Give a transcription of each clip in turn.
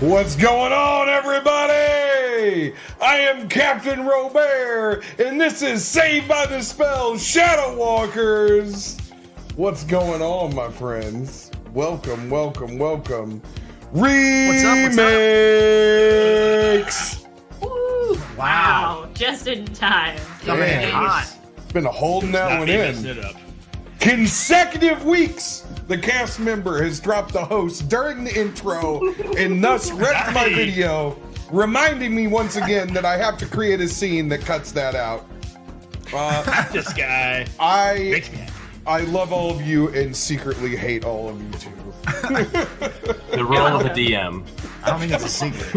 What's going on, everybody? I am CaptainRoBear, and this is Saved by the Spell Shadow Walkers. What's going on, my friends? Welcome, welcome, welcome. Remix! Woo! Wow, just in time. Coming in hot. Been holding that one in. Consecutive weeks, the cast member has dropped the host during the intro and thus wrecked my video, reminding me once again that I have to create a scene that cuts that out. This guy. I love all of you and secretly hate all of you too. The role of the DM. I don't think it's a secret.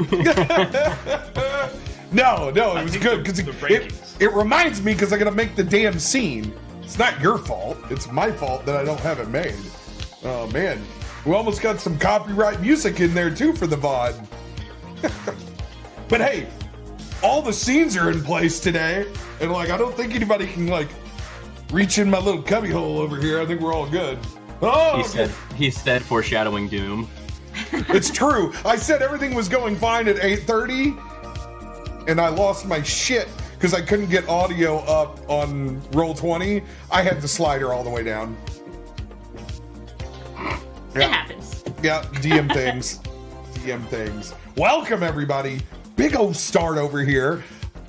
No, it was good because it reminds me because I gotta make the damn scene. It's not your fault. It's my fault that I don't have it made. Oh man, we almost got some copyright music in there too for the VOD. But hey, all the scenes are in place today, and I don't think anybody can reach in my little cubby hole over here. I think we're all good. Oh, he said foreshadowing doom. It's true. I said everything was going fine at 8:30, and I lost my shit because I couldn't get audio up on Roll20. I had the slider all the way down. It happens. Yeah, DM things. DM things. Welcome, everybody. Big old start over here.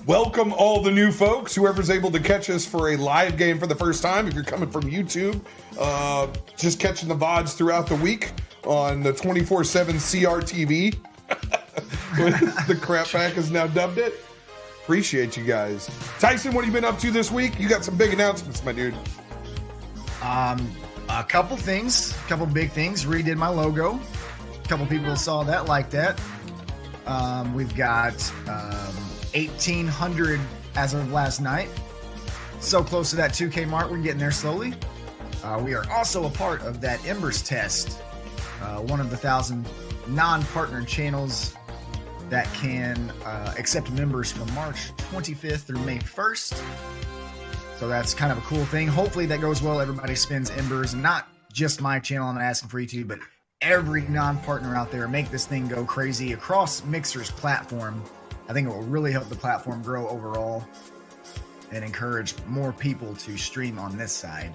Welcome all the new folks, whoever's able to catch us for a live game for the first time. If you're coming from YouTube, just catching the VODs throughout the week on the 24/7 CRTV. The crap pack has now dubbed it. Appreciate you guys. Tyson, what have you been up to this week? You got some big announcements, my dude. A couple things, a couple big things. Redid my logo. A couple people saw that, like that. We've got 1,800 as of last night. So close to that 2K mark. We're getting there slowly. We are also a part of that Embers test, one of the 1,000 non-partnered channels that can accept members from March 25th through May 1st. So that's kind of a cool thing. Hopefully that goes well. Everybody spins Embers, and not just my channel I'm asking for you to, but every non-partner out there. Make this thing go crazy across Mixer's platform. I think it will really help the platform grow overall and encourage more people to stream on this side.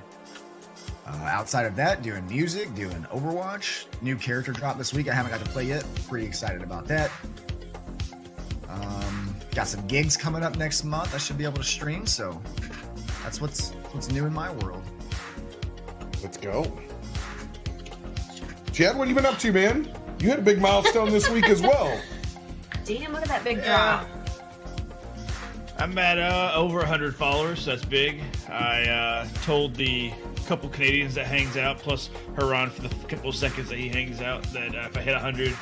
Outside of that, doing music, doing Overwatch. New character drop this week. I haven't got to play yet. Pretty excited about that. Got some gigs coming up next month. I should be able to stream, so that's what's new in my world. Let's go. Chad, what have you been up to, man? You had a big milestone this week as well. Damn, look at that big drop. I'm at over 100 followers, so that's big. I told the couple Canadians that hangs out, plus Haran for the couple seconds that he hangs out, that if I hit 100,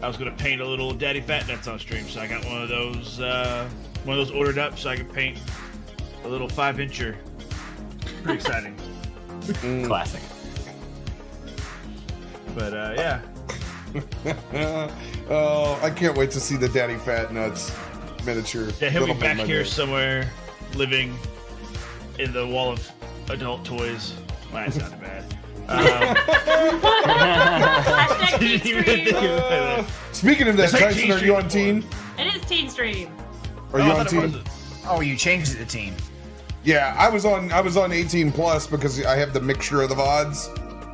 I was going to paint a little Daddy Fat Nuts on stream. So I got one of those ordered up so I can paint a little 5-incher. Pretty exciting. Classic. But yeah. Oh, I can't wait to see the Daddy Fat Nuts miniature. Yeah, he'll be back here day. somewhere, living in the wall of adult toys. Well, that sounded bad. Speaking of that, Tyson, are you on teen? It is Teen Stream. Are you on teen? Oh, you changed it to teen. Yeah, I was on 18 plus because I have the mixture of the VODs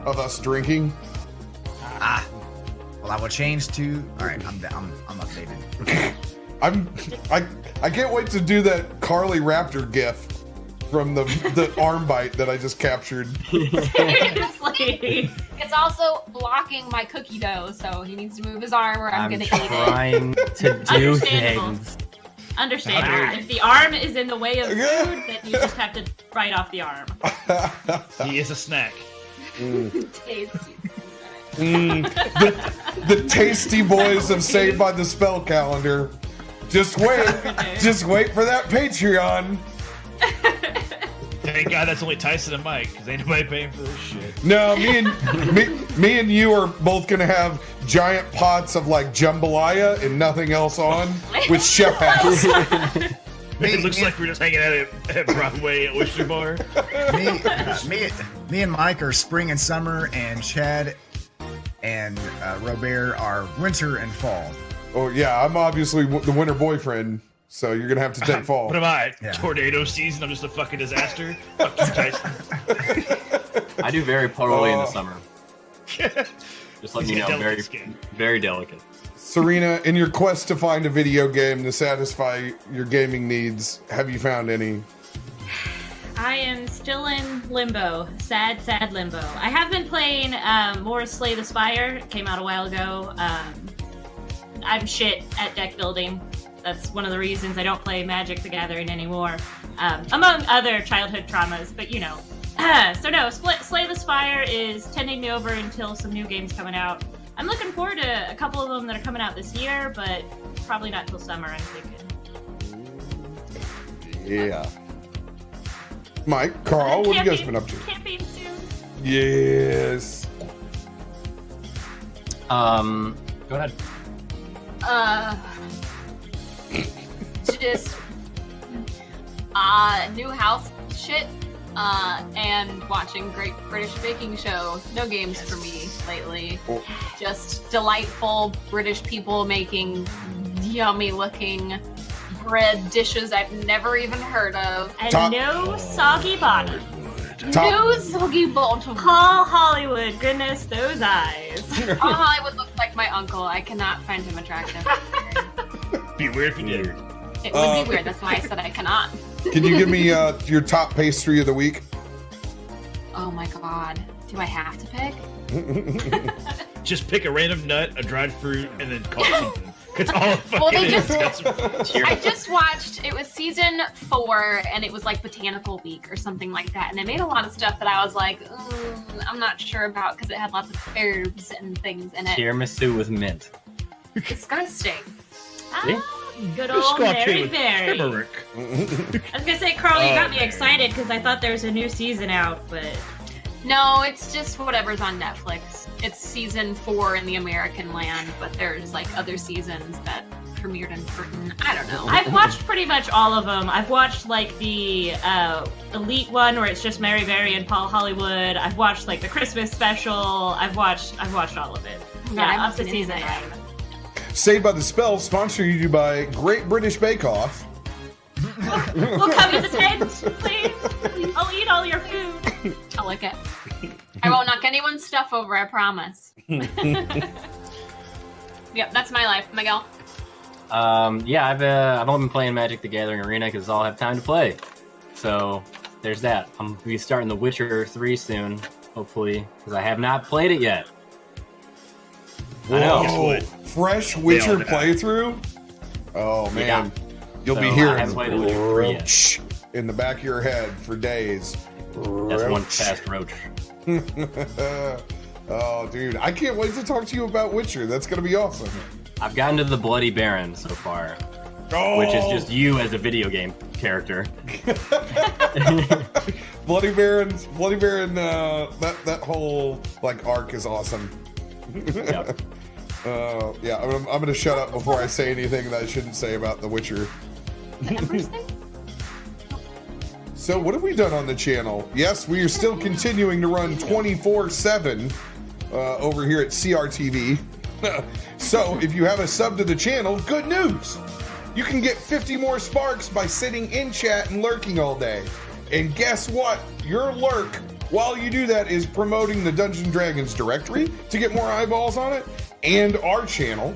of us drinking. Well, I will change to. All right, I'm updated. I can't wait to do that Carly Raptor gif from the arm bite that I just captured. Seriously. It's also blocking my cookie dough, so he needs to move his arm or I'm gonna eat it. Trying to do things. Understandable. If the arm is in the way of food, then you just have to bite off the arm. He is a snack. Tasty. The tasty boys of Saved by the Spell calendar. Just wait for that Patreon. Thank God that's only Tyson and Mike, because ain't nobody paying for this shit. No, me and you are both gonna have giant pots of jambalaya and nothing else on with chef hats. It looks like we're just hanging out at Broadway at Oyster Bar. Me and Mike are spring and summer, and Chad and RoBear are winter and fall. Oh yeah, I'm obviously the winter boyfriend, so you're gonna have to take fall. What am I? Yeah. Tornado season. I'm just a fucking disaster. Fuck you, Tyson. I do very poorly in the summer. Just let He's you got know, very, delicate skin. very delicate. Serena, in your quest to find a video game to satisfy your gaming needs, have you found any? I am still in limbo. Sad limbo. I have been playing more Slay the Spire. It came out a while ago. I'm shit at deck building. That's one of the reasons I don't play Magic the Gathering anymore. Among other childhood traumas, but you know. So no, Slay the Spire is tending me over until some new games coming out. I'm looking forward to a couple of them that are coming out this year, but probably not till summer, I'm thinking. Yeah. Mike, Carl, what have you guys been up to? Camping soon. Yes. Go ahead. Just new house shit, and watching Great British Baking Show. No games for me lately. Oh. Just delightful British people making yummy looking bread dishes I've never even heard of. And Top- no soggy bottom. No soggy bottom. Paul Hollywood, goodness, those eyes. Paul Hollywood looks like my uncle. I cannot find him attractive. Be weird if you did. It would be weird. That's why I said I cannot. Can you give me your top pastry of the week? Oh my god. Do I have to pick? Just pick a random nut, a dried fruit, and then call it something. That's all it fucking Well, they is. just- Got some- I just watched, it was season 4, and it was like Botanical Week or something like that. And they made a lot of stuff that I was like, I'm not sure about because it had lots of herbs and things in it. Tiramisu with mint. Disgusting. Ah, good Just old scotch it Mary with Berry. turmeric. I was gonna say, Carl, you got me excited because I thought there was a new season out, but No, it's just whatever's on Netflix. It's season 4 in the American land, but there's like other seasons that premiered in Britain. I don't know. I've watched pretty much all of them. I've watched like the Elite one where it's just Mary Berry and Paul Hollywood. I've watched like the Christmas special. I've watched all of it. God, Yeah, I up haven't to seen season any of 9. that. Saved by the Spell, sponsored you by Great British Bake Off. We'll come to the tent, please. I'll eat all your food. I'll lick it. I won't knock anyone's stuff over, I promise. Yep, that's my life. Miguel? Yeah, I've only been playing Magic the Gathering Arena because I'll have time to play. So there's that. I'm gonna be starting The Witcher 3 soon, hopefully, because I have not played it yet. I know. Guess what? Fresh Witcher die. playthrough? Oh, man. Yeah. You'll be So, I hearing haven't played The Witcher 3 yet. roach in the back of your head for days. That's one Roach. fast roach. Oh, dude. I can't wait to talk to you about Witcher. That's going to be awesome. I've gotten to the Bloody Baron so far, Oh, which is just you as a video game character. Bloody Baron, that whole like arc is awesome. Yep. Yeah, I'm going to shut up before I say anything that I shouldn't say about The Witcher. The Embers thing? So what have we done on the channel? Yes, we are still continuing to run 24/7 over here at CRTV. So if you have a sub to the channel, good news! You can get 50 more sparks by sitting in chat and lurking all day. And guess what? Your lurk, while you do that, is promoting the Dungeons & Dragons directory to get more eyeballs on it, and our channel.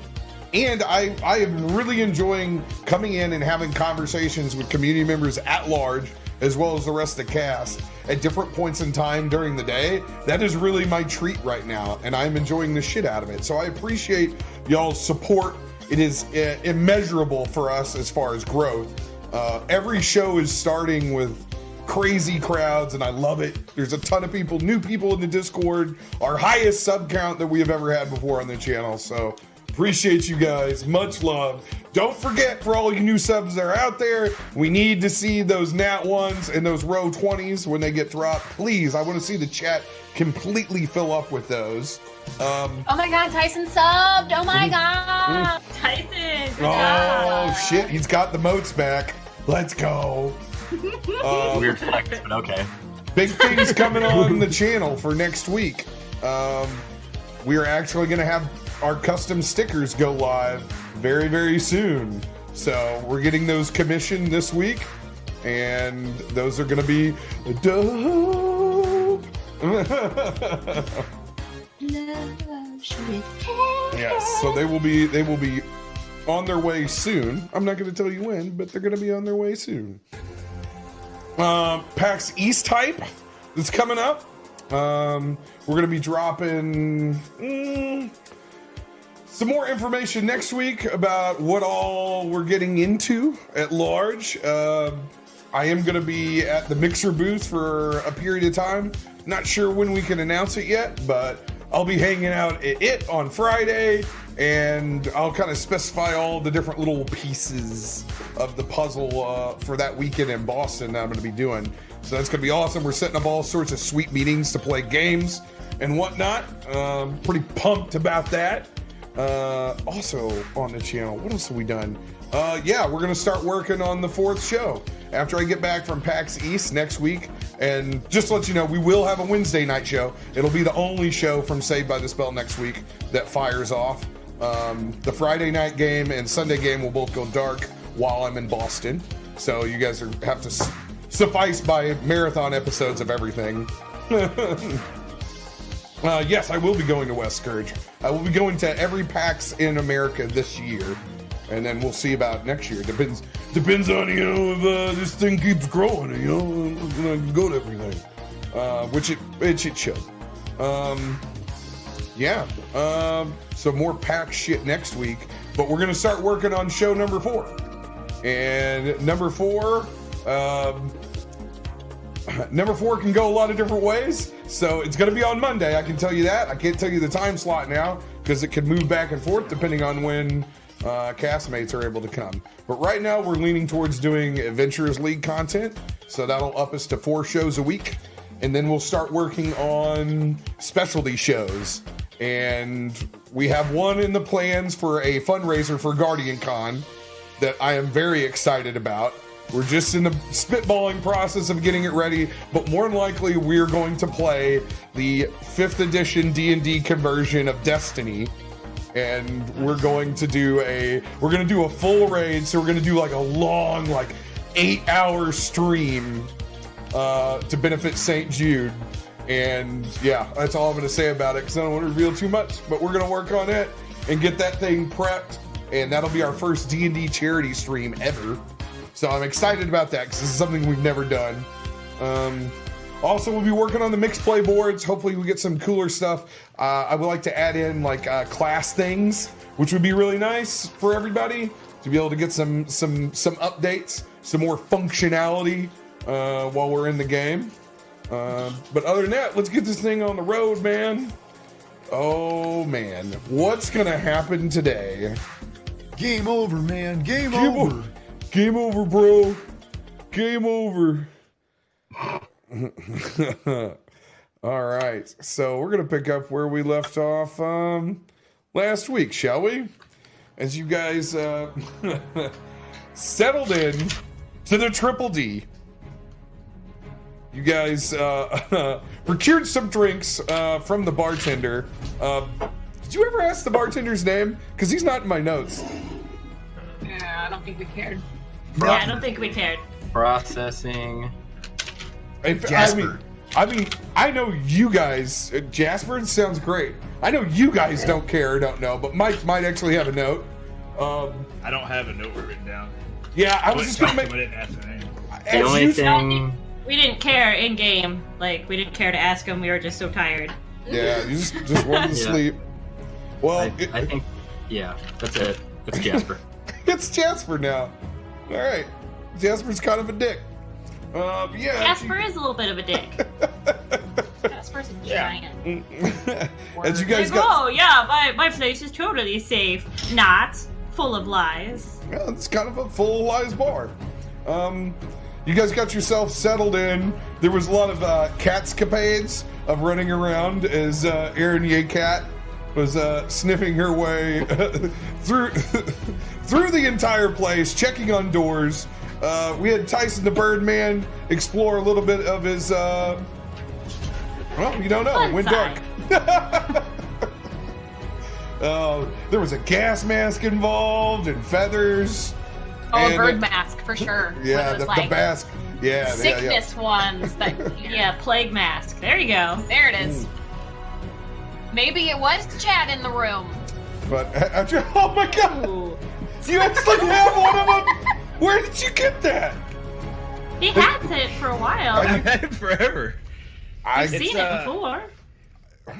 And I am really enjoying coming in and having conversations with community members at large, as well as the rest of the cast at different points in time during the day. That is really my treat right now, and I'm enjoying the shit out of it. So I appreciate y'all's support. It is immeasurable for us as far as growth. Every show is starting with crazy crowds, and I love it. There's a ton of people, new people in the Discord, our highest sub count that we have ever had before on the channel. So appreciate you guys. Much love. Don't forget, for all you new subs that are out there, we need to see those nat 1s and those row 20s when they get dropped. Please, I want to see the chat completely fill up with those. Oh my god, Tyson subbed! Oh my god! Tyson, good Oh, job. shit, he's got the moats back. Let's go. Weird flex, but okay. Big things coming on the channel for next week. We are actually going to have our custom stickers go live very, very soon. So we're getting those commissioned this week, and those are going to be dope. Yes, so they will be on their way soon. I'm not going to tell you when, but they're going to be on their way soon. PAX East type is coming up. We're going to be dropping some more information next week about what all we're getting into at large. I am going to be at the Mixer booth for a period of time. Not sure when we can announce it yet, but I'll be hanging out at it on Friday, and I'll kind of specify all the different little pieces of the puzzle for that weekend in Boston that I'm going to be doing. So that's going to be awesome. We're setting up all sorts of sweet meetings to play games and whatnot. Pretty pumped about that. Also on the channel, what else have we done? Yeah, we're going to start working on the 4th show after I get back from PAX East next week. And just to let you know, we will have a Wednesday night show. It'll be the only show from Saved by the Spell next week that fires off. The Friday night game and Sunday game will both go dark while I'm in Boston. So you guys have to suffice by marathon episodes of everything. Yes, I will be going to West Scourge. I will be going to every PAX in America this year. And then we'll see about next year. Depends on, if this thing keeps growing, I can go to everything. Which it should. Yeah. So more PAX shit next week. But we're going to start working on show number 4. And number 4 can go a lot of different ways. So it's going to be on Monday, I can tell you that. I can't tell you the time slot now because it can move back and forth depending on when castmates are able to come. But right now we're leaning towards doing Adventurers League content. So that'll up us to 4 shows a week. And then we'll start working on specialty shows. And we have one in the plans for a fundraiser for Guardian Con that I am very excited about. We're just in the spitballing process of getting it ready, but more than likely we're going to play the 5th edition D&D conversion of Destiny, and we're going to do a full raid. So we're going to do like a long 8-hour stream to benefit St. Jude. And yeah, that's all I'm going to say about it because I don't want to reveal too much, but we're going to work on it and get that thing prepped, and that'll be our first D&D charity stream ever. So I'm excited about that because this is something we've never done. Also, we'll be working on the mixed play boards. Hopefully we get some cooler stuff. I would like to add in class things, which would be really nice for everybody to be able to get some updates, some more functionality while we're in the game. But other than that, let's get this thing on the road, man. Oh man, what's gonna happen today? Game over, man. Game over. Game over, bro. Game over. All right, so we're gonna pick up where we left off last week, shall we? As you guys settled in to the Triple D. You guys procured some drinks from the bartender. Did you ever ask the bartender's name? Because he's not in my notes. Yeah, I don't think we cared. Yeah, I don't think we cared. Processing. Jasper. I mean, I know you guys. Jasper sounds great. I know you guys don't care or don't know, but Mike might actually have a note. I don't have a note written down. Yeah, I was just gonna make. I didn't ask the name. The only thing. We didn't care in game. We didn't care to ask him. We were just so tired. Yeah, you just wanted to sleep. Well, I think, yeah, that's it. It's Jasper. It's Jasper now. All right, Jasper's kind of a dick. Yeah. Jasper is a little bit of a dick. Jasper's a giant. As you guys oh yeah, my place is totally safe. Not full of lies. Yeah, it's kind of a full lies bar. You guys got yourself settled in. There was a lot of catscapades of running around as Erin Yeacat was sniffing her way through the entire place, checking on doors. We had Tyson the Birdman explore a little bit of his, well, you don't know, it went dark. There was a gas mask involved and feathers. Oh, and a bird mask for sure. Yeah, One of the those, mask. Yeah, sickness ones that. Yeah, plague mask. There you go. There it is. Maybe it was Chad in the room. But after, oh my god, Ooh. you actually have one of them. Where did you get that? He has it for a while. I've had it forever. I've I, seen it before.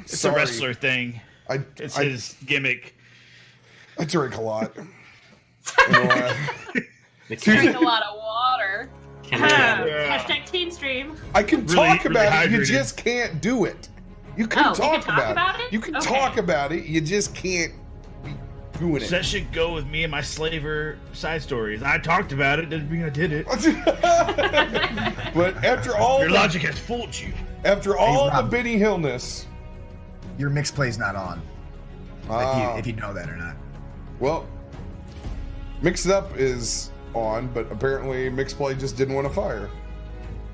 It's sorry. a wrestler thing. It's his gimmick. I drink a lot. You know, Drink a lot of water. Hashtag teen stream. I can Really- talk about really it. You hydrated. just can't do it. You can Oh, talk, you can talk about it? You can Okay. talk about it. You just can't be doing So it. that should go with me and my slaver side stories. I talked about it, doesn't mean I did it. But after all, Your logic has fooled you. after all the Rob. Benny Hillness, Your mix play's not on. If you know that or not. well, Mix It Up is on, but apparently Mixplay just didn't want to fire.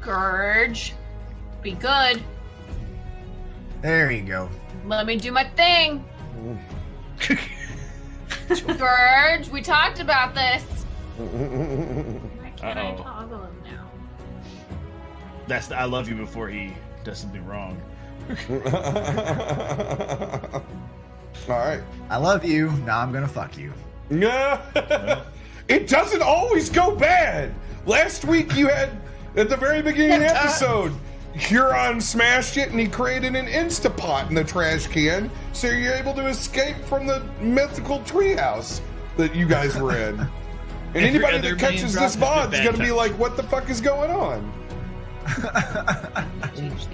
Gurge. Be good. There you go. Let me do my thing. Gurge, we talked about this. Why can't I Uh-oh. toggle him now? That's the I love you before he does something wrong. All right. I love you. Now I'm gonna fuck you. It doesn't always go bad. Last week you had, at the very beginning of the episode, Huron smashed it and he created an Instapot in the trash can, so you're able to escape from the mythical treehouse that you guys were in. And Every anybody other that catches main this drop has VOD been is going to bad be like, what the fuck is going on? Change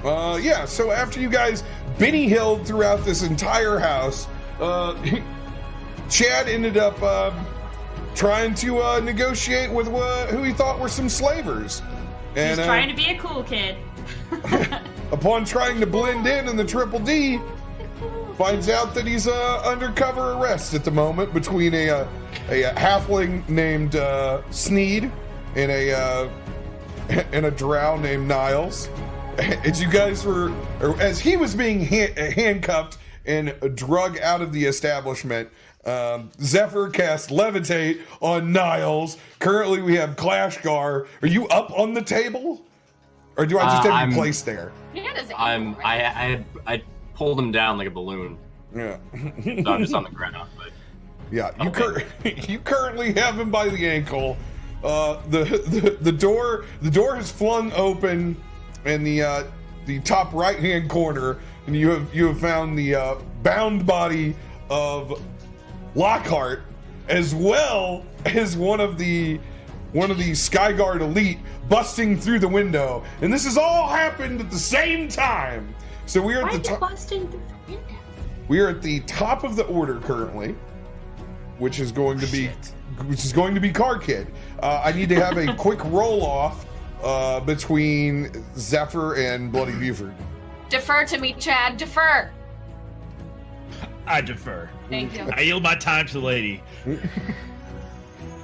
the Yeah, so after you guys Benny Hilled throughout this entire house, Chad ended up trying to negotiate with who he thought were some slavers. He's And trying to be a cool kid. upon trying to blend in the Triple D, finds out that he's undercover arrest at the moment between a halfling named Sneed and a drow named Niles. As you guys were, or as he was being handcuffed and drug out of the establishment, Zephyr cast Levitate on Niles. Currently, we have Clashgar. Are you up on the table, or do I just have you placed there? He had his I pulled him down like a balloon, Yeah, so I'm just on the ground. But yeah. Okay. You currently have him by the ankle. The door has flung open in the top right hand corner, and you have found the bound body of Lockhart, as well as one of the Skyguard elite busting through the window, and this has all happened at the same time. So we are Why at are the you top. busting through the window? We are at the top of the order currently, which is going to be Car Kid. I need to have a quick roll off between Zephyr and Bloody Buford. Defer to me, Chad. Defer. I defer. Thank you. I yield my time to the lady. this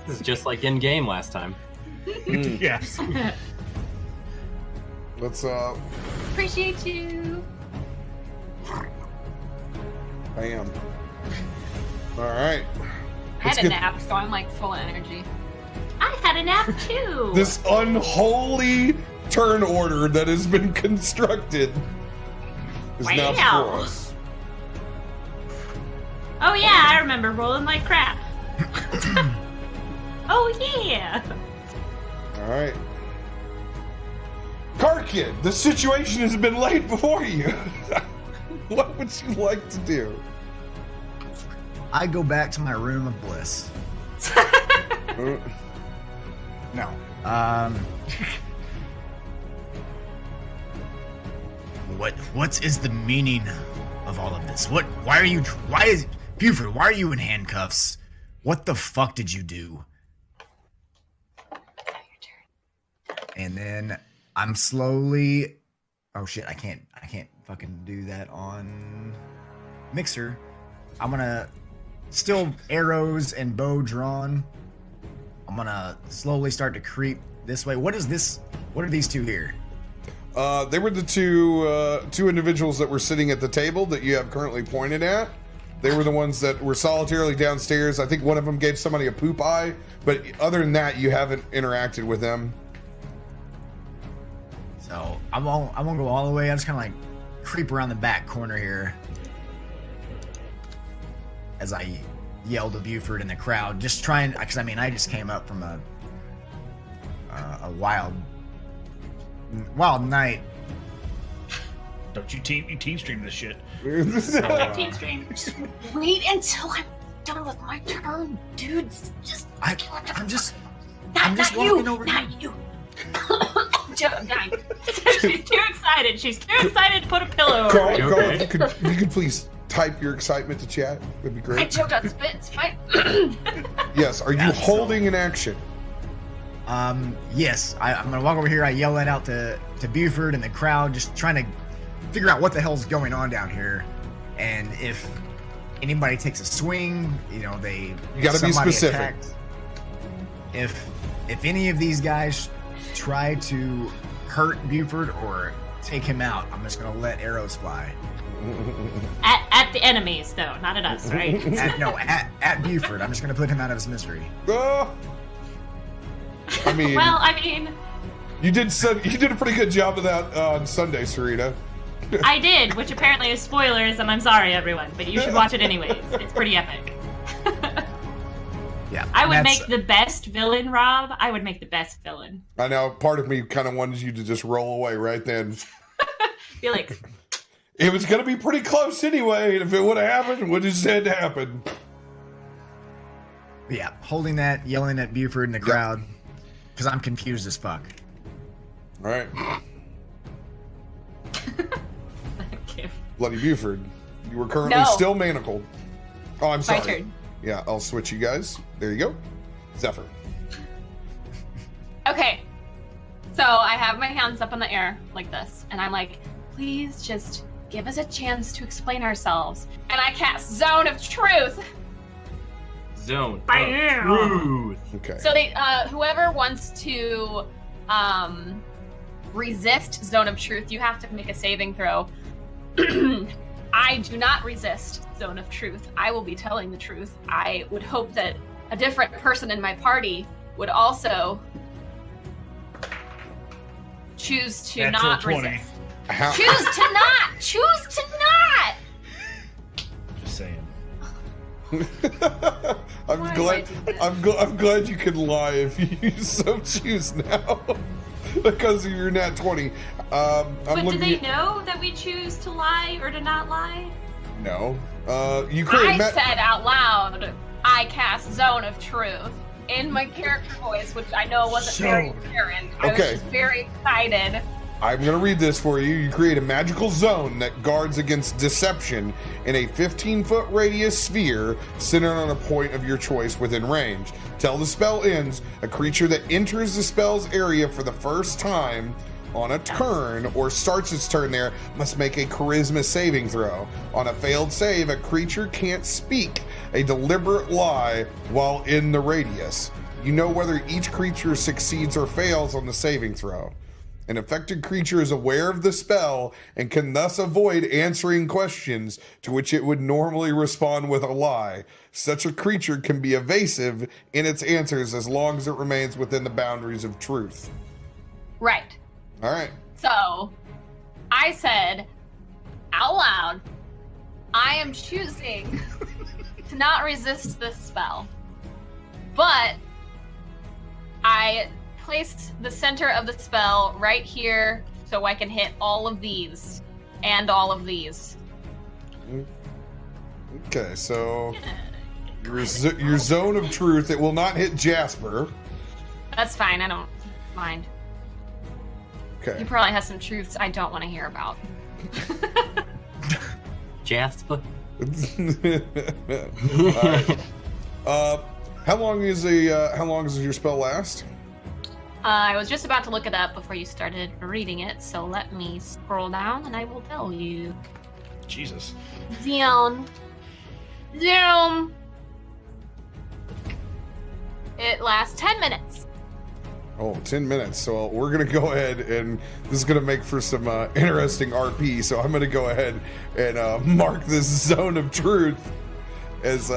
is just like in game last time. Yeah. Let's Appreciate you. bam. All right. I had Let's a get nap, so I'm like full of energy. I had a nap too. this unholy turn order that has been constructed is now Wow. before us. Oh yeah, I remember rolling like crap. Oh yeah. All right. Car Kid, the situation has been laid before you. What would you like to do? I go back to my room of bliss. Uh, No. What is the meaning of all of this? Why is Buford, why are you in handcuffs? What the fuck did you do? And then I'm slowly, oh shit, I can't fucking do that on Mixer. I'm gonna, still arrows and bow drawn. I'm gonna slowly start to creep this way. What is this? What are these two here? they were the two individuals that were sitting at the table that you have currently pointed at. They were the ones that were solitarily downstairs. I think one of them gave somebody a poop eye, but other than that, you haven't interacted with them. So I won't go all the way. I'm just kind of like creep around the back corner here as I yell to Buford in the crowd, just trying, because I mean I just came up from a wild night. Don't you team stream this shit? Team stream. Wait until I'm done with my turn, dudes. I'm just Not walking you. over Not here. you. Joe, I'm dying. She's too excited. She's too excited to put a pillow over Carl, it. You Carl, okay? you could please type your excitement to chat. That'd be I great. choked on spit. It's fine. Yes. Are you That's holding an action? Yes. I'm gonna walk over here. I yell that out to Buford and the crowd, just trying to figure out what the hell's going on down here, and if anybody takes a swing, you know, You gotta be somebody specific. attacked. If any of these guys try to hurt Buford or take him out, I'm just gonna let arrows fly. At the enemies, though, not at us, right? At Buford. I'm just gonna put him out of his misery. Oh. I mean, Well, I mean, you did a pretty good job of that on Sunday, Sarita. I did, which apparently is spoilers, and I'm sorry, everyone, but you should watch it anyways. It's pretty epic. Yeah. I would that's- make the best villain, Rob. I would make the best villain. I know part of me kind of wanted you to just roll away right then. Be like, It was going to be pretty close anyway, and if it would have happened, it would have just had to happen. Yeah, holding that, yelling at Buford in the crowd, because I'm confused as fuck. All right. thank you. Bloody Buford, you were currently No. still manacled. Oh, I'm sorry. My turn. Yeah, I'll switch you guys. There you go. Zephyr. Okay. So I have my hands up in the air like this, and I'm like, please just give us a chance to explain ourselves. And I cast Zone of Truth. Zone of Bam! truth. Okay. So they, whoever wants to resist Zone of Truth, you have to make a saving throw. I do not resist Zone of Truth. I will be telling the truth. I would hope that a different person in my party would also choose to Natural not 20. resist. How, Choose to not! Choose to not! Just saying. I'm Why glad. do I do this? I'm glad you can lie if you so choose now, because of your nat 20. I'm But do looking they at- know that we choose to lie or to not lie? No. You create. I said out loud, I cast Zone of Truth in my character voice, which I know wasn't very apparent. I was Okay. just very excited. I'm going to read this for you. You create a magical zone that guards against deception in a 15-foot radius sphere centered on a point of your choice within range. Till the spell ends, a creature that enters the spell's area for the first time on a turn or starts its turn there must make a charisma saving throw. On a failed save, a creature can't speak a deliberate lie while in the radius. You know whether each creature succeeds or fails on the saving throw. An affected creature is aware of the spell and can thus avoid answering questions to which it would normally respond with a lie. Such a creature can be evasive in its answers as long as it remains within the boundaries of truth. Right. All right. So, I said out loud, I am choosing to not resist this spell. But I placed the center of the spell right here so I can hit all of these and all of these. Okay, so your zone of truth, it will not hit Jasper. That's fine, I don't mind. Okay. You probably have some truths I don't want to hear about. Jasper. All right. How long does your spell last? I was just about to look it up before you started reading it, so let me scroll down and I will tell you. Jesus. Zoom. It lasts 10 minutes. Oh, 10 minutes. So we're going to go ahead, and this is going to make for some interesting RP. So I'm going to go ahead and mark this zone of truth as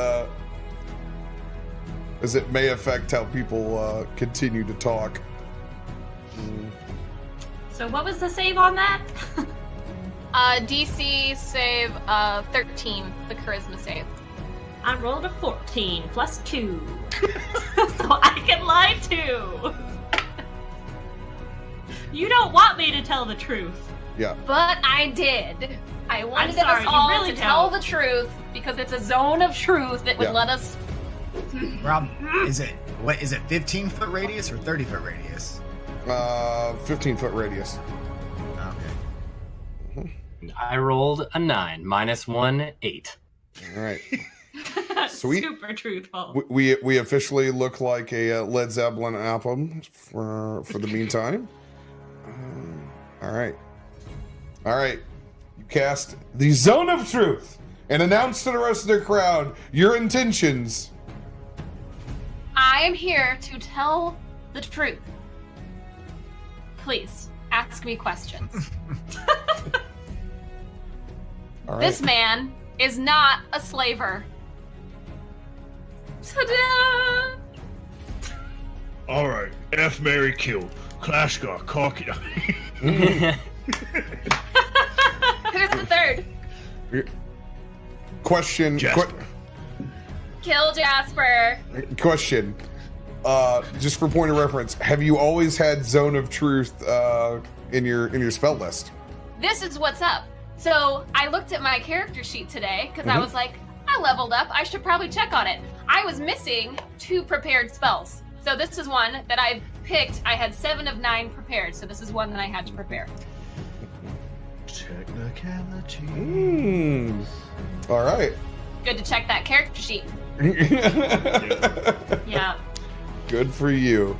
it may affect how people continue to talk. So what was the save on that? DC save 13, the charisma save. I rolled a 14 plus 2. So I can lie too. You don't want me to tell the truth. Yeah. But I did. I wanted sorry, us all you really to tell don't. the truth because it's a zone of truth that would Yeah. let us. Rob, is it 15-foot radius or 30-foot radius? 15-foot radius. Okay. I rolled a 9, -1, 8. All right. Sweet. Super truthful. We officially look like a Led Zeppelin album for the meantime. All right. You cast the Zone of Truth and announce to the rest of the crowd your intentions. I am here to tell the truth. Please ask me questions. All right. This man is not a slaver. Ta-da! All right. F, Mary, kill. Clash got cocky. Who's the third? Question. Jasper. Kill Jasper. Question. Just for point of reference, have you always had Zone of Truth in your spell list? This is what's up. So I looked at my character sheet today because I was like, I leveled up. I should probably check on it. I was missing 2 prepared spells. So this is one that I picked. I had 7 of 9 prepared. So this is one that I had to prepare. Technicality. All right. Good to check that character sheet. Yeah. Good for you.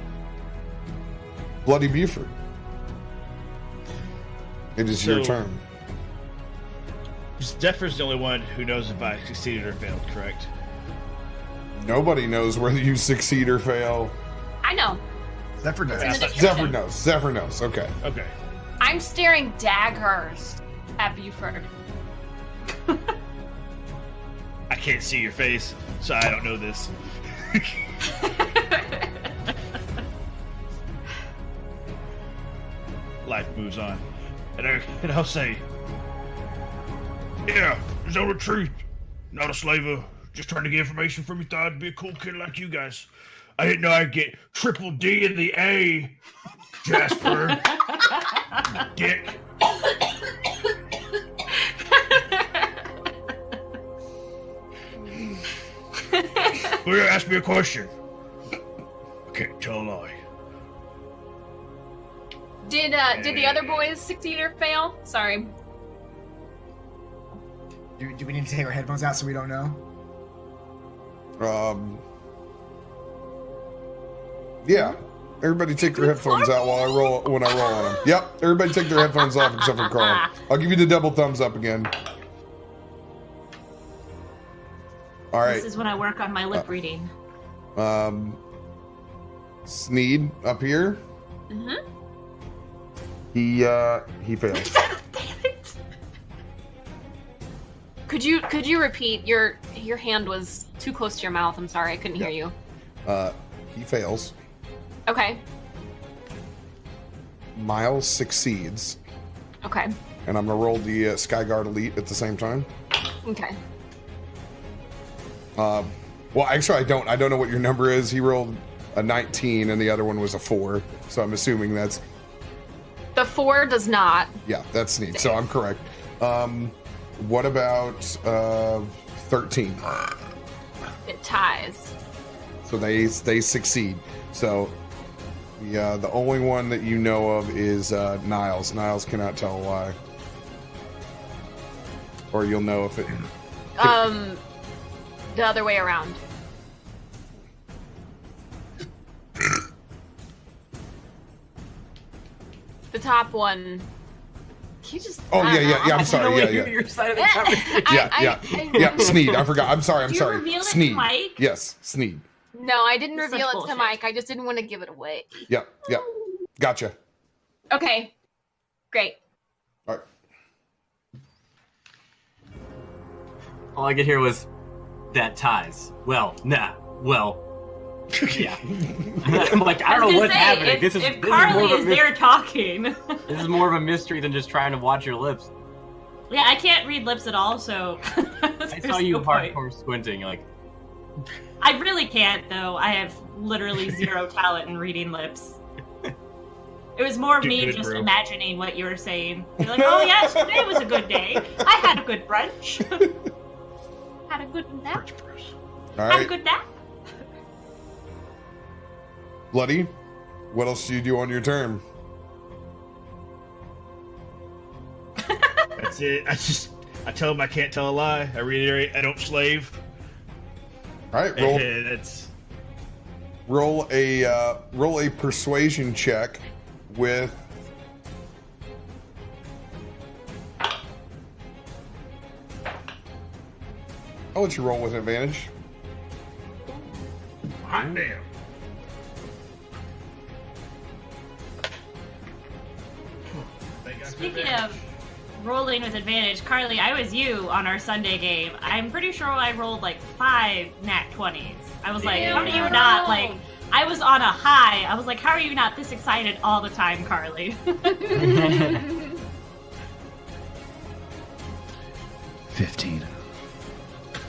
Bloody Buford. It is your So- turn. Zephyr's the only one who knows if I succeeded or failed, correct? Nobody knows whether you succeed or fail. I know. Zephyr does. It's in the Zephyr description. knows. Zephyr knows. Okay. Okay. I'm staring daggers at Buford. I can't see your face, so I don't know this. Life moves on. And I'll say, yeah, Zone of Truth. Not a slaver. Just trying to get information from you. Thought I'd be a cool kid like you guys. I didn't know I'd get triple D in the A, Jasper. Dick. Well, you ask me a question. I can't tell a lie. Did the other boys succeed or fail? Sorry. Do we need to take our headphones out so we don't know? Yeah. Everybody take their headphones out when I roll on them. Yep. Everybody take their headphones off except for Carl. I'll give you the double thumbs up again. All right. This is when I work on my lip reading. Sneed up here. Mm-hmm. He fails. Damn it. Could you repeat? Your hand was too close to your mouth. I'm sorry, I couldn't hear you. He fails. Okay. Miles succeeds. Okay. And I'm gonna roll the Skyguard Elite at the same time. Okay. Well, actually, I don't. I don't know what your number is. He rolled a 19, and the other one was a 4. So I'm assuming that's The 4 does not. yeah, that's Sneed. So I'm correct. What about 13? It ties. So they succeed. So the only one that you know of is Niles. Niles cannot tell a lie, or you'll know if it. The other way around. The top one. Can you just? Oh I yeah, don't yeah, know. yeah. I'm sorry. Yeah, yeah, Your side of the conversation. yeah. Sneed. I forgot. I'm sorry. I'm Did you sorry. reveal it to Sneed. Mike? Yes, Sneed. No, I didn't This is reveal it bullshit. to Mike. I just didn't want to give it away. Yep. Yep. Gotcha. Okay. Great. All right. All I could hear was, that ties. Well, nah. Well, yeah. I'm like, I don't know what's happening. If, This is if more Carly of is a there talking. This is more of a mystery than just trying to watch your lips. Yeah, I can't read lips at all, so. I saw you hardcore squinting, like. I really can't, though. I have literally zero talent in reading lips. It was more me Good, just bro. imagining what you were saying. You're like, oh yes, today was a good day. I had a good brunch. Had a good nap. All Had a right, good nap. Bloody. What else do you do on your turn? That's it. I tell him I can't tell a lie. I reiterate, I don't slave. All right, roll a persuasion check with. I'll let you roll with advantage. Hot damn. Speaking of rolling with advantage, Carly, I was you on our Sunday game. I'm pretty sure I rolled like 5 nat 20s. I was like, how are you not like? I was on a high. I was like, how are you not this excited all the time, Carly? 15.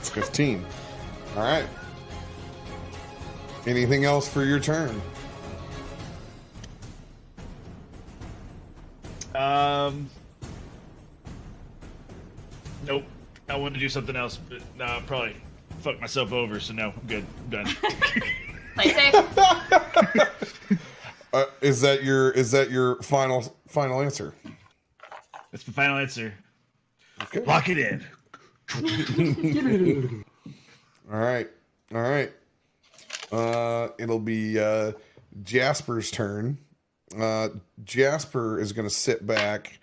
15. All right. Anything else for your turn? Nope. I wanted to do something else, but I'll probably fuck myself over, so no, I'm good. I'm done. Play safe. Is that your final answer? That's my final answer. Okay. Lock it in. All right. It'll be Jasper's turn. Jasper is going to sit back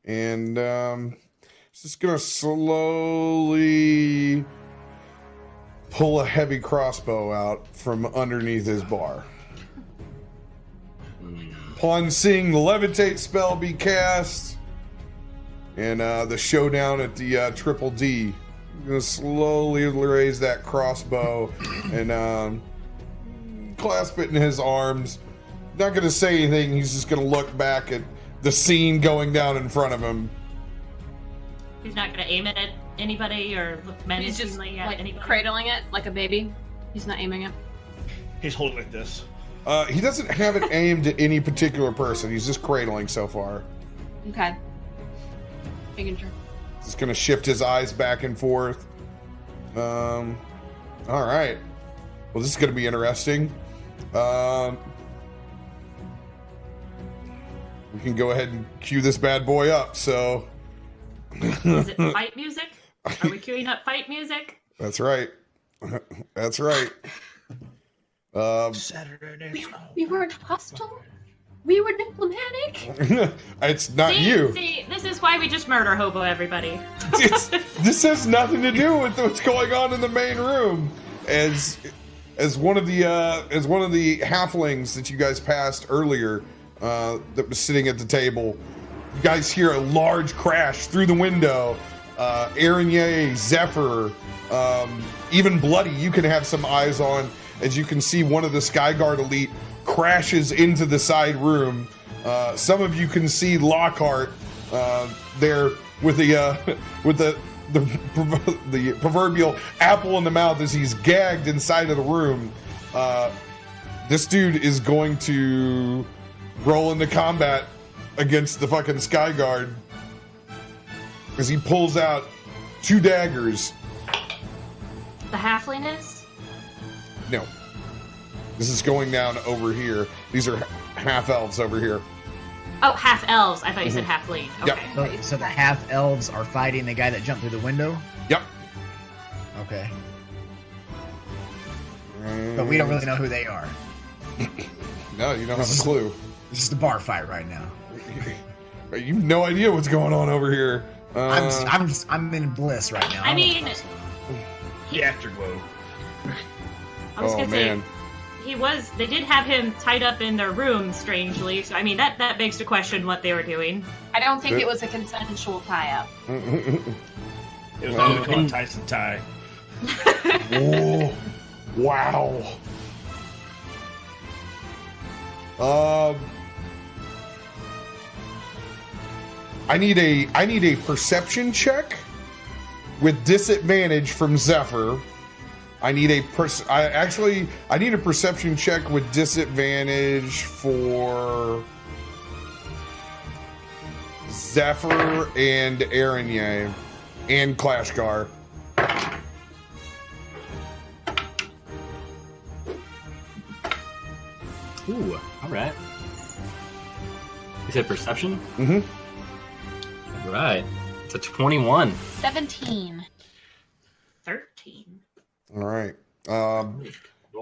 and he's just going to slowly pull a heavy crossbow out from underneath his bar. Upon seeing the levitate spell be cast and the showdown at the Triple D, I'm going to slowly raise that crossbow and clasp it in his arms. Not going to say anything. He's just going to look back at the scene going down in front of him. He's not going to aim it at anybody or look He's just menacingly at like anybody. cradling it like a baby. He's not aiming it. He's holding it like this. He doesn't have it aimed at any particular person. He's just cradling so far. Okay. Making sure. Just going to shift his eyes back and forth. All right. Well, this is going to be interesting. We can go ahead and cue this bad boy up. So, Is it fight music? Are we queuing up fight music? that's right. That's right. Saturday night. We weren't hostile. We were diplomatic. It's not See, you. See, this is why we just murder hobo everybody. This has nothing to do with what's going on in the main room. As one of the halflings that you guys passed earlier, that was sitting at the table, you guys hear a large crash through the window. Aaron, Zephyr, even Bloody, you can have some eyes on as you can see one of the Skyguard elite crashes into the side room. Some of you can see Lockhart there with the proverbial apple in the mouth as he's gagged inside of the room. This dude is going to roll into combat against the fucking Skyguard as he pulls out 2 daggers. The halfling is? No. This is going down over here. These are half elves over here. Oh, half elves. I thought you said halfling. Yep. Okay. So the half elves are fighting the guy that jumped through the window? Yep. Okay. But we don't really know who they are. No, you don't have a clue. It's just a bar fight right now. You have no idea what's going on over here. I'm in bliss right now. I mean, The afterglow. I was Oh, gonna man. say, they did have him tied up in their room, strangely. So, I mean, that begs to question what they were doing. I don't think it was a consensual tie-up. It was all called Tyson tie. Oh, wow. I need a perception check with disadvantage from Zephyr. I need a perception check with disadvantage for Zephyr and Aranye and Clashgar. Ooh, all right. You said perception? Mm-hmm. All right. It's a 21. 17. 13. All right.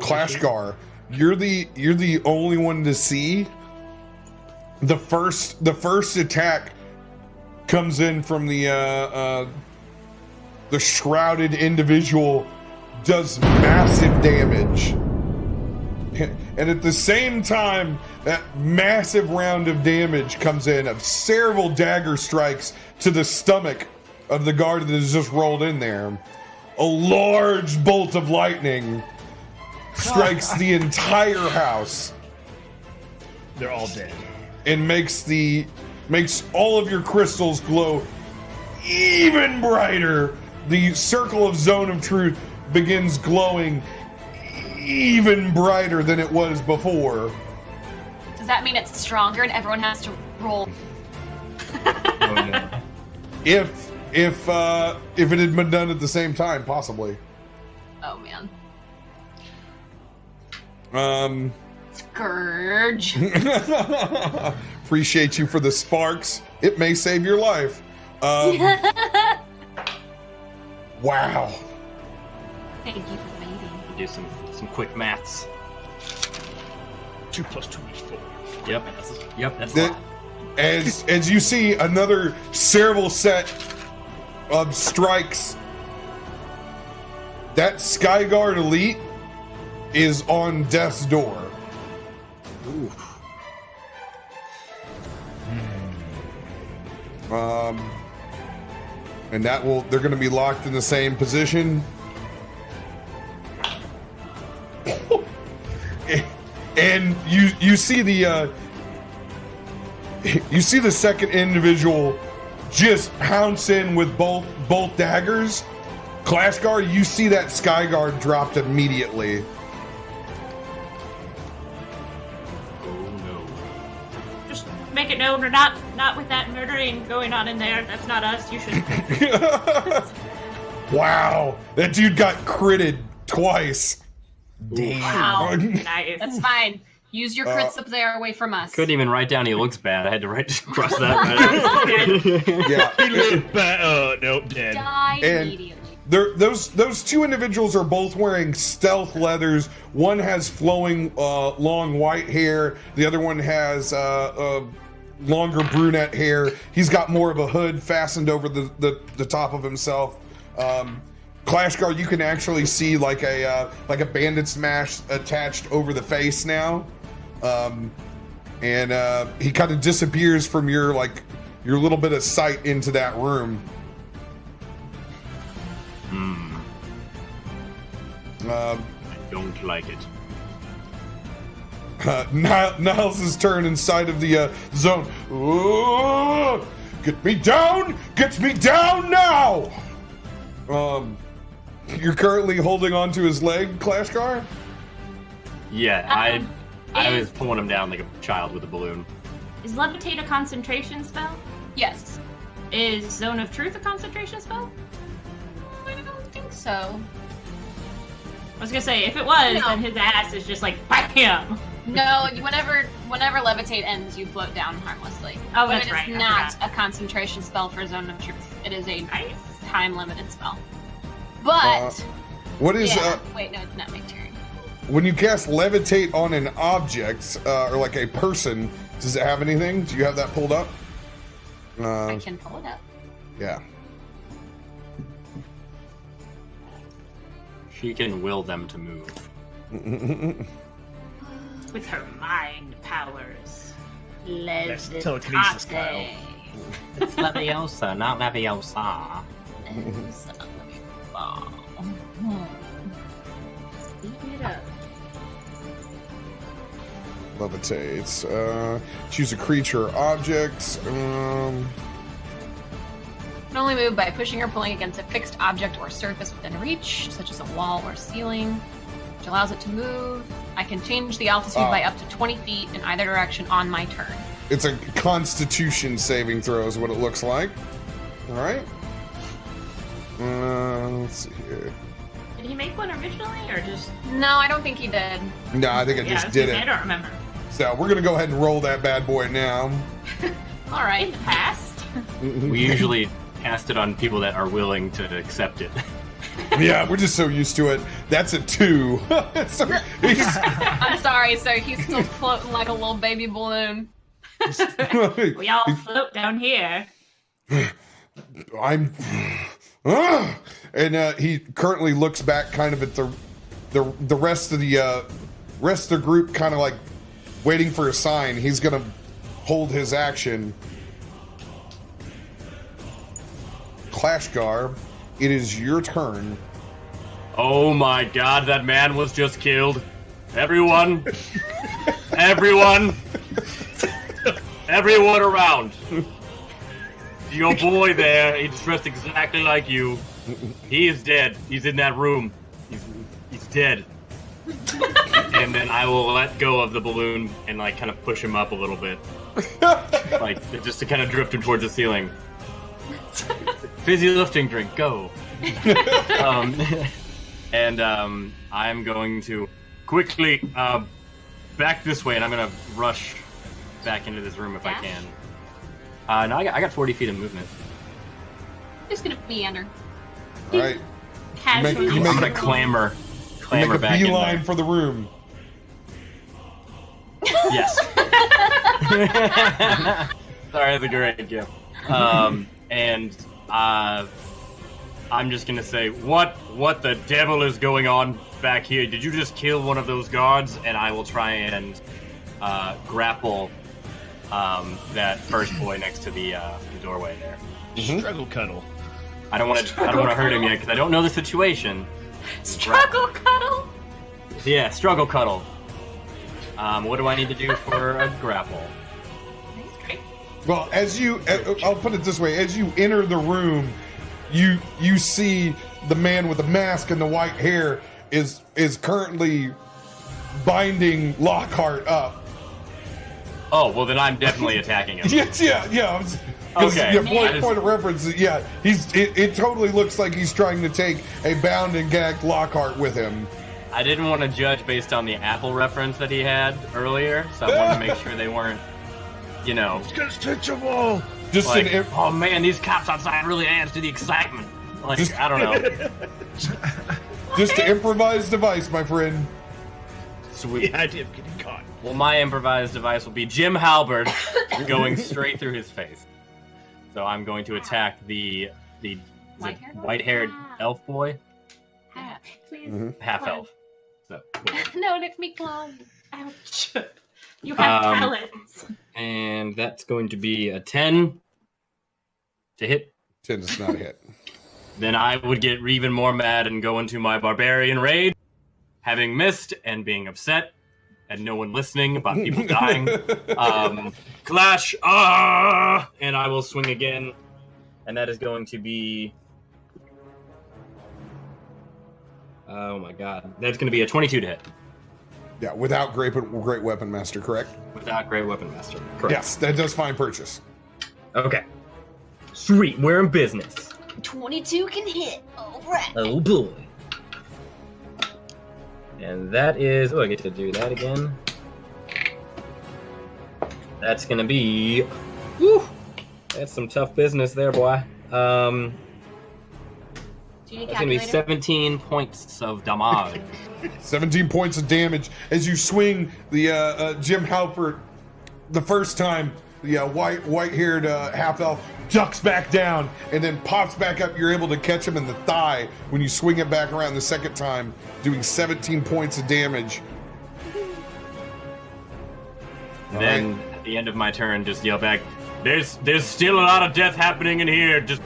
Clashgar, you're the only one to see. The first attack comes in from the shrouded individual, does massive damage. And at the same time, that massive round of damage comes in of several dagger strikes to the stomach of the guard that has just rolled in there. A large bolt of lightning strikes the entire house. They're all dead. And makes all of your crystals glow even brighter. The circle of Zone of Truth begins glowing even brighter than it was before. Does that mean it's stronger and everyone has to roll? Oh, no. If it had been done at the same time, possibly. Oh man. Scourge. Appreciate you for the sparks. It may save your life. Wow. Thank you for waiting. Do some quick maths. 2 + 2 is 4. Yep, that's a lot. As you see another several set of strikes, that Skyguard Elite is on death's door. Ooh. And they're going to be locked in the same position. And you see the second individual just pounce in with both daggers. Clashguard, you see that Skyguard dropped immediately. Oh no. Just make it known we're not with that murdering going on in there. That's not us. You should. Wow, that dude got critted twice. Damn. Wow. Nice. That's fine. Use your crits up there away from us. Couldn't even write down he looks bad. I had to write across that. Right. Yeah. He looked bad. Nope, dead. Die And- immediately. Those two individuals are both wearing stealth leathers. One has flowing long white hair. The other one has longer brunette hair. He's got more of a hood fastened over the top of himself. Clashguard, you can actually see like a bandit smash attached over the face now, and he kind of disappears from your little bit of sight into that room. I don't like it. Niles' turn inside of the zone. Ooh, get me down! Get me down now! You're currently holding onto his leg, Clashgar? Yeah, I was pulling him down like a child with a balloon. Is levitate a concentration spell? Yes. Is Zone of Truth a concentration spell? I don't think so. I was gonna say, if it was, No. then his ass is just like, BAM! No, whenever levitate ends, you float down harmlessly. Oh, but that's it is right, I not forgot. a concentration spell for Zone of Truth. It is a Nice. time-limited spell. But What is wait, no, it's not my turn. when you cast levitate on an object or like a person? Does it have anything? Do you have that pulled up? I can pull it up. Yeah. She can will them to move. With her mind powers. That's telekinesis style. It's Leviosa, not Leviosa. Speed it up. Levitates. Choose a creature or object. Can only move by pushing or pulling against a fixed object or surface within reach, such as a wall or ceiling, which allows it to move. I can change the altitude by up to 20 feet in either direction on my turn. It's a Constitution saving throw is what it looks like. All right. Let's see here. Did he make one originally, or just? No, I don't think he did. No, I think I just did I it. don't remember. So we're gonna go ahead and roll that bad boy now. All right. In the past. We usually cast it on people that are willing to accept it. Yeah, we're just so used to it. That's a 2. So he's- I'm sorry, so he's still floating like a little baby balloon. We all float down here. I'm, and he currently looks back, kind of at the rest of the group, kind of like waiting for a sign. He's gonna hold his action. Clashgar, it is your turn. Oh my god, that man was just killed. Everyone! Everyone! Everyone around! Your boy there, he's dressed exactly like you. He is dead. He's in that room. He's dead. And then I will let go of the balloon and like kind of push him up a little bit. Like just to kind of drift him towards the ceiling. Fizzy lifting drink, go. I'm going to quickly back this way, and I'm gonna rush back into this room if I can. No, I got 40 feet of movement. Just gonna meander. All right. Casually. You make I'm gonna clamber make a back in beeline there. for the room. Yes. Sorry, that's a great gift. I'm just gonna say, what the devil is going on back here? Did you just kill one of those guards? And I will try and grapple that first boy next to the doorway there. Struggle cuddle. I don't want to hurt him yet because I don't know the situation. Struggle cuddle. Yeah, struggle cuddle. What do I need to do for a grapple? Well, I'll put it this way: as you enter the room, you see the man with the mask and the white hair is currently binding Lockhart up. Oh, well then I'm definitely attacking him. Yes, yeah. Okay. Point of reference. Yeah, it totally looks like he's trying to take a bound and gagged Lockhart with him. I didn't want to judge based on the Apple reference that he had earlier, so I wanted to make sure they weren't, It's gonna stitch them all. Just like, an oh man, these cops outside really adds to the excitement. Like, I don't know. just an improvised device, my friend. Sweet. The idea of getting caught. Well, my improvised device will be Jim Halberd going straight through his face. So I'm going to attack the white-haired elf boy, Please. half elf. So, No, let me clone. Ouch. You have talents. and that's going to be a 10 to hit. 10 is not a hit. Then I would get even more mad and go into my barbarian raid, having missed and being upset, and no one listening about people dying. Clash, and I will swing again, and that is going to be. Oh my god, that's going to be a 22 to hit. Yeah, without Great Weapon Master, correct? Without Great Weapon Master, correct? Yes, that does fine purchase. Okay. Sweet, we're in business. 22 can hit. All right. Oh boy. And that is... Oh, I get to do that again. That's gonna be... Woo! That's some tough business there, boy. Do you need That's gonna be calculator? 17 points of damage. 17 points of damage as you swing the Jim Halpert the first time. The white-haired half-elf ducks back down and then pops back up. You're able to catch him in the thigh when you swing it back around the second time, doing 17 points of damage. And then at the end of my turn, just yell back, There's still a lot of death happening in here. Just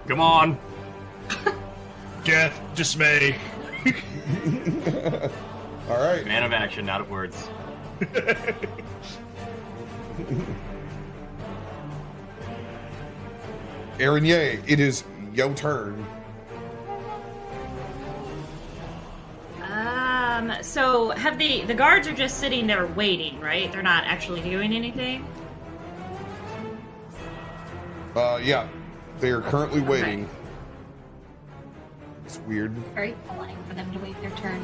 come on. Death, dismay. All right. Man of action, not of words. Aaron Ye, it is your turn. So have the guards are just sitting there waiting, right? They're not actually doing anything? Yeah. They are currently waiting. Okay. It's weird. Very polite for them to wait their turn.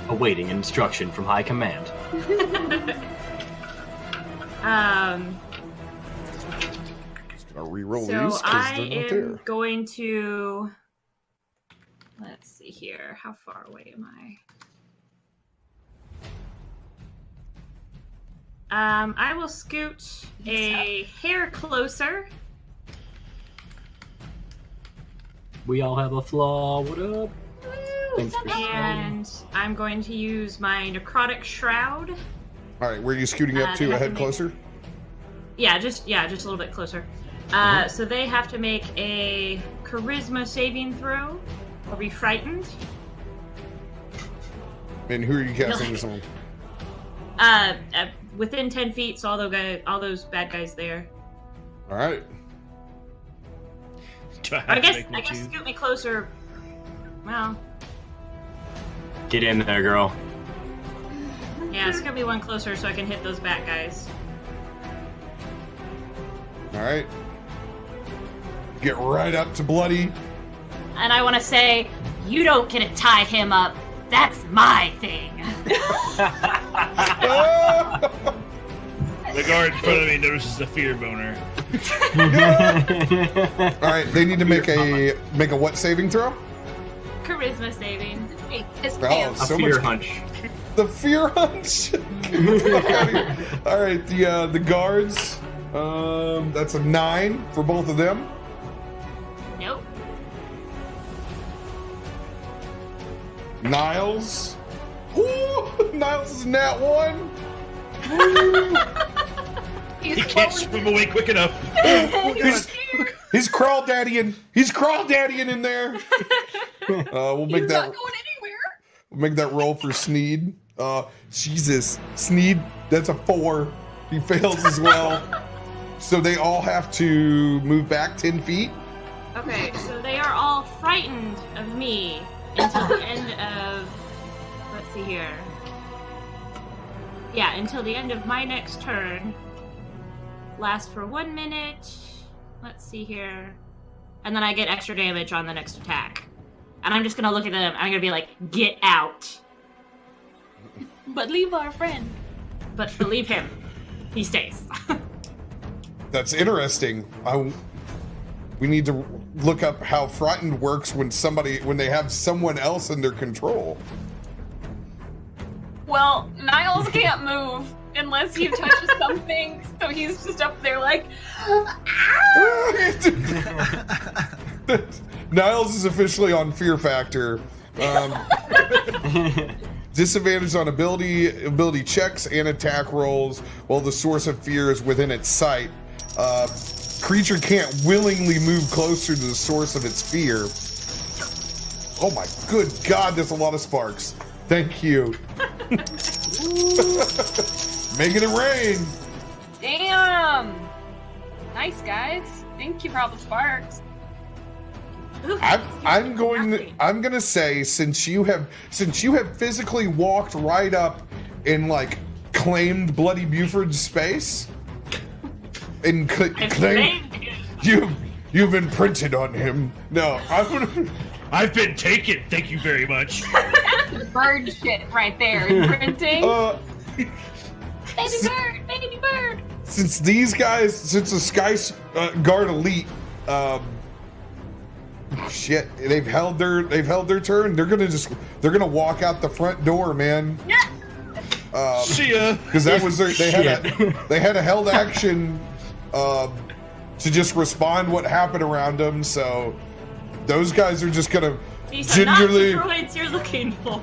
Awaiting instruction from high command. Just gonna re-roll So these because I they're not am there. going to. Let's see here. How far away am I? I will scoot a hair closer. We all have a flaw. What up? Thanks for And I'm going to use my necrotic shroud. All right, where are you scooting up they to? A have head to make- closer? Yeah, just a little bit closer. So they have to make a charisma saving throw or be frightened. And who are you casting this on? Within 10 feet, so all those bad guys there. All right. Do I have I to guess make one too? scoot me closer. Well, Get in there, girl. yeah, scoot me one closer so I can hit those bad guys. All right. Get right up to Bloody. And I want to say, you don't get to tie him up. That's my thing. The guard in front of me notices a fear boner. All right, they need to make a what saving throw? Charisma saving. Hey, his Oh, pants. A so fear much. hunch. The fear hunch. All right, the guards. That's a 9 for both of them. Nope. Niles. Ooh, Niles is nat 1. He can't swim away quick enough. He's crawl daddying. He's crawl daddying in there. We'll make He's that. not going anywhere. We'll make that roll for Sneed. Jesus, Sneed. That's a 4. He fails as well. So they all have to move back 10 feet. Okay, so they are all frightened of me until the end of. Let's see here. Yeah, until the end of my next turn. Last for 1 minute. Let's see here. And then I get extra damage on the next attack. And I'm just gonna look at them. I'm gonna be like, get out. But leave our friend. But believe him, he stays. That's interesting. We need to look up how frightened works when they have someone else in their control. Well, Niles can't move unless he touches something, so he's just up there like, Niles is officially on Fear Factor. Disadvantage on ability checks and attack rolls while the source of fear is within its sight. Creature can't willingly move closer to the source of its fear. Oh my good God, there's a lot of sparks. Thank you. Making it rain. damn. Nice, guys. Thank you for all the sparks. Ooh, I'm gonna say since you have physically walked right up and like claimed Bloody Buford's space and claimed you've imprinted on him. No, I've been taken. Thank you very much. Bird shit right there. Imprinting. Baby bird. Since these guys, since the Sky Guard Elite, shit, they've held their turn. They're gonna walk out the front door, man. See ya. Because that was they had a held action to just respond what happened around them. So those guys are just gonna These are not gingerly the droids you're looking for.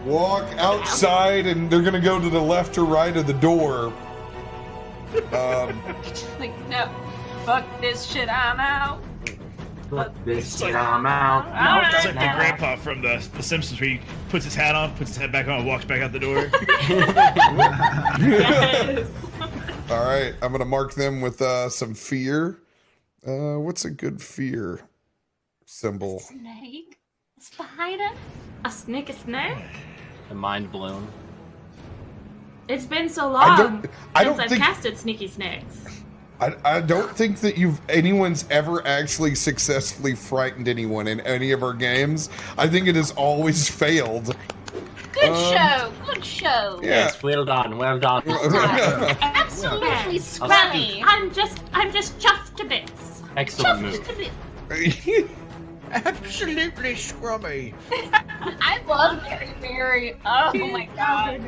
walk outside, and they're gonna go to the left or right of the door. Like, no. Fuck this shit, I'm out. This All out. right. It's like the grandpa from the Simpsons where he puts his hat on, puts his head back on, and walks back out the door. Yes. All right, I'm gonna mark them with some fear. What's a good fear symbol? Snake. Spider. A snake, a snake? The mind blown. It's been so I long don't since I've think- casted sneaky snakes. I don't think that anyone's ever actually successfully frightened anyone in any of our games. I think it has always failed. Good show. Good show. Yeah. Yes, well done, well done. Absolutely scrummy. I'm just chuffed to bits. Excellent move. Chuffed to bits. Absolutely scrummy. I love very. Oh my god.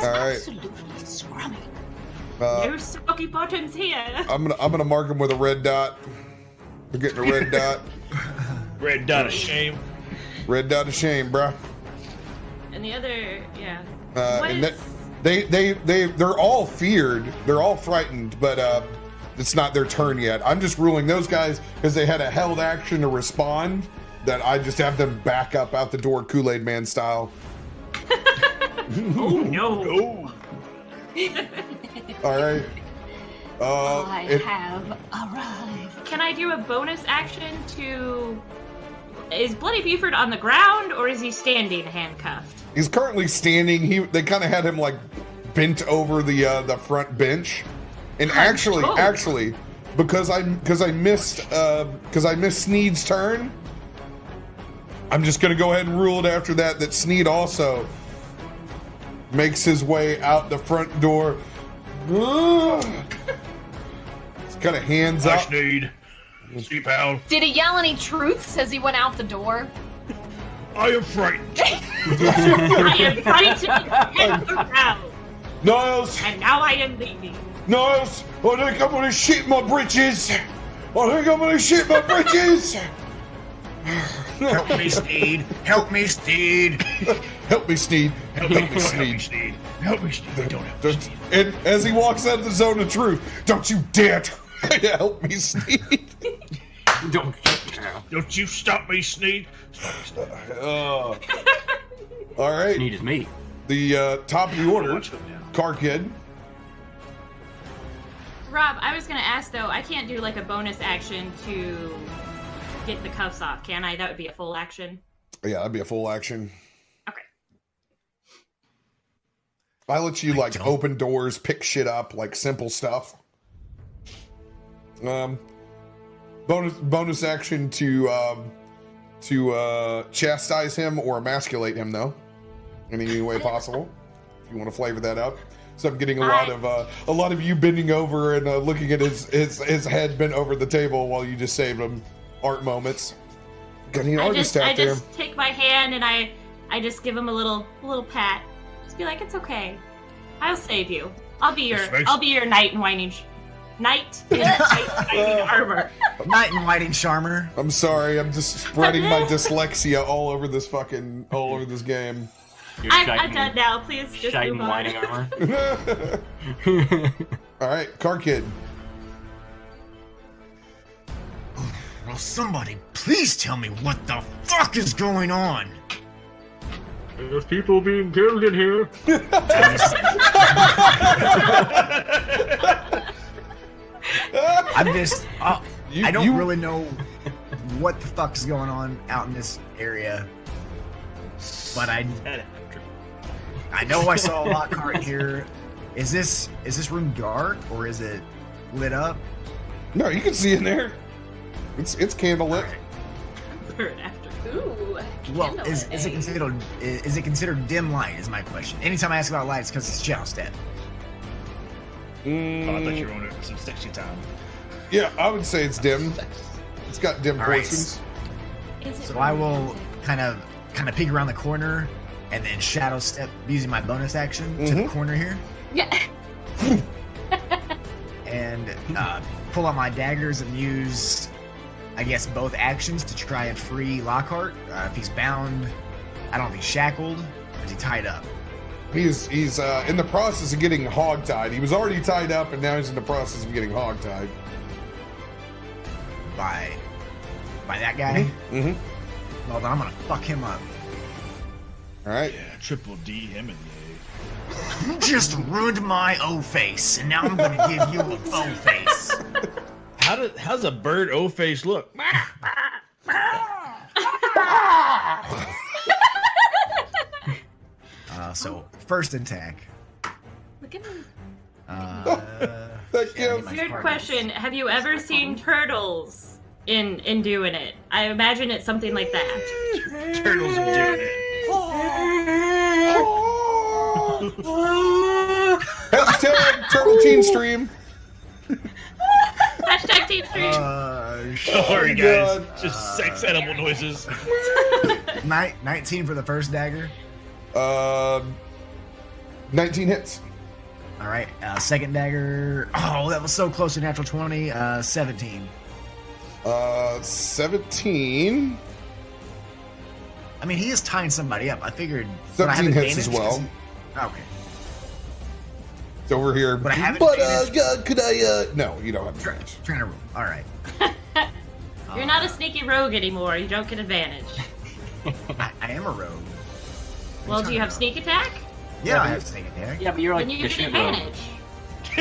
All right. Absolutely scrummy. No smoky bottoms here. I'm gonna mark them with a red dot. We're getting a red dot. Red dot of shame. Red dot of shame, bruh. And the other, yeah. And they're all feared. They're all frightened, but it's not their turn yet. I'm just ruling those guys because they had a held action to respond. That I just have them back up out the door, Kool-Aid Man style. Oh no. All right. I have arrived. Can I do a bonus action to... Is Bloody Buford on the ground, or is he standing handcuffed? He's currently standing. They kind of had him like bent over the front bench, and actually, because I missed Sneed's turn, I'm just gonna go ahead and rule it after that Sneed also makes his way out the front door. It's kind of hands I up. Sneed. See, pal. Did he yell any truths as he went out the door? I am frightened. I am frightened and around, Niles, and now I am leaving. Niles, I think I'm gonna shit my britches. Help me, Steed. Help me, Steed. Help me, Sneed. Help me, Sneed. Help me, Sneed. Don't help me, Sneed. And as he walks out of the zone of truth, don't you dare help me, Sneed. Don't you stop me, Sneed. All right. Sneed is me. The top of the order, Car Kid. Rob, I was gonna ask though, I can't do like a bonus action to get the cuffs off, can I? That would be a full action. Yeah, that'd be a full action. Okay. I let you like open doors, pick shit up, like simple stuff. Bonus action to chastise him or emasculate him though, in any way possible. If you want to flavor that up. So I'm getting a lot of you bending over and looking at his head bent over the table while you just saved him. Art moments. Got any artist out there? I just take my hand and I just give him a little pat. Just be like, it's okay. I'll save you. I'll be your knight in whining armor. Knight in whiting charmer. I'm sorry. I'm just spreading my dyslexia all over this game. I'm done now. Please just Shite move and on. whining armor. All right, Car Kid. Well, somebody please tell me what the fuck is going on. There's people being killed in here. I'm just, I don't really know what the fuck is going on out in this area, but I know I saw a lock cart here. Is this room dark or is it lit up? No, you can see in there. It's candlelit. Bird after. Ooh. Well, is it considered dim light? Is my question. Anytime I ask about lights, because it's Jousted. Oh, I thought you were on it for some sexy time. Yeah, I would say it's dim. It's got dim All right. portions. So I will kind of peek around the corner and then shadow step using my bonus action to the corner here. Yeah. And pull out my daggers and use, I guess, both actions to try and free Lockhart. If he's bound, I don't know if he's shackled or is he tied up. He's in the process of getting hogtied. He was already tied up, and now he's in the process of getting hogtied. By By that guy? Mm-hmm. Well, then I'm gonna fuck him up. All right. Yeah, triple D him in the You just ruined my O face, and now I'm gonna give you a faux face. How's a bird O face look? So first attack. Look at me. That gives. my Weird partners. question. Have you ever seen turtles in doing it? I imagine it's something like that. Turtles are doing it. Hashtag Turtle Teen Stream. Hashtag Team Stream. Sorry, guys. God. Just sex edible noises. 19 for the first dagger. 19 hits. All right, second dagger. Oh, that was so close to natural 20. 17. 17. I mean, he is tying somebody up. I figured. would I have 17 hits as advantage 'cause well. he- Okay. It's over here. But I have But advantage. could I? No, you don't have advantage. Trying to roll. All right. You're not a sneaky rogue anymore. You don't get advantage. I am a rogue. Well, do you have sneak attack? Yeah, I have sneak attack. Yeah, but you're like Then you the get shit rogue. advantage.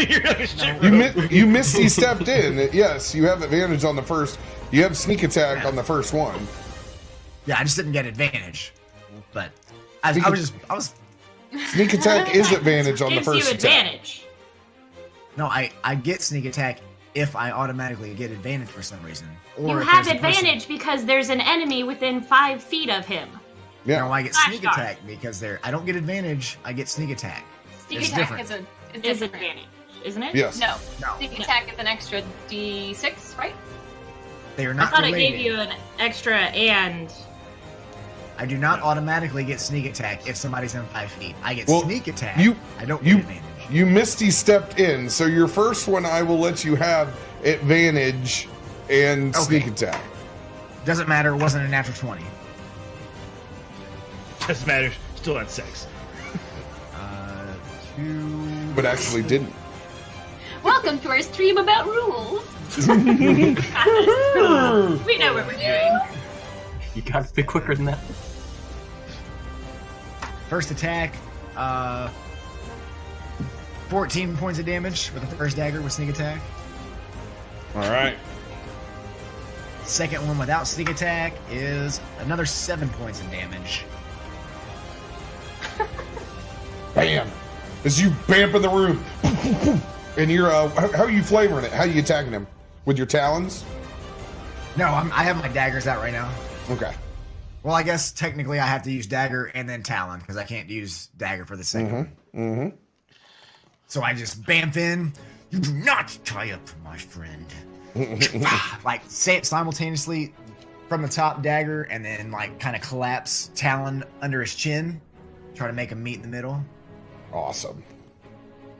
You're like a shit You rogue. you Misty stepped in. Yes, you have advantage on the first. You have sneak attack on the first one. Yeah, I just didn't get advantage. But I was. Sneak attack is advantage on the Gives first you attack. advantage. No, I get sneak attack if I automatically get advantage for some reason. Or You if have there's a person- advantage because there's an enemy within 5 feet of him. Yeah. No, I get Flash sneak dart. attack because I don't get advantage. I get sneak attack. Sneak It's attack different. is Is different. advantage, isn't it? Yes. No, No, sneak attack is an extra D6, right? they are I not thought related. it gave you an extra and. I do not automatically get sneak attack if somebody's in 5 feet. I get Well, sneak attack. you- I don't you- get advantage. You Misty stepped in, so your first one I will let you have advantage and Okay. sneak attack. Doesn't matter. It wasn't a natural 20. Doesn't matter. Still had sex. 2. But actually didn't. Welcome to our stream about rules. We know what we're doing. You got to be quicker than that. First attack. 14 points of damage with the first dagger with sneak attack. All right. Second one without sneak attack is another 7 points of damage. Bam. As you bamp in the room. And you're, how are you flavoring it? How are you attacking him? With your talons? No, I have my daggers out right now. Okay. Well, I guess technically I have to use dagger and then talon because I can't use dagger for the second. Mm-hmm. So I just bamf in. You do not tie up my friend. Like say it simultaneously from the top dagger and then like kind of collapse talon under his chin. Try to make him meet in the middle. Awesome.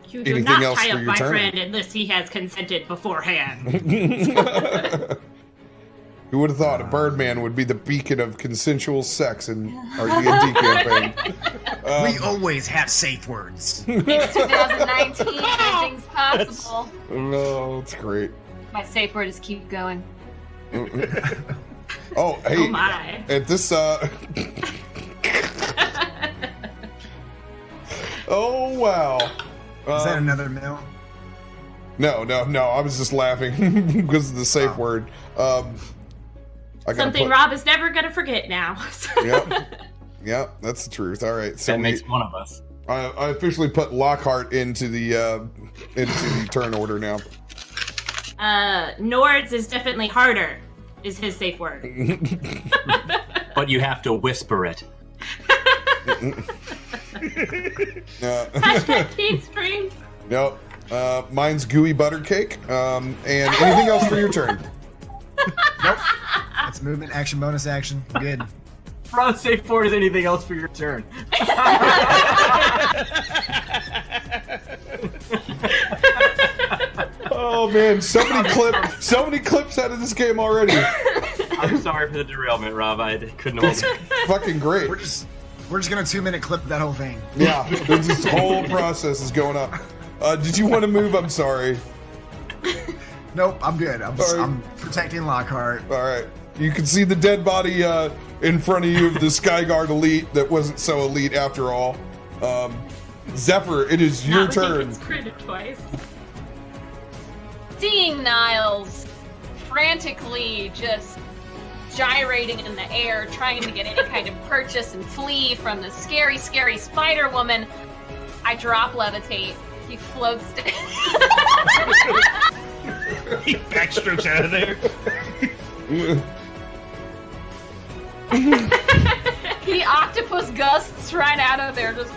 You do Anything not else tie for up your my turn? friend unless he has consented beforehand. Who would have thought a Birdman would be the beacon of consensual sex in our D&D campaign? We always have safe words. It's 2019. Anything's possible. No, it's great. My safe word is keep going. Oh, hey. Oh my. At this, oh, wow. Is that another mill? No. I was just laughing because of the safe word. I gotta Something Rob is never going to forget now. Yep, that's the truth. All right. So That makes one of us. I officially put Lockhart into the turn order now. Nord's is definitely harder, is his safe word. But you have to whisper it. Hashtag Team Stream. Nope. Mine's gooey butter cake. And anything else for your turn? Nope. That's movement, action, bonus action. Good. Front safe for is anything else for your turn. Oh man, so many clips out of this game already. I'm sorry for the derailment, Rob. I couldn't hold It's it. fucking great. We're just gonna 2-minute clip that whole thing. Yeah, this whole process is going up. Did you want to move? I'm sorry. Nope, I'm good. All right. I'm protecting Lockhart. All right. You can see the dead body in front of you of the Skyguard elite that wasn't so elite after all. Zephyr, it is your Not like turn. It's critted twice. Seeing Niles frantically just gyrating in the air, trying to get any kind of purchase and flee from the scary, scary spider woman, I drop levitate. He floats down. He backstrokes out of there. He octopus gusts right out of there. Just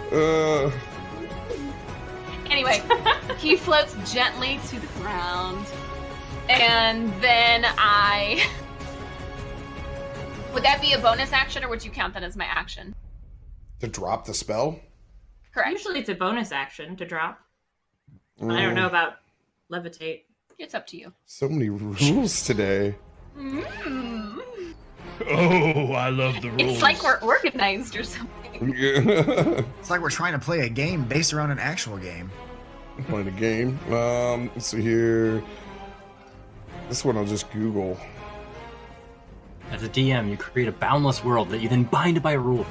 anyway, he floats gently to the ground, and then I. Would that be a bonus action, or would you count that as my action? To drop the spell? Correct. Usually it's a bonus action to drop. I don't know about levitate. It's up to you. So many rules today. Oh, I love the rules. It's like we're organized or something. It's like we're trying to play a game based around an actual game. Playing a game. Let's see here. This one I'll just Google. As a DM, you create a boundless world that you then bind by a rule.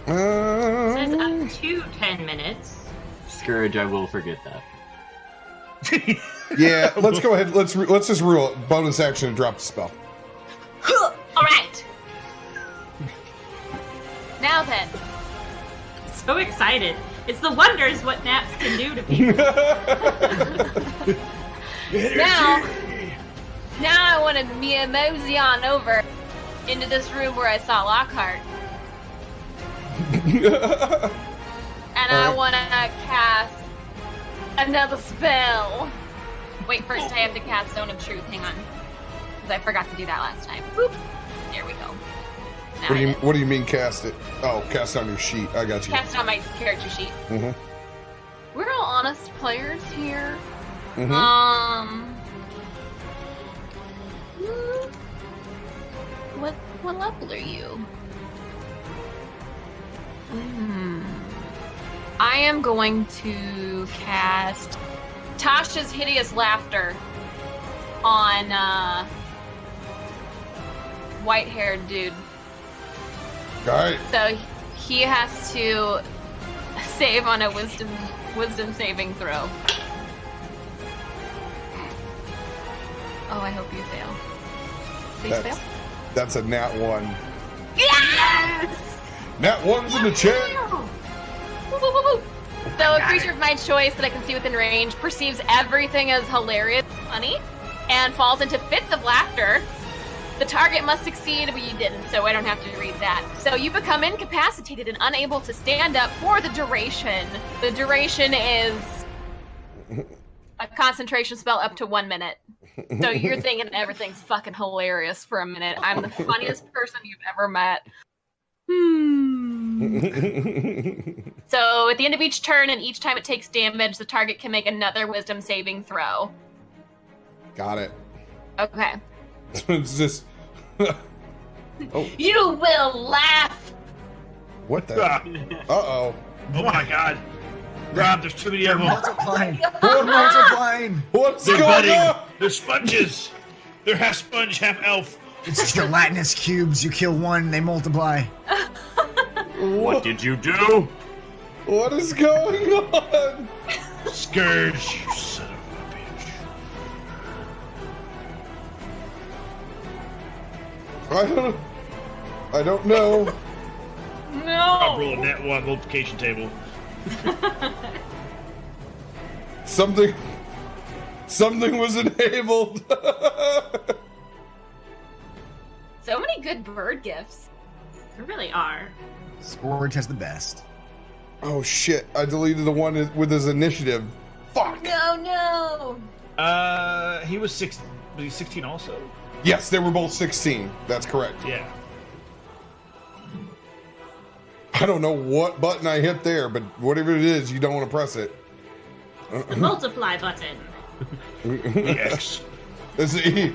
It says up to 10 minutes. Scourge, I will forget that. Yeah, let's go ahead. Let's just rule it. Bonus action and drop the spell. All right. Now then, So excited. It's the wonders what naps can do to people. now I want to mosey on over into this room where I saw Lockhart. And I want to cast another spell. Wait, first I have to cast Zone of Truth. Hang on. Because I forgot to do that last time. Boop. There we go. Now What do you mean cast it? Oh, cast on your sheet. I got you. Cast it on my character sheet. Mm-hmm. We're all honest players here. Mm-hmm. What level are you? I am going to cast Tasha's Hideous Laughter on white-haired dude. All right. So he has to save on a wisdom saving throw. Oh, I hope you fail. Please fail. That's a nat 1. Yes! Nat 1's in the chat. Woo, woo, woo, woo. So a creature of my choice that I can see within range perceives everything as hilarious, funny, and falls into fits of laughter. The target must succeed, but you didn't, so I don't have to read that. So you become incapacitated and unable to stand up for the duration. The duration is a concentration spell up to 1 minute. So you're thinking everything's fucking hilarious for a minute. I'm the funniest person you've ever met. So at the end of each turn and each time it takes damage, the target can make another wisdom saving throw. Got it. Okay. It's just. Oh, You will laugh! what the? Uh-oh. Oh my god. Rob, there's too many of them. Multiplying. We're multiplying. What's They're going budding. on? They're sponges. They're half sponge, half elf. It's gelatinous cubes. You kill one, they multiply. What did you do? What is going on? Scourge, you son of a bitch. I don't know. Rob, No! roll a net 1 multiplication table. Something was enabled. So many good bird gifts. There really are. Scourge has the best. Oh shit! I deleted the one with his initiative. Fuck. No! He was 6. Was he 16 also? Yes, they were both 16. That's correct. Yeah. I don't know what button I hit there, but whatever it is, you don't want to press it. The multiply button. The X. So he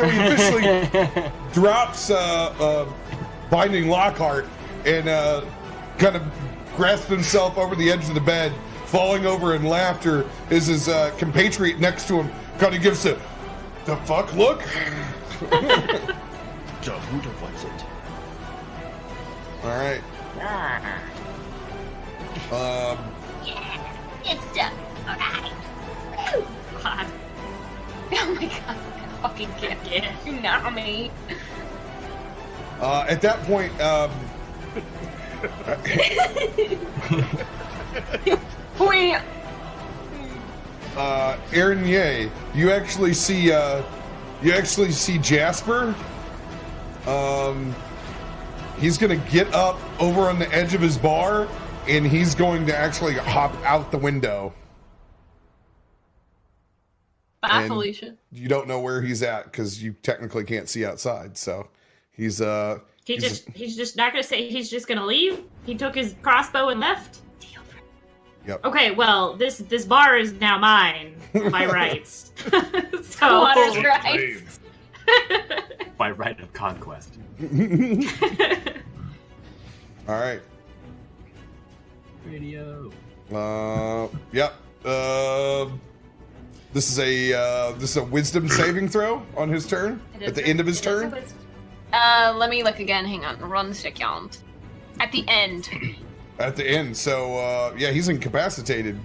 officially drops Binding Lockhart and kind of grasps himself over the edge of the bed, falling over in laughter as his compatriot next to him kind of gives the fuck look. So who was it? All right. It's done. Alright. God. Oh my god, I fucking can't get it. You know me. At that point, Aaron Ye, you actually see Jasper. He's gonna get up over on the edge of his bar, and he's going to actually hop out the window. Bye, And Felicia. You don't know where he's at because you technically can't see outside. So he's He's just not gonna say he's just gonna leave. He took his crossbow and left. Yep. Okay, well, this bar is now mine by rights. So Water's right. By right of conquest. All right. Radio. Yep. This is a wisdom saving throw on his turn. At the end of his turn. Let me look again. Hang on. Run second. At the end. At the end. So yeah, he's incapacitated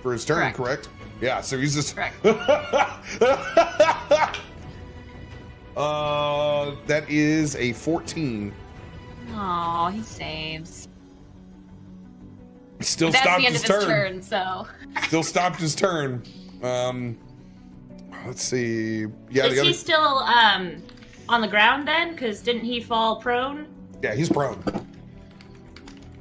for his turn, correct? Yeah. So he's just. Correct. That is a 14. Oh, he saves. Still That's stopped the end his of his turn. turn, so. Still stopped his turn. Let's see. Yeah, is he still on the ground then? Because didn't he fall prone? Yeah, he's prone.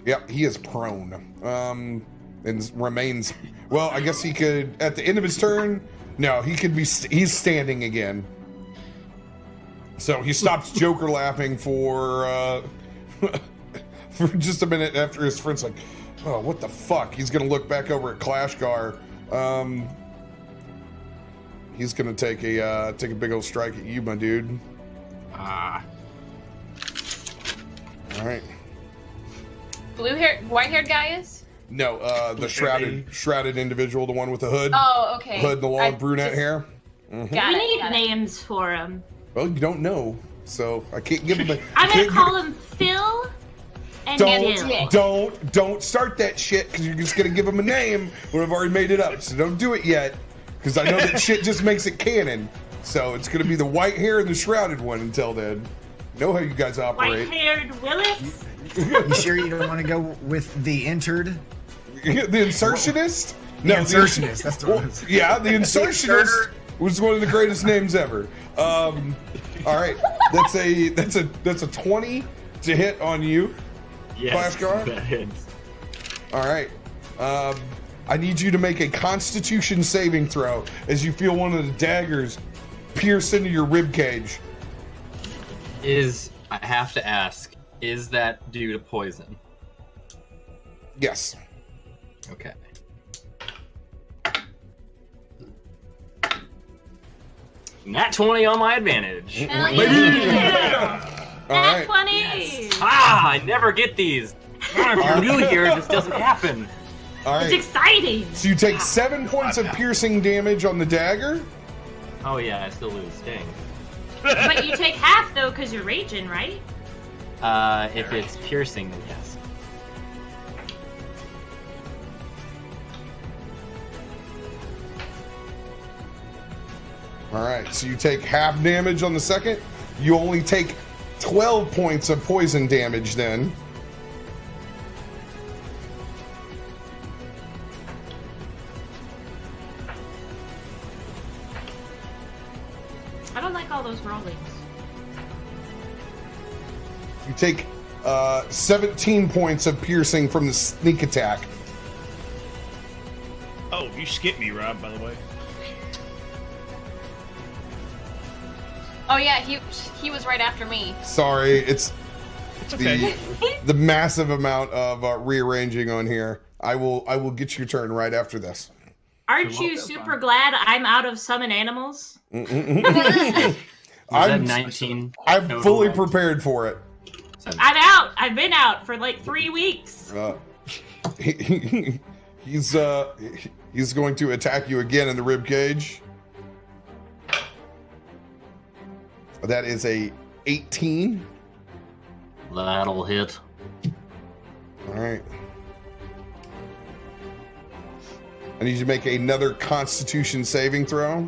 Yep, he is prone. And remains. Well, I guess he could at the end of his turn. No, he could be. He's standing again. So he stops Joker laughing for just a minute after his friend's like, "Oh, what the fuck?" He's gonna look back over at Clashgar. He's gonna take a big old strike at you, my dude. Ah. All right. White-haired guy is? No, the shrouded individual, the one with the hood. Oh, okay. Hood and the long brunette hair. Got We it, need got it. names for him. Well, you don't know, so I can't give him. I'm gonna call him Phil and Gil. Don't start that shit because you're just gonna give him a name when I've already made it up. So don't do it yet because I know that shit just makes it canon. So it's gonna be the white hair and the shrouded one until then. Know how you guys operate. White-haired Willis. You sure you don't want to go with the entered? The insertionist? The insertionist. That's the one. Yeah, the insertionist was one of the greatest names ever. All right, that's a 20 to hit on you. Yes, Flashguard? that hits. All right. I need you to make a Constitution saving throw as you feel one of the daggers pierce into your rib cage. I have to ask, is that due to poison? Yes. Okay. Nat 20 on my advantage. Hell yeah. All Nat right. 20. Ah, I never get these. If you're new here, this doesn't happen. All It's right. exciting. So you take 7 points of piercing damage on the dagger. Oh yeah, I still lose sting. But you take half though because you're raging, right? If it's piercing, then yes. All right. So you take half damage on the second. You only take 12 points of poison damage then. I don't like all those rollings. You take 17 points of piercing from the sneak attack. Oh, you skipped me, Rob, by the way. Oh yeah, he was right after me. Sorry, it's It's okay. the massive amount of rearranging on here. I will get your turn right after this. Aren't you super glad I'm out of summon animals? Is I'm that 19? I'm total? fully prepared for it. I'm out. I've been out for like 3 weeks. He's going to attack you again in the rib cage. That is a 18. That'll hit. All right. I need you to make another Constitution saving throw.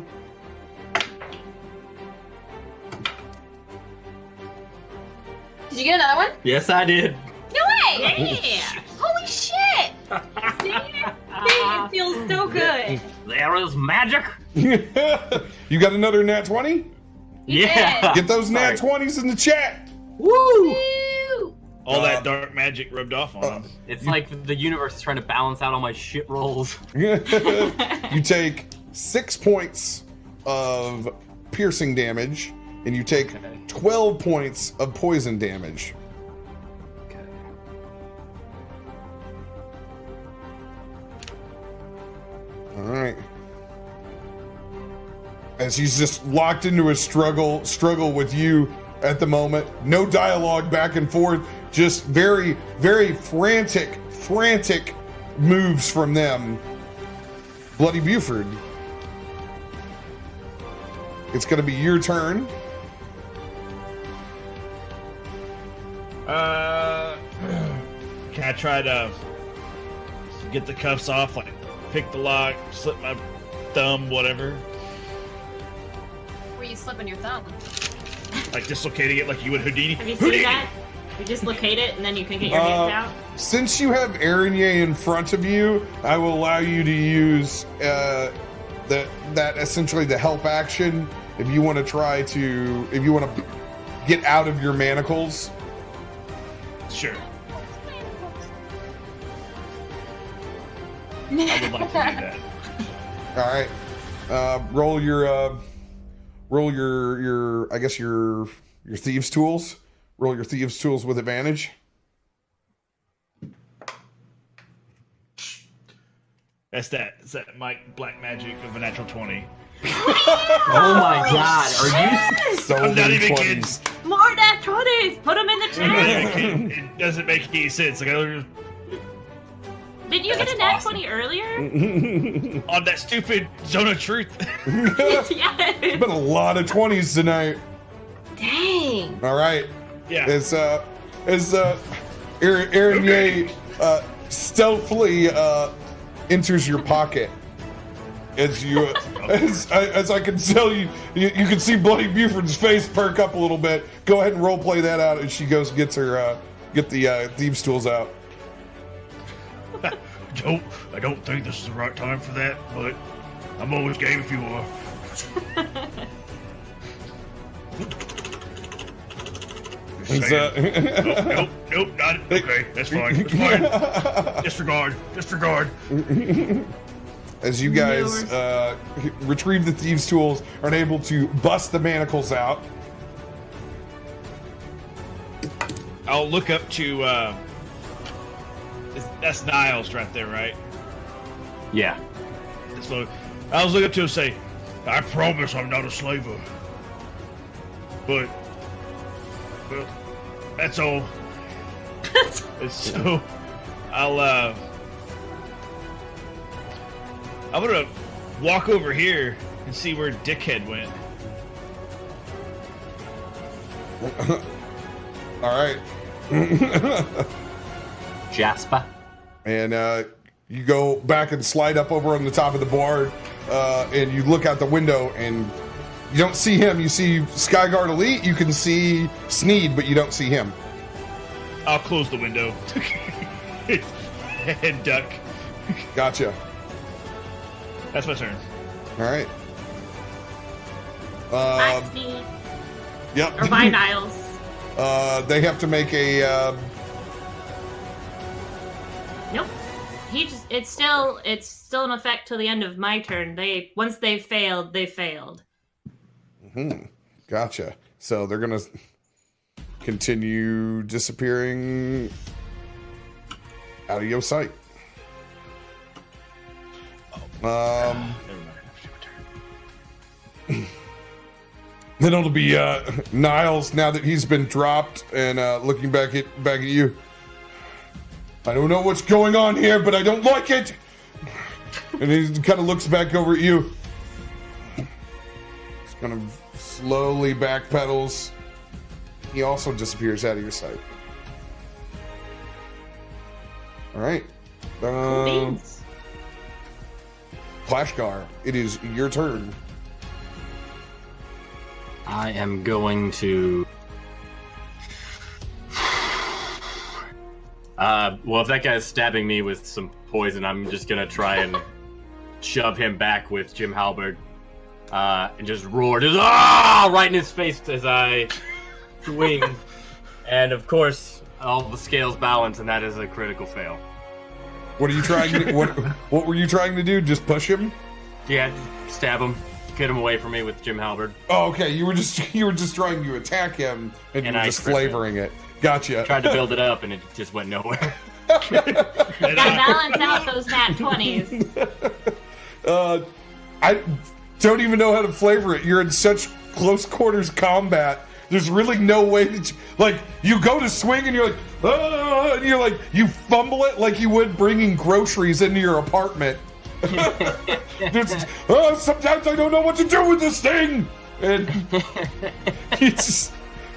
Did you get another one? Yes, I did. No way! Yeah. Holy shit! It feels so good. There is magic. You got another nat 20? Yeah. Get those nat Sorry. 20s in the chat. Woo! Woo! All that dark magic rubbed off on him. It's like the universe is trying to balance out all my shit rolls. You take 6 points of piercing damage, and you take 12 points of poison damage. Okay. All right. As he's just locked into a struggle with you at the moment. No dialogue back and forth. Just very, very frantic moves from them. Bloody Buford. It's going to be your turn. Can I try to get the cuffs off? Like, pick the lock, slip my thumb, whatever. Were you slipping your thumb? Like dislocating it like you would Houdini. Have you seen that? You dislocate it and then you can get your hands out. Since you have Araignée in front of you, I will allow you to use that essentially the help action if you want to get out of your manacles. Sure. I would like to do that. All right. Roll your I guess your thieves tools. Roll your thieves tools with advantage. It's that Mike Black Magic of a natural 20. Oh my god, are you? So I'm not many even 20s. More nat 20s! Put them in the chat! It doesn't make any sense. Like, Did you get a nat 20 earlier? on that stupid Zone of Truth. Yeah. It's been a lot of 20s tonight. Dang. All right. Yeah. As Araignée stealthily enters your pocket. As you, as I can tell you can see Bloody Buford's face perk up a little bit. Go ahead and role play that out as she goes and gets the thieves tools out. I don't think this is the right time for that, but I'm always game if you are. Nope, not okay. That's fine. Disregard. As you guys retrieve the thieves' tools, are unable to bust the manacles out. I'll look up to. That's Niles right there, right? Yeah. So I was looking up to him and say, "I promise I'm not a slaver." But, well, that's all. And so I'm gonna walk over here and see where Dickhead went. All right. Jasper. And you go back and slide up over on the top of the board, and you look out the window, and you don't see him. You see Skyguard Elite. You can see Sneed, but you don't see him. I'll close the window and duck. Gotcha. That's my turn. All right. Bye, Steve. Yep. Or bye, Niles. They have to make a. Nope. It's still in effect till the end of my turn. Once they failed, they failed. Gotcha. So they're gonna continue disappearing out of your sight. Never mind. Then it'll be Niles now that he's been dropped and looking back at you. I don't know what's going on here, but I don't like it. And he kind of looks back over at you. Just kind of slowly backpedals. He also disappears out of your sight. All right. Plashgar, it is your turn. I am going to. Well, if that guy's stabbing me with some poison, I'm just gonna try and shove him back with Jim Halberd, and just roar, just right in his face as I swing. And of course, all the scales balance, and that is a critical fail. What are you trying to? What were you trying to do? Just push him? Yeah, stab him, get him away from me with Jim Halberd. Oh, okay. You were just trying to attack him, and you were just flavoring it. Gotcha. Tried to build it up, and it just went nowhere. Gotta balance out those nat 20s. I don't even know how to flavor it. You're in such close quarters combat. There's really no way that you go to swing and you're like, and you're like, you fumble it like you would bringing groceries into your apartment. Sometimes I don't know what to do with this thing, and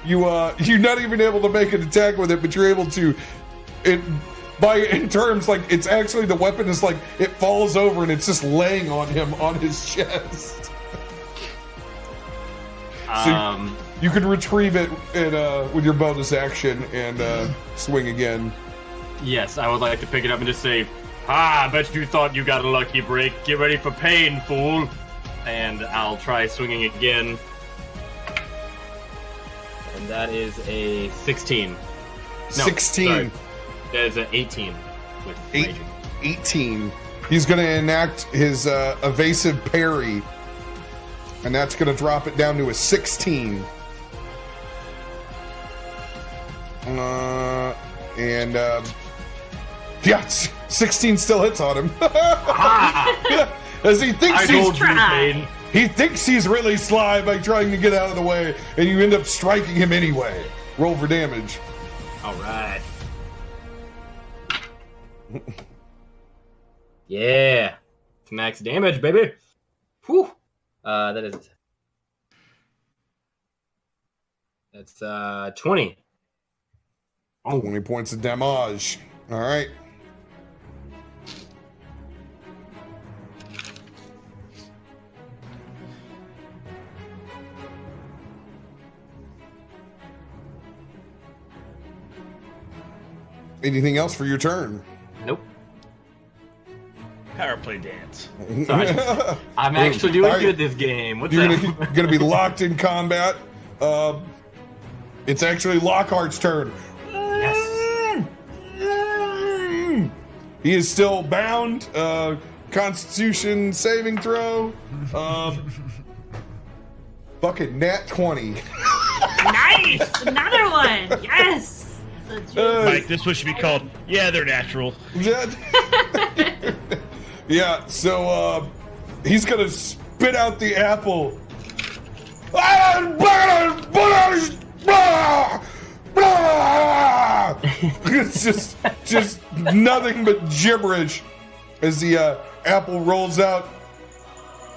you're not even able to make an attack with it, but you're able to. In terms, like, it's actually, the weapon is like, it falls over and it's just laying on him on his chest. So you can retrieve it with your bonus action and swing again. Yes, I would like to pick it up and just say, I bet you thought you got a lucky break. Get ready for pain, fool. And I'll try swinging again. And that is a 16. No, 16. Sorry. That is an 18. With raging. 18. He's going to enact his evasive parry. And that's going to drop it down to a 16. Yeah, 16 still hits on him. As he thinks he thinks he's really sly by trying to get out of the way, and you end up striking him anyway. Roll for damage. All right. Yeah. Max damage, baby. Whew. That's 20. Oh, 20 points of damage. All right. Anything else for your turn? Nope. Power play dance. Sorry. I'm actually doing good this game. What's You're up? gonna be locked in combat. It's actually Lockhart's turn. Yes. He is still bound. Constitution saving throw. Bucket nat 20. Nice! Another one! Yes! Mike, this one should be called, yeah, they're natural. Yeah, so he's gonna spit out the apple. It's just nothing but gibberish as the apple rolls out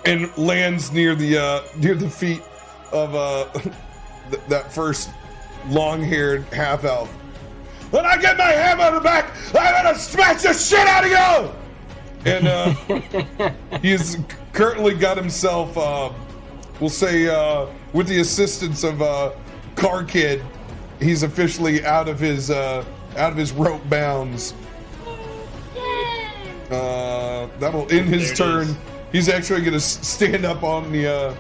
and lands near the feet of that first long-haired half-elf. When I get my hammer back, I'm gonna smash the shit out of you! And he's currently got himself, we'll say, with the assistance of Car Kid, he's officially out of his rope bounds. That'll end his turn. He's actually gonna stand up on the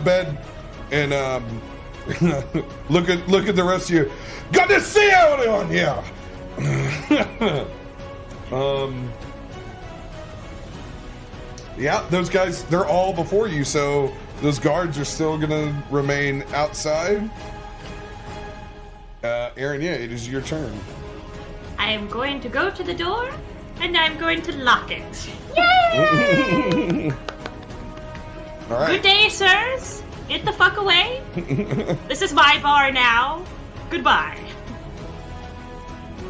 bed and look at the rest of you. Got to see out on here. Yeah, those guys, they're all before you, so those guards are still gonna remain outside. Aaron, yeah, it is your turn. I am going to go to the door and I'm going to lock it. All right. Good day, sirs. Get the fuck away. This is my bar now. Goodbye.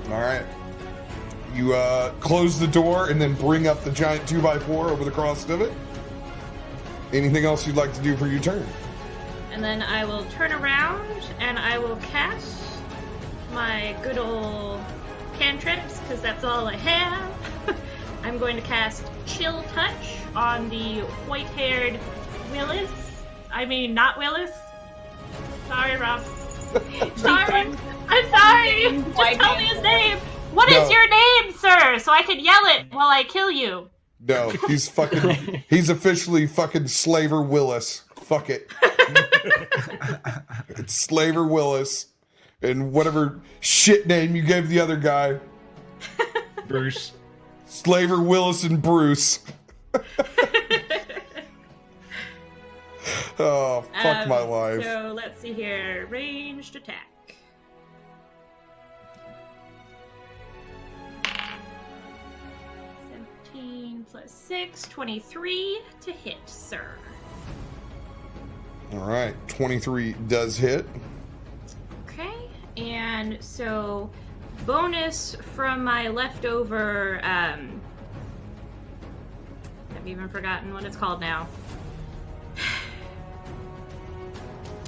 All right. You close the door and then bring up the giant 2x4 over the cross of it. Anything else you'd like to do for your turn? And then I will turn around and I will cast my good old cantrips, because that's all I have. I'm going to cast Chill Touch on the white-haired Willis. I mean, not Willis. Sorry, Rob. Sorry. I'm sorry. Just tell me his name. What is your name, sir? So I can yell it while I kill you. No, he's officially fucking Slaver Willis. Fuck it. It's Slaver Willis. And whatever shit name you gave the other guy. Bruce. Slaver Willis and Bruce. Oh, fuck my life. So let's see here. Ranged attack. 17 plus 6, 23 to hit, sir. All right, 23 does hit. Okay, and so bonus from my leftover, I've even forgotten what it's called now.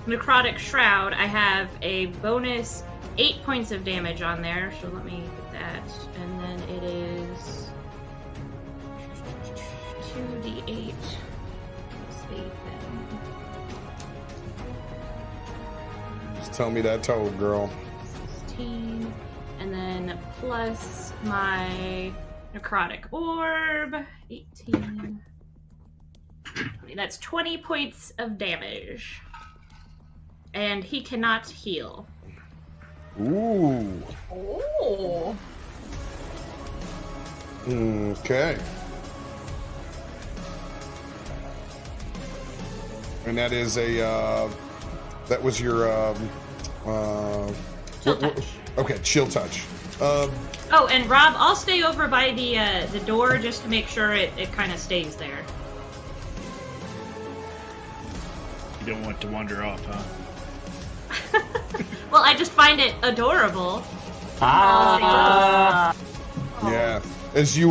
Necrotic Shroud, I have a bonus 8 points of damage on there, so let me get that. And then it is 2d8. Just tell me that total, girl. 16, and then plus my necrotic orb, 18. 20. That's 20 points of damage. And he cannot heal. Ooh. Oh. Okay. And that is a, that was your, Chill touch. Okay, chill touch. Oh, and Rob, I'll stay over by the door just to make sure it kind of stays there. You don't want to wander off, huh? Well, I just find it adorable. Yeah. As you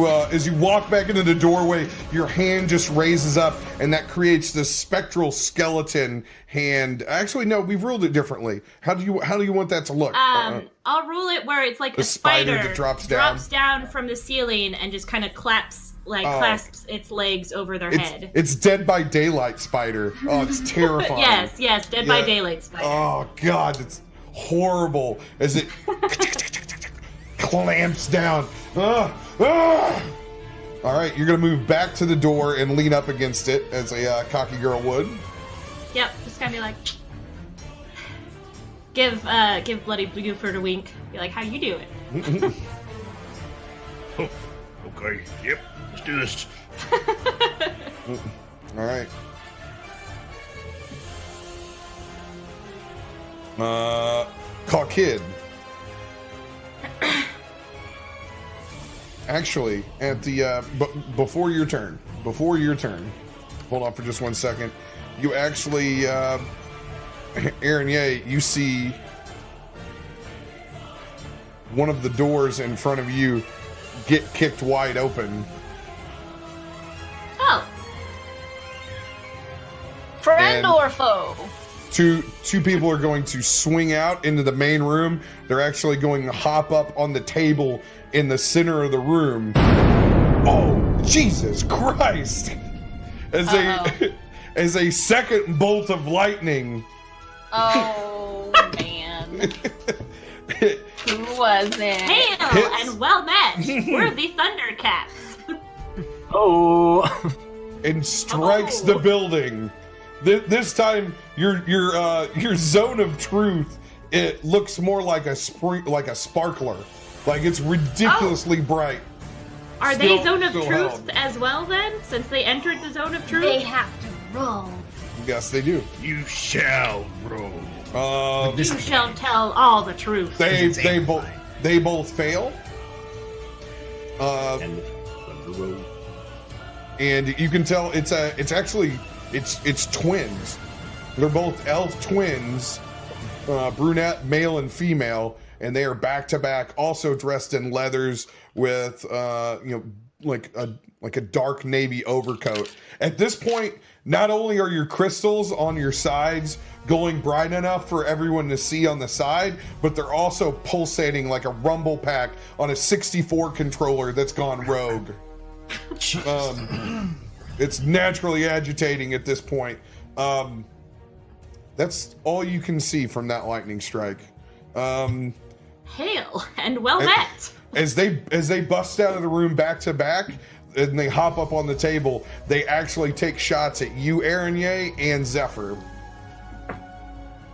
walk back into the doorway, your hand just raises up, and that creates this spectral skeleton hand. Actually, no, we've ruled it differently. How do you want that to look? I'll rule it where it's like The a spider that drops down. from the ceiling and just kind of clasps its legs over their head. It's Dead by Daylight spider. Oh, it's terrifying. yes, Dead by Daylight spider. Oh God, it's horrible as it clamps down. All right, you're gonna move back to the door and lean up against it as a cocky girl would. Yep, just kind of be like, give Bloody Buford a wink. Be like, how you doing? Oh, okay, yep, let's do this. All right. Kid. Actually, at the before your turn, hold on for just 1 second. You actually, Aaron, you see one of the doors in front of you get kicked wide open. Oh, Friend And- or foe? Two people are going to swing out into the main room. They're actually going to hop up on the table in the center of the room. Oh, Jesus Christ! As a second bolt of lightning. Oh man. Who was it? hail Hits. and well met. We're the Thundercats. Oh. And strikes the building. This time, your zone of truth, it looks more like a sparkler, like it's ridiculously bright. Are they Still- Zone of still Truth held. as well then? Since they entered the Zone of Truth? They have to roll. Yes, they do. You shall roll. You shall tell all the truth. They both fail. And the road. And you can tell it's twins. They're both elf twins, brunette, male and female, and they are back to back, also dressed in leathers with like a dark navy overcoat. At this point, not only are your crystals on your sides glowing bright enough for everyone to see on the side, but they're also pulsating like a rumble pack on a 64 controller that's gone rogue. It's naturally agitating at this point. That's all you can see from that lightning strike. Hail and well met. As they bust out of the room back to back, and they hop up on the table, they actually take shots at you, Aranye, and Zephyr.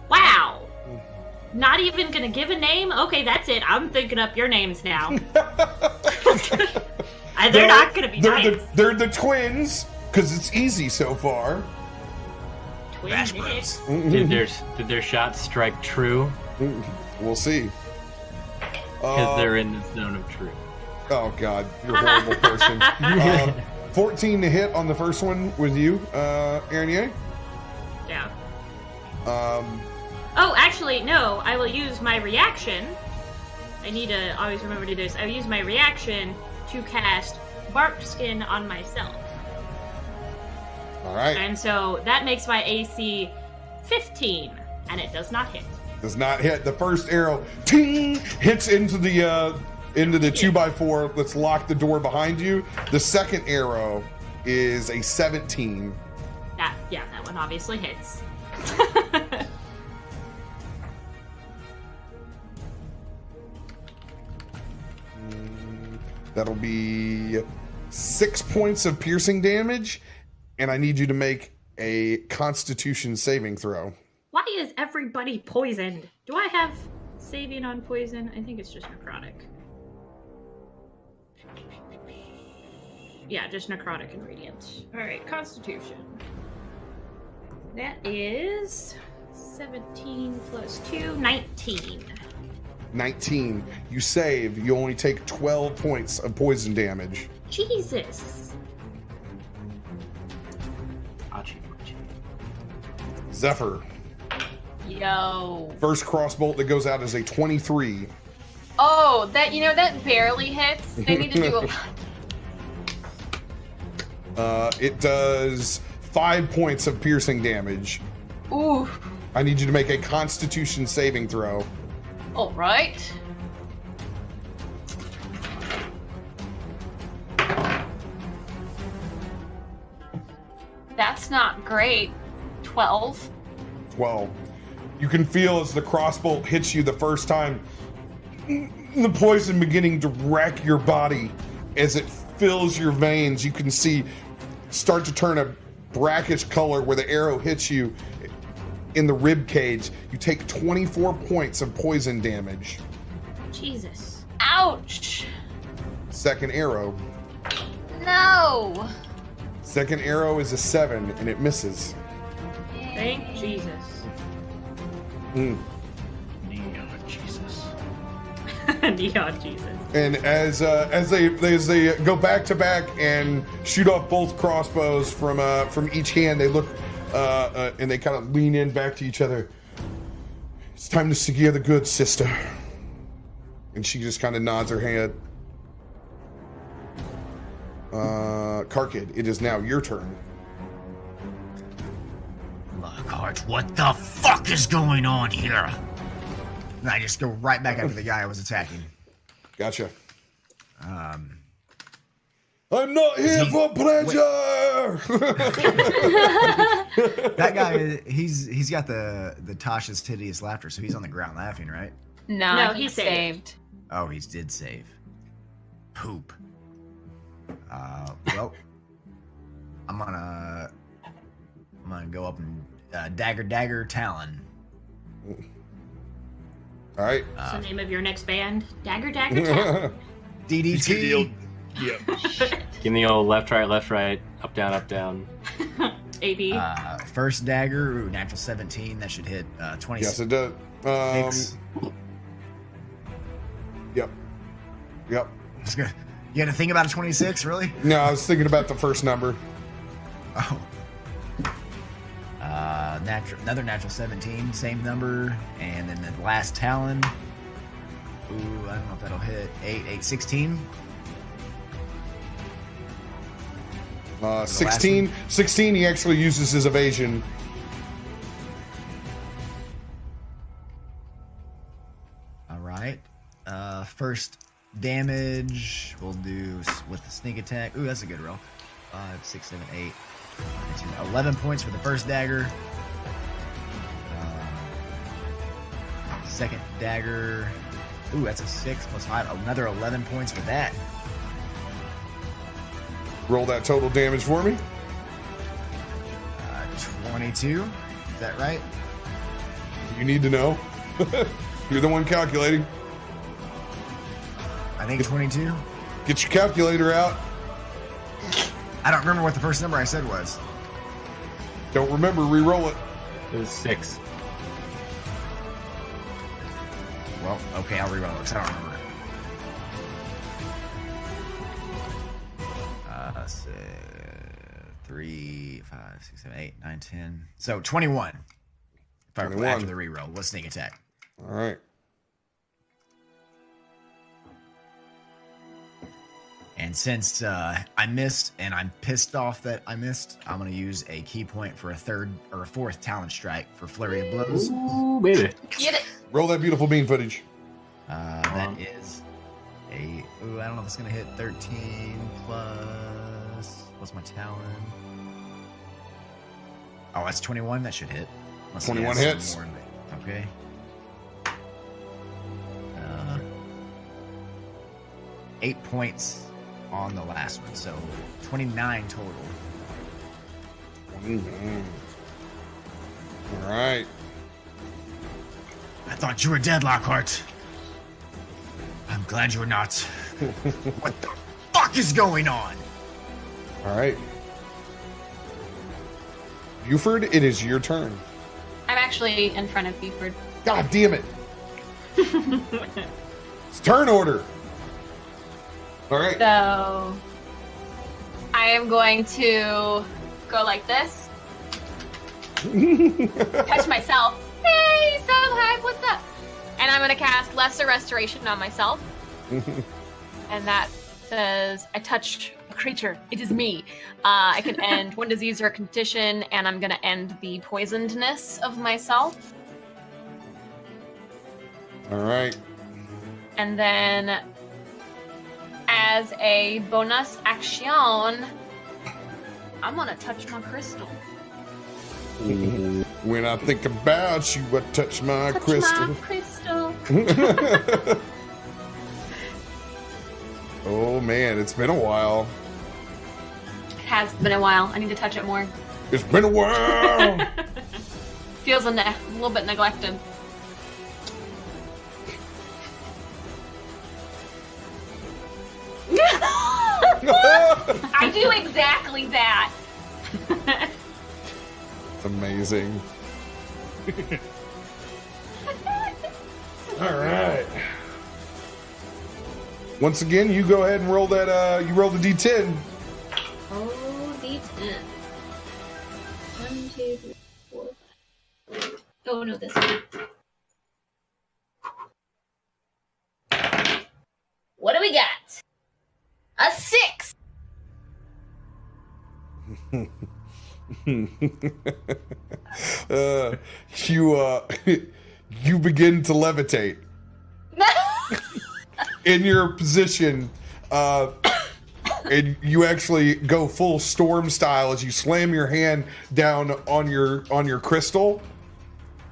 Wow. Not even gonna give a name? Okay, that's it. I'm thinking up your names now. They're not gonna be nice. They're the twins, because it's easy so far. Twin hits. Did their shots strike true? We'll see. Because they're in the zone of truth. Oh God, you're a horrible person. 14 to hit on the first one with you, Aranye. Yeah. Oh, actually, no. I will use my reaction. I need to always remember to do this. I will use my reaction to cast Bark Skin on myself. All right. And so that makes my AC 15, and it does not hit. Does not hit. The first arrow, ting, hits into the 2x4. Let's lock the door behind you. The second arrow is a 17. That one obviously hits. That'll be 6 points of piercing damage, and I need you to make a Constitution saving throw. Why is everybody poisoned? Do I have saving on poison? I think it's just necrotic. Yeah, just necrotic and radiant. Alright, Constitution. That is 17 plus 2, 19. 19. You save. You only take 12 points of poison damage. Jesus. Zephyr. Yo. First crossbolt that goes out is a 23. Oh, that barely hits. They need to do It does 5 points of piercing damage. Ooh. I need you to make a Constitution saving throw. All right. That's not great. 12. 12. You can feel as the crossbolt hits you the first time, the poison beginning to wreck your body. As it fills your veins, you can see start to turn a brackish color where the arrow hits you in the rib cage. You take 24 points of poison damage. Jesus. Ouch. Second arrow. No. Second arrow is a 7 and it misses. Thank Jesus. Mm. Neon Jesus. Neon Jesus. And as they go back to back and shoot off both crossbows from each hand, they look and they kind of lean in back to each other. It's time to secure the goods, sister. And she just kind of nods her head. Karkid, it is now your turn. Lockhart, what the fuck is going on here? And I just go right back after the guy I was attacking. Gotcha. I'm not here for pleasure. That guy, he's got the Tasha's tedious laughter, so he's on the ground laughing, right? No, he he saved. Oh, he did save. Poop. Well, I'm gonna go up and dagger talon. All right. What's the name of your next band? Dagger Tap? DDT. Yep. Give me the old left, right, up, down, up, down. AB. First dagger, natural 17. That should hit 20. Yes, it does. Yep. It's good. You had to think about a 26, really? No, I was thinking about the first number. Oh. Another natural 17, same number. And then the last Talon. Ooh, I don't know if that'll hit. 8, 16. 16 he actually uses his evasion. All right. First damage we'll do with the sneak attack. Ooh, that's a good roll. 5, 6, 7, 8. 11 points for the first dagger. Second dagger. Ooh, that's a 6 plus 5. Another 11 points for that. Roll that total damage for me. 22. Is that right? You need to know. You're the one calculating. I think 22. Get your calculator out. I don't remember what the first number I said was. Don't remember, re-roll it. It was 6. Well, okay, I'll reroll it because I don't remember. 3, 5, 6, 7, 8, 9, 10. So 21. If I 21. after the reroll, let's sneak attack. All right. And since I missed and I'm pissed off that I missed, I'm going to use a key point for a third or a fourth talent strike for flurry of blows. Ooh, baby. Get it. Roll that beautiful bean footage. That is a. Ooh, I don't know if it's going to hit 13 plus. What's my talent? Oh, that's 21. That should hit. Unless he 21 has some hits. more in it. Okay. 8 points on the last one, so 29 total. 29. All right. I thought you were dead, Lockhart. I'm glad you're not. What the fuck is going on? All right. Buford, it is your turn. I'm actually in front of Buford. God damn it. It's turn order. All right. So I am going to go like this. Touch myself. Hey, so hype, what's up? And I'm going to cast Lesser Restoration on myself. And that says, I touch a creature. It is me. I can end one disease or condition, and I'm going to end the poisonedness of myself. All right. And then, as a bonus action, I'm going to touch my crystal. When I think about you, I touch my crystal. My crystal. Oh man, it's been a while. It has been a while. I need to touch it more. It's been a while. Feels a little bit neglected. I do exactly that. It's amazing. All right. Once again, you go ahead and roll that. You roll the D10. Oh, D10. 1, 2, 3, 4, 5. Oh no, this one. What do we got? A 6. You begin to levitate in your position, and you actually go full storm style as you slam your hand down on your crystal.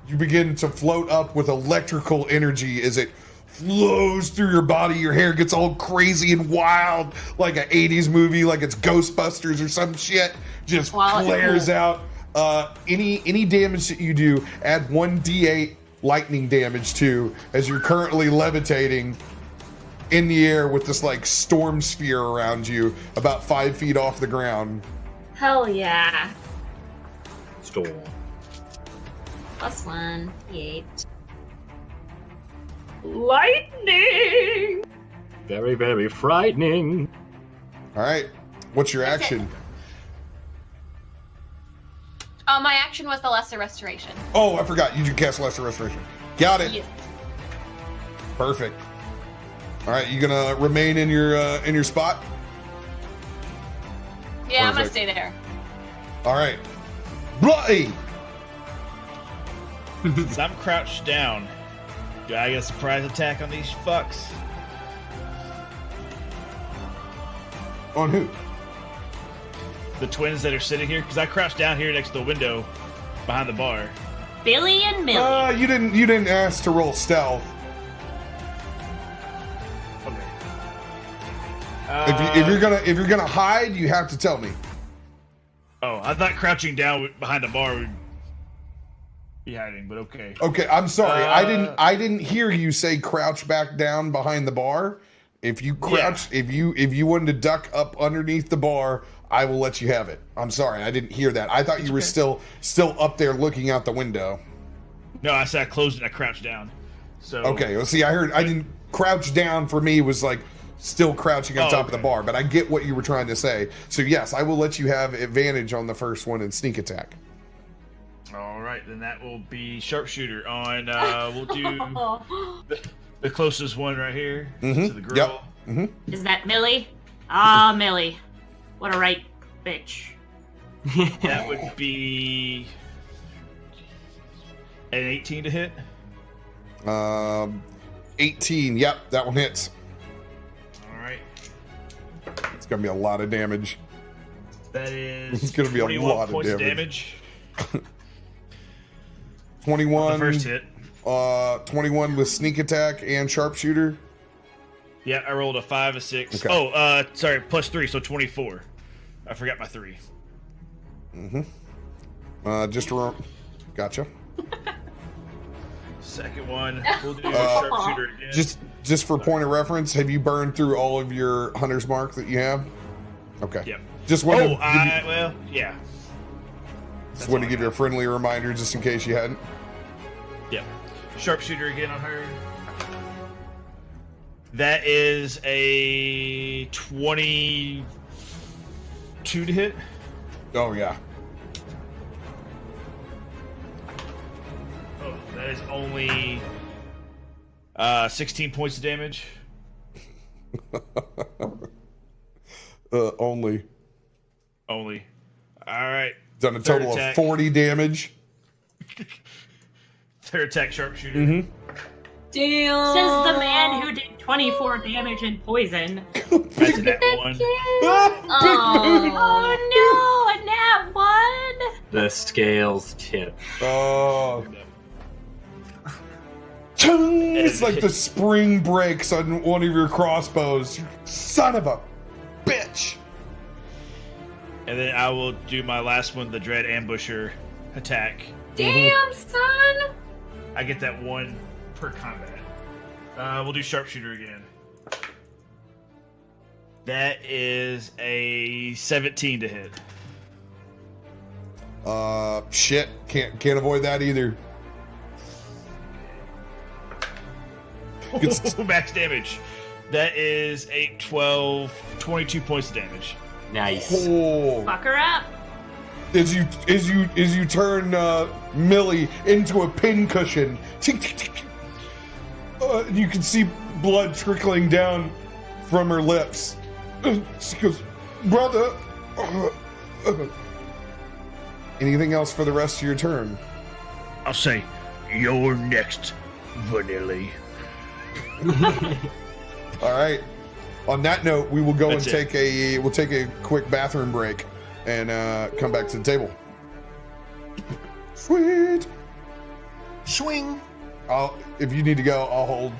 You begin to float up with electrical energy as it flows through your body. Your hair gets all crazy and wild like an 80s movie, like it's Ghostbusters or some shit. Just flares out. Any damage that you do, add 1d8 lightning damage to, as you're currently levitating in the air with this like storm sphere around you about 5 feet off the ground. Hell yeah. Storm. +1, D8. Lightning! Very, very frightening. All right. What's your That's action? My action was the lesser restoration. Oh, I forgot. You can cast Lesser Restoration. Got it. Yes. Perfect. All right, you gonna remain in your spot? Yeah, I'm gonna Perfect. stay there. All right. Bloody. Since I'm crouched down, do I get a surprise attack on these fucks? On who? The twins that are sitting here? Because I crouched down here next to the window behind the bar. Billy and Millie. You didn't ask to roll stealth. Okay. If you're gonna hide, you have to tell me. Oh, I thought crouching down behind the bar would be hiding, but okay. Okay, I'm sorry. I didn't hear you say crouch back down behind the bar. If you crouch, if you wanted to duck up underneath the bar, I will let you have it. I'm sorry, I didn't hear that. I thought you were still up there looking out the window. No, I said I closed and I crouched down. So Okay, well, see, I didn't crouch down. For me was like still crouching on top of the bar, but I get what you were trying to say. So yes, I will let you have advantage on the first one in sneak attack. All right, then that will be sharpshooter on. We'll do the closest one right here to the girl. Yep. Mm-hmm. Is that Millie? Ah, Millie. What a right bitch. That would be an 18 to hit. 18. Yep, that one hits. All right. It's gonna be a lot of damage. That is. It's gonna be a 21 lot of points damage. 21. 21. The first hit. 21 with sneak attack and sharpshooter. Yeah, I rolled a 5, a 6. Okay. Oh, sorry, plus 3, so 24. I forgot my 3. Gotcha. Second one, we'll do sharpshooter again. Just for point of reference, have you burned through all of your hunter's mark that you have? Okay. Yep. Just wanted yeah. just wanted to give you a friendly reminder, just in case you hadn't. Yep. Sharpshooter again on her. That is a 22 to hit. Oh yeah. Oh, that is only 16 points of damage. Only Only. All right. done a Third total attack. of 40 damage. Third attack sharpshooter. Mm-hmm. Damn. Says the man who did 24 damage in poison. That's a nat 1. Oh no, a nat 1! The scales tip. Oh. Chung! It's like the spring breaks on one of your crossbows. You son of a bitch. And then I will do my last one, the Dread Ambusher attack. Damn, son. I get that 1 per combat. We'll do sharpshooter again. That is a 17 to hit. Shit. Can't avoid that either. Max damage. That is 8, 12, 22 points of damage. Nice. Oh. Fuck her up. As you turn Millie into a pincushion, tick, tick, tick. You can see blood trickling down from her lips. She goes, brother. Anything else for the rest of your turn? I'll say, you're next, Vanilli. All right. On that note, we will go That's and take a quick bathroom break and come back to the table. Sweet. Swing. If you need to go, I'll hold.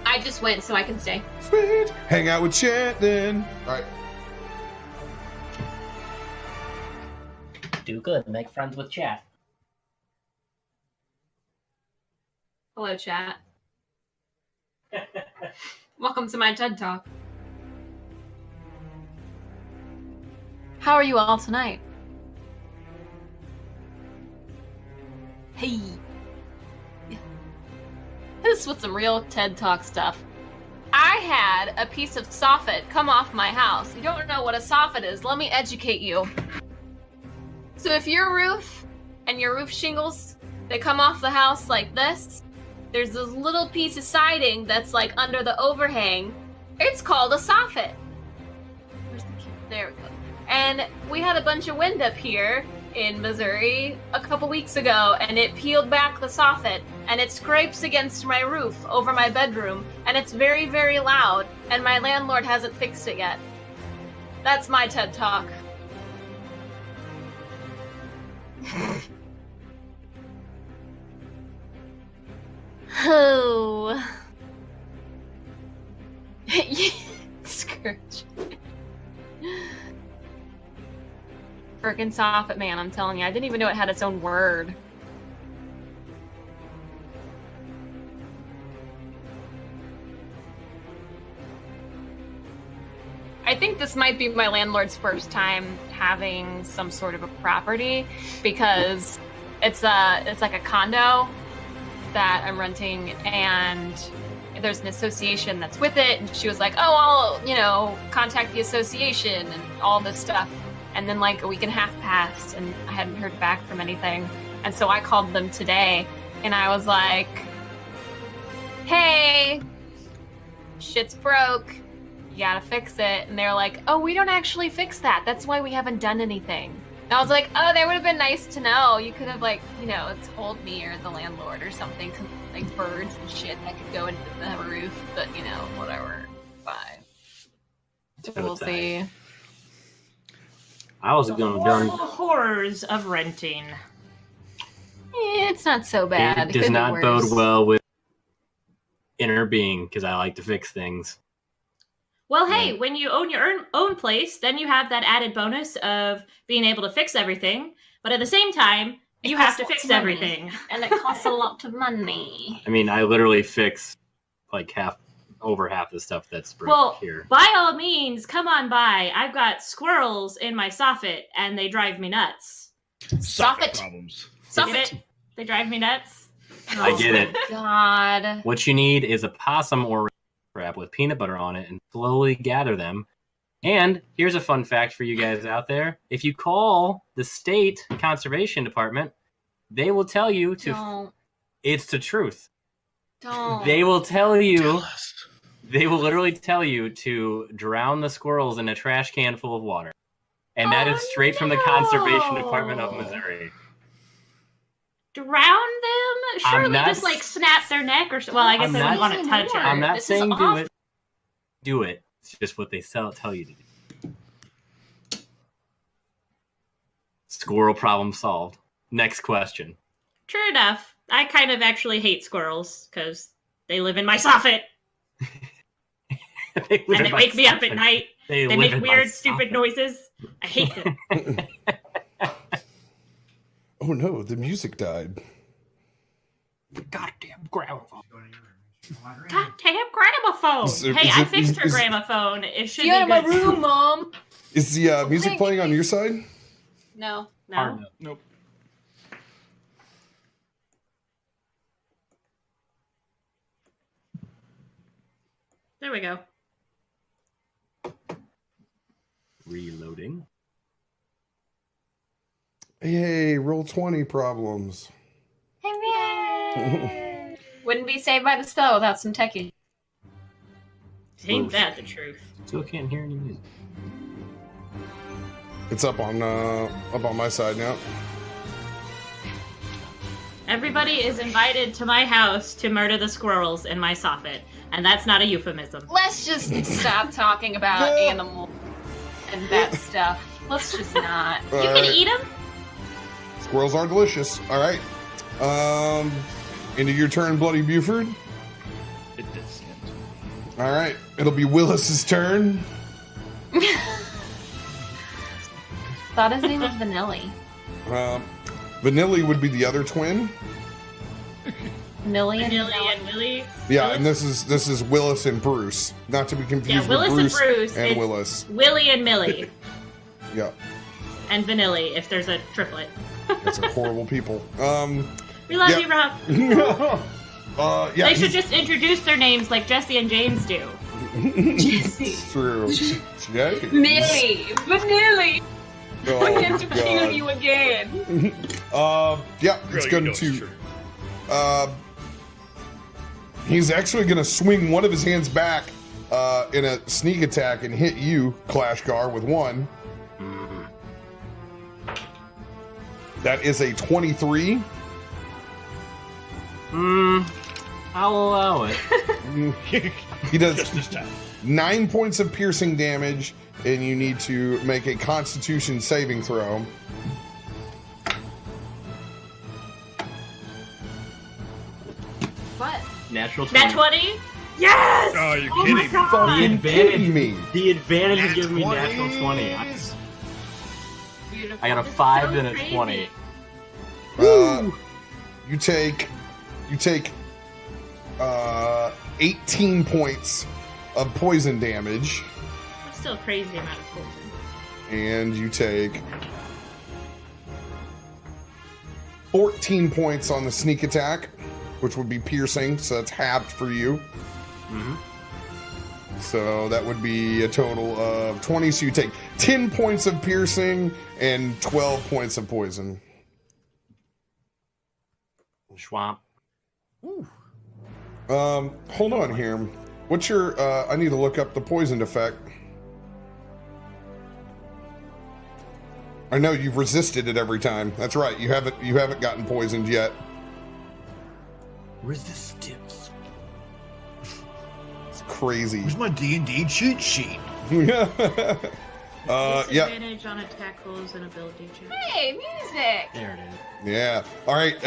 I just went so I can stay. Sweet. Hang out with Chet then. All right. Do good. Make friends with chat. Hello, chat. Welcome to my TED Talk. How are you all tonight? Hey. This was some real TED Talk stuff. I had a piece of soffit come off my house. You don't know what a soffit is. Let me educate you. So if your roof and your roof shingles, they come off the house like this, there's this little piece of siding that's like under the overhang. It's called a soffit. Where's the key? There we go. And we had a bunch of wind up here in Missouri a couple weeks ago, and it peeled back the soffit, and it scrapes against my roof over my bedroom, and it's very, very loud, and my landlord hasn't fixed it yet. That's my TED Talk. Oh. Scourge. Frickin' soffit, man, I'm telling you. I didn't even know it had its own word. I think this might be my landlord's first time having some sort of a property, because it's like a condo that I'm renting, and there's an association that's with it, and she was like, oh, I'll, contact the association and all this stuff. And then like a week and a half passed, and I hadn't heard back from anything. And so I called them today, and I was like, hey, shit's broke. You gotta fix it. And they're like, oh, we don't actually fix that. That's why we haven't done anything. And I was like, oh, that would have been nice to know. You could have, like, told me or the landlord or something, because, like, birds and shit that could go into the roof. But, whatever. Fine. So we'll see. I was going to horrors of renting. It's not so bad. It does not bode well with inner being, because I like to fix things. Well, hey, when you own your own place, then you have that added bonus of being able to fix everything. But at the same time, you have to fix everything. And it costs a lot of money. I mean, I literally fix like over half the stuff that's broke here. By all means, come on by. I've got squirrels in my soffit, and they drive me nuts. Soffit problems. Soffit. They drive me nuts. I get it. God. What you need is a possum or wrap with peanut butter on it and slowly gather them. And here's a fun fact for you guys out there. If you call the state conservation department, they will tell you to... It's the truth. Don't. They will tell you... They will literally tell you to drown the squirrels in a trash can full of water. And that is straight from the Conservation Department of Missouri. Drown them? Surely just like snap their neck or well, I guess they wouldn't want to touch it. I'm not saying do it. Do it. It's just what they tell you to do. Squirrel problem solved. Next question. True enough. I kind of actually hate squirrels because they live in my soffit. They wake me up at night. They make weird, stupid noises. I hate them. Oh no, the music died. Goddamn gramophone. Goddamn gramophone. Hey, I fixed her gramophone. It should be out of my good. room, Mom. Is the music playing on your side? No. Nope. There we go. Reloading. Hey, roll 20 problems. Hooray! Wouldn't be saved by the spell without some techie. Ain't that the truth? Still can't hear any music. It's up on my side now. Everybody is invited to my house to murder the squirrels in my soffit, and that's not a euphemism. Let's just stop talking about animals and that stuff. Let's just not. You can eat them? Squirrels are delicious. All right. Into your turn, Bloody Buford. It does. All right. It'll be Willis's turn. Thought his name was Vanilli. Vanilli would be the other twin. Vanilli and Willie. Yeah, Willis? and this is Willis and Bruce, not to be confused Willis with Bruce and Bruce. and It's Willis. Willie and Millie. Yeah, and Vanilli, if there's a triplet. it's a horrible people. We love you, Rob. Yeah, They should just introduce their names like Jesse and James do. It's true. Jesse. Millie, Vanilli, Oh, I have to kill God. you again. Yeah, it's Girl, going you know to. it's true. He's actually going to swing one of his hands back in a sneak attack and hit you, Clashgar, with one. That is a 23. I'll allow it. He does Just this time. 9 points of piercing damage, and you need to make a Constitution saving throw. What? Natural 20. Nat 20? Yes! Oh, you're my kidding me. God. The Fucking advantage, kidding me. the advantage Nat is giving me 20s. natural 20. Beautiful. I got a This is 5 so and a crazy. 20. You take 18 points of poison damage, That's still a crazy amount of poison. and you take 14 points on the sneak attack, which would be piercing, so that's halved for you. So that would be a total of 20. So you take 10 points of piercing and 12 points of poison. Schwamp. Hold on here. What's your? I need to look up the poisoned effect. I know you've resisted it every time. That's right. You haven't gotten poisoned yet. Resistance. It's crazy. Where's my D&D cheat sheet? Yeah. Disadvantage on attack rolls and ability checks. Hey, music. There it is. Yeah. All right.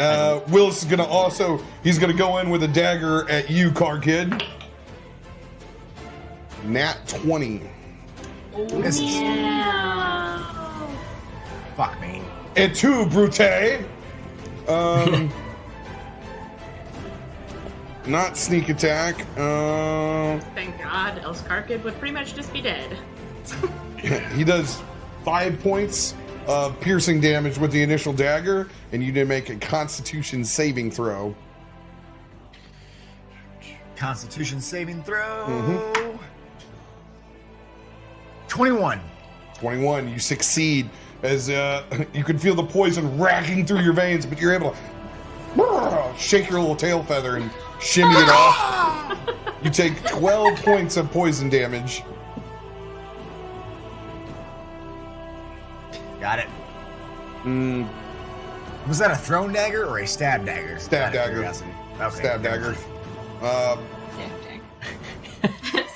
Willis is he's gonna go in with a dagger at you, Car Kid. Nat 20. Misses. Yeah. Fuck me. Et tu, Brute? Not sneak attack. Thank God, else Karkid would pretty much just be dead. He does 5 points of piercing damage with the initial dagger, and you need to make a Constitution saving throw. Constitution saving throw. Mhm. 21. 21. You succeed as you can feel the poison racking through your veins, but you're able to shake your little tail feather and shimmy it off. You take 12 points of poison damage. Got it. Mm, Was that a thrown dagger or a stab dagger? Stab Out of dagger. curiosity. Okay. stab never dagger. mind.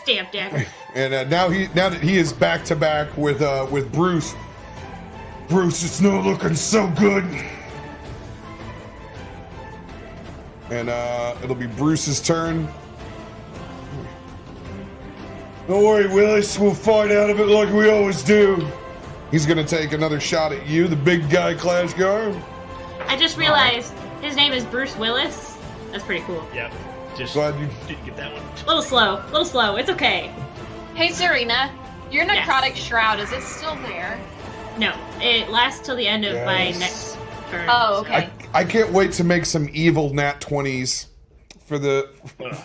Stamp dagger. And now that he is back to back with Bruce. Bruce, it's not looking so good. And it'll be Bruce's turn. Don't worry, Willis. We'll fight out of it like we always do. He's gonna take another shot at you, the big guy, Clashgar. I just realized his name is Bruce Willis. That's pretty cool. Yep. Just Glad you. didn't get that one. A little slow. It's okay. Hey, Serena, your Yes. necrotic shroud, is it still there? No, it lasts till the end of my Yes. next turn. Oh, okay. I can't wait to make some evil nat 20s for the. Ugh.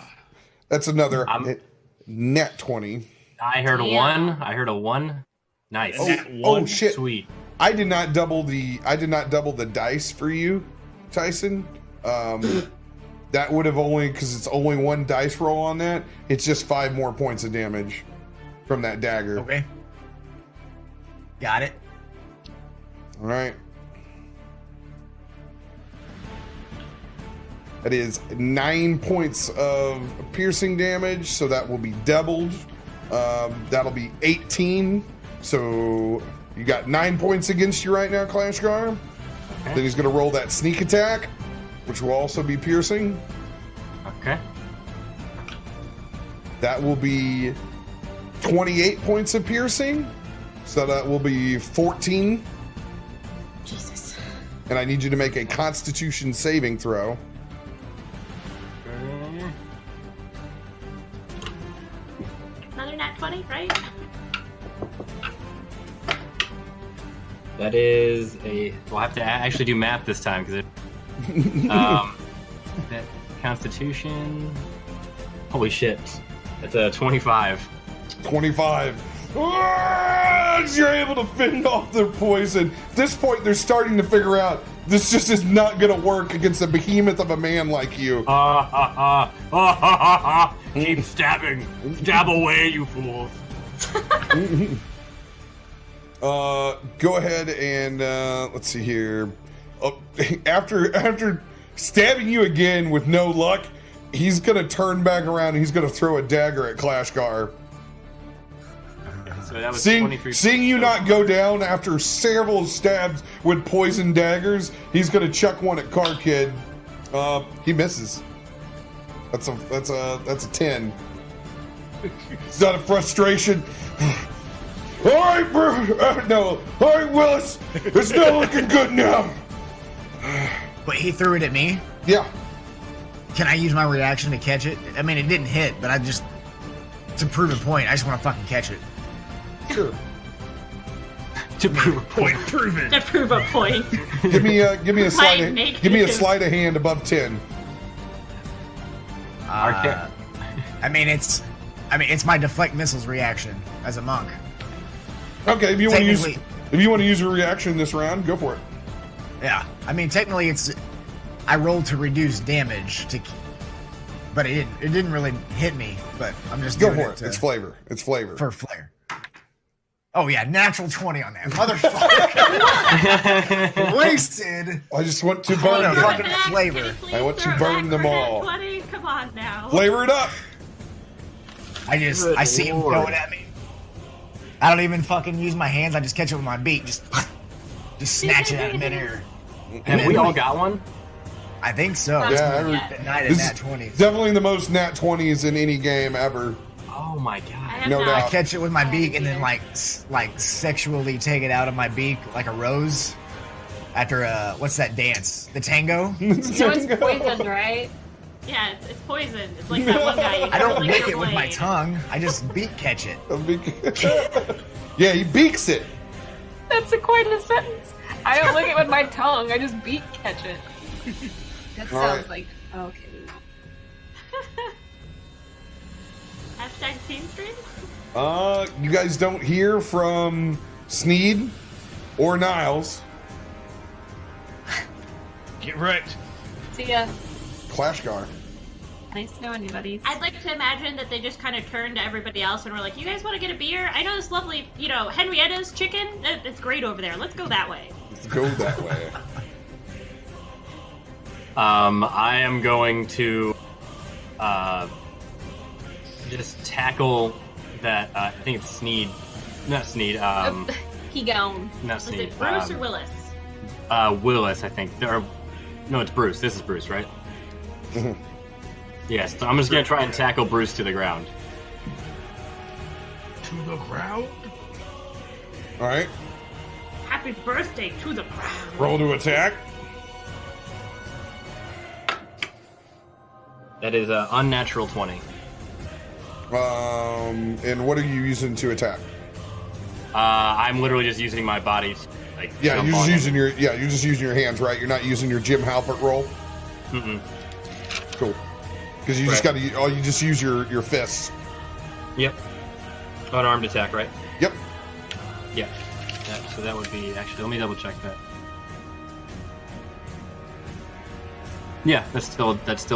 That's another I'm- nat 20. I heard a Damn. 1. I heard a 1. Nice. And that Oh one- shit! Sweet. I did not double the dice for you, Tyson. That would have only because it's only one dice roll on that. It's just 5 more points of damage from that dagger. Okay. Got it. All right. That is 9 points of piercing damage, so that will be doubled. That'll be 18. So you got 9 points against you right now, Clashgar. Then he's going to roll that sneak attack, which will also be piercing. Okay. That will be 28 points of piercing. So that will be 14. Jesus. And I need you to make a Constitution saving throw. Another nat 20, right? That is a. We'll have to actually do math this time because it. That Constitution. Holy shit. It's a 25. 25. You're able to fend off the poison. At this point, they're starting to figure out this just is not going to work against a behemoth of a man like you. Keep stabbing. Stab away, you fools. Go ahead and let's see here. After stabbing you again with no luck, he's gonna turn back around and he's gonna throw a dagger at Clashgar. So that was Seeing you not go down after several stabs with poison daggers, he's gonna chuck one at Car Kid. He misses. That's a 10. It's not a frustration. All right, bro. No. All right, Willis. It's not looking good now. But he threw it at me. Yeah. Can I use my reaction to catch it? I mean, it didn't hit, but to prove a point, I just want to fucking catch it. Sure. To prove a point. Prove it. To prove a point. Give me a sleight. make Give me a it- sleight of hand above 10. I mean, it's my deflect missiles reaction as a monk. Okay, if you want Technically- to use your reaction this round, go for it. Yeah, I mean, technically, I rolled to reduce damage but it didn't really hit me. But I'm just Go doing for it. It's flavor. It's flavor. for flair. Oh yeah, natural 20 on that motherfucker. Wasted. I just want to Oh, burn no, them. fucking flavor. I want to burn them all. 20, come on now. Flavor it up. I see him Lord. going at me. I don't even fucking use my hands. I just catch it with my beak. Just snatch it out of midair. Have we all got one? I think so. Yeah, The night of this nat is 20s. definitely the most nat 20s in any game ever. Oh my I god. have No not. doubt. I catch it with my beak and then like sexually take it out of my beak like a rose. After what's that dance? The tango? You know it's poisoned, right? Yeah, it's poison. It's like that one guy. You I don't lick lick your it with my blade. tongue. I just beak catch it. Yeah, he beaks it. That's quite a sentence. I don't lick it with my tongue. I just beak catch it. That All sounds right. like okay. Hashtag team stream? You guys don't hear from Sneed or Niles. Get wrecked. See ya. Clashgar. Nice knowing you, buddies. I'd like to imagine that they just kind of turned to everybody else and were like, you guys want to get a beer? I know this lovely, Henrietta's chicken. It's great over there. Let's go that way. Let's go that way. I am going to just tackle that. I think it's Sneed. Not Sneed. He gone. Not Was Sneed. it Bruce or Willis? Willis, I think. No, it's Bruce. This is Bruce, right? Mhm. Yes. So I'm just gonna try and tackle Bruce to the ground. To the ground? All right. Happy birthday to the crowd. Roll to attack. That is an unnatural 20. And what are you using to attack? I'm literally just using my body. Like Yeah, jump you're just on using your your hands, right? You're not using your Jim Halpert roll. Mm-mm. Cool. Because you just got to. Oh, you just use your fists. Yep. Unarmed attack, right? Yep. Yeah. So that would be actually. Let me double check that. Yeah, that's still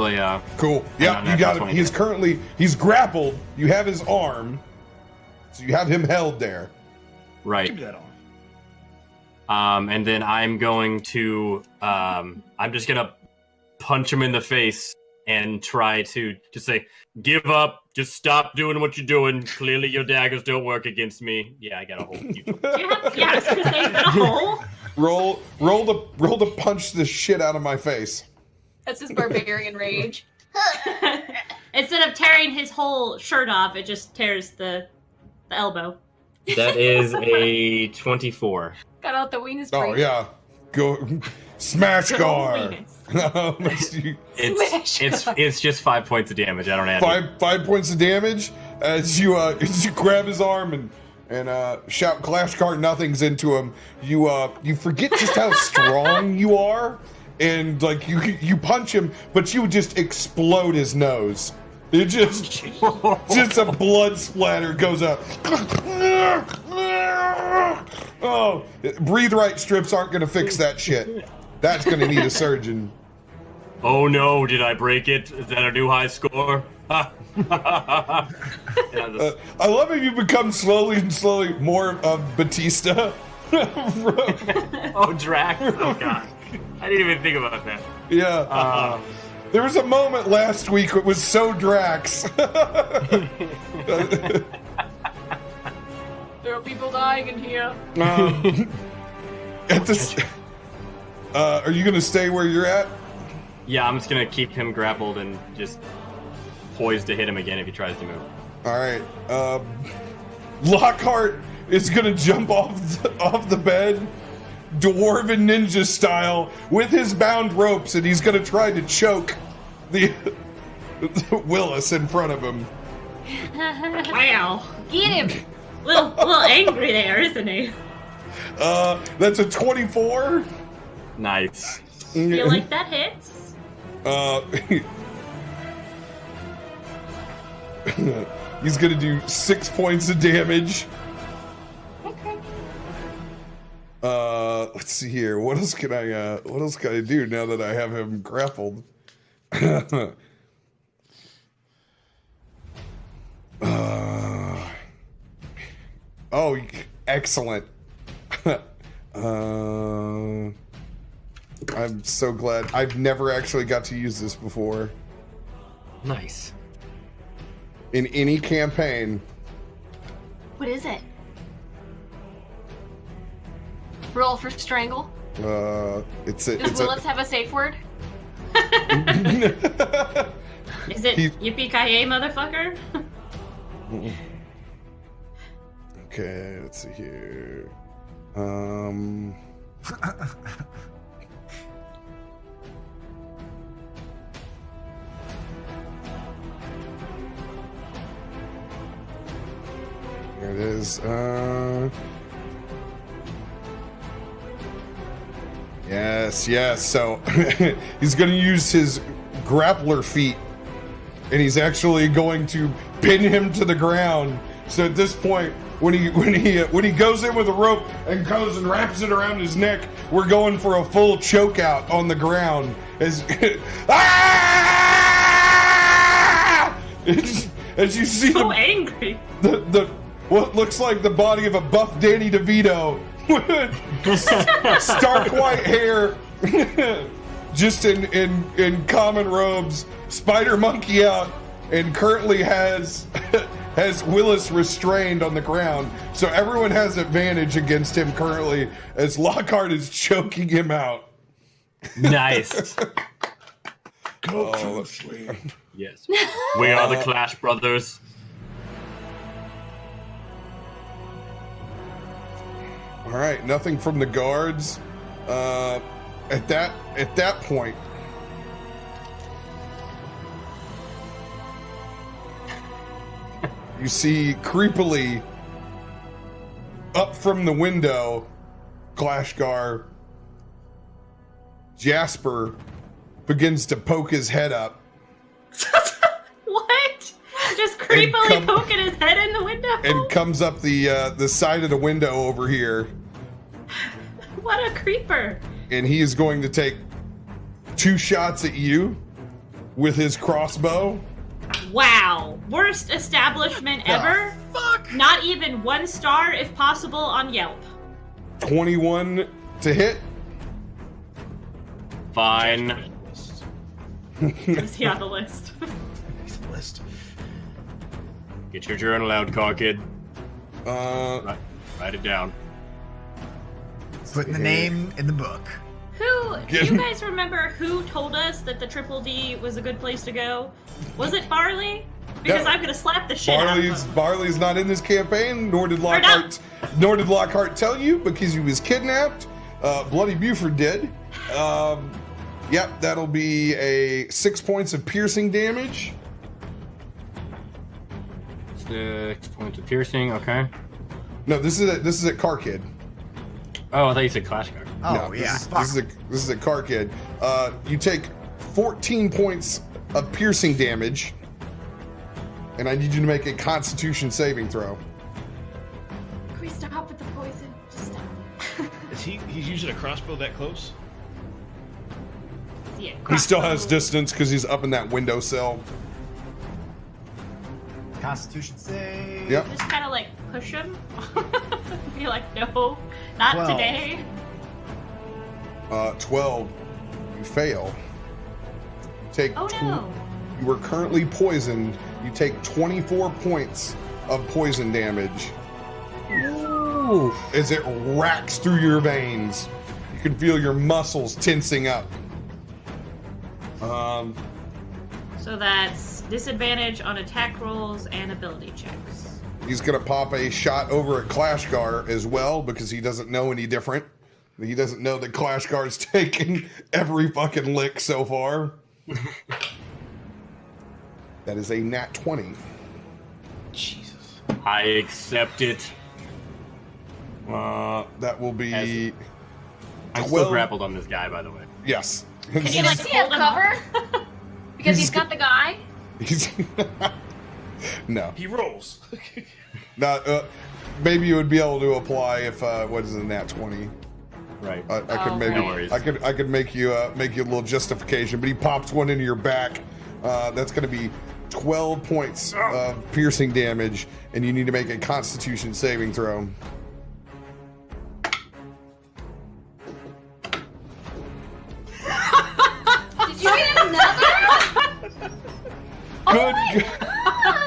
a. Cool. Yeah, you got him. He's grappled. You have his arm, so you have him held there. Right. Give me that on. And then I'm going to. I'm just gonna punch him in the face and try to just say, "Give up. Just stop doing what you're doing. Clearly, your daggers don't work against me." Yeah, I got a hole. Do you have, yeah, I was gonna say, is that a hole? Roll to punch the shit out of my face. That's his barbarian rage. Instead of tearing his whole shirt off, it just tears the elbow. That is a 24. Got out the weenus Oh break. yeah, go smash guard. It's just 5 points of damage. I don't add. five points of damage as you grab his arm and shout "Clash Card nothings" into him. You forget just how strong you are, and like you punch him, but you just explode his nose. It just a blood splatter goes up. Oh, breathe right strips aren't going to fix that shit. That's going to need a surgeon. Oh no, did I break it? Is that a new high score? I love how you become slowly and slowly more of Batista. Oh, Drax. Oh, God. I didn't even think about that. Yeah. There was a moment last week it was so Drax. There are people dying in here. At this, are you going to stay where you're at? Yeah, I'm just going to keep him grappled and just poised to hit him again if he tries to move. All right. Lockhart is going to jump off the bed, dwarven ninja style, with his bound ropes, and he's going to try to choke the Willis in front of him. Wow. Get him! Little angry there, isn't he? That's a 24. Nice. Feel like that hits? He's gonna do 6 points of damage. Okay. Let's see here. What else can I do now that I have him grappled? Oh, excellent. I'm so glad. I've never actually got to use this before. Nice. In any campaign. What is it? Roll for strangle. Does Does Willis have a safe word? Is it yippee-ki-yay, motherfucker? Okay, let's see here. Here it is. Yes. So he's going to use his grappler feet, and he's actually going to pin him to the ground. So at this point, when he goes in with a rope and goes and wraps it around his neck, we're going for a full choke out on the ground. As as you see So angry. the what looks like the body of a buff Danny DeVito with stark white hair, just in common robes, spider monkey out, and currently has Willis restrained on the ground. So everyone has advantage against him currently as Lockhart is choking him out. Nice. Go to sleep. Yes. We are the Clash Brothers. All right, nothing from the guards. At that point, you see creepily up from the window, Clashgar, Jasper begins to poke his head up. What? Just creepily poking his head in the window? And comes up the side of the window over here. What a creeper. And he is going to take 2 shots at you with his crossbow. Wow. Worst establishment ever? Fuck! Not even 1 star if possible on Yelp. 21 to hit. Fine. Is he on the list? He's the list. Get your journal out, car kid. Uh, Write it down. Putting the name in the book. Do you guys remember who told us that the Triple D was a good place to go? Was it Barley? Because No. I'm gonna slap the shit out of him. Barley's not in this campaign, nor did Lockhart tell you because he was kidnapped. Bloody Buford did. Yep, that'll be a 6 points of piercing damage. 6 points of piercing, okay. No, this is at Car Kid. Oh, I thought you said Clash Guard. Oh, No, yeah. This is a Car Kid. You take 14 points of piercing damage. and I need you to make a Constitution saving throw. Can we stop with the poison? Just stop. Is he's using a crossbow that close? Yeah, He still has crossbow. distance because he's up in that windowsill. Constitution save. Yep. Just kind of like push him. Be like, no, not 12. today. 12. You fail. Take Oh no. You are currently poisoned. You take 24 points of poison damage Ooh. as it racks through your veins. You can feel your muscles tensing up. So that's disadvantage on attack rolls and ability checks. He's gonna pop a shot over at Clashgar as well because he doesn't know any different. He doesn't know that Clashgar's taken every fucking lick so far. That is a nat 20. Jesus. I accept it. That will be. I'm 12 still grappled on this guy, by the way. Yes. Can you like Does he have hold him up? cover? Because he's got the guy. He's- no. He rolls. Not. Maybe you would be able to apply if what is it, nat 20. Right. I could Oh, maybe. no worries. I could make you a little justification, but he pops one into your back. That's going to be 12 points of piercing damage, and you need to make a Constitution saving throw. Did you get another?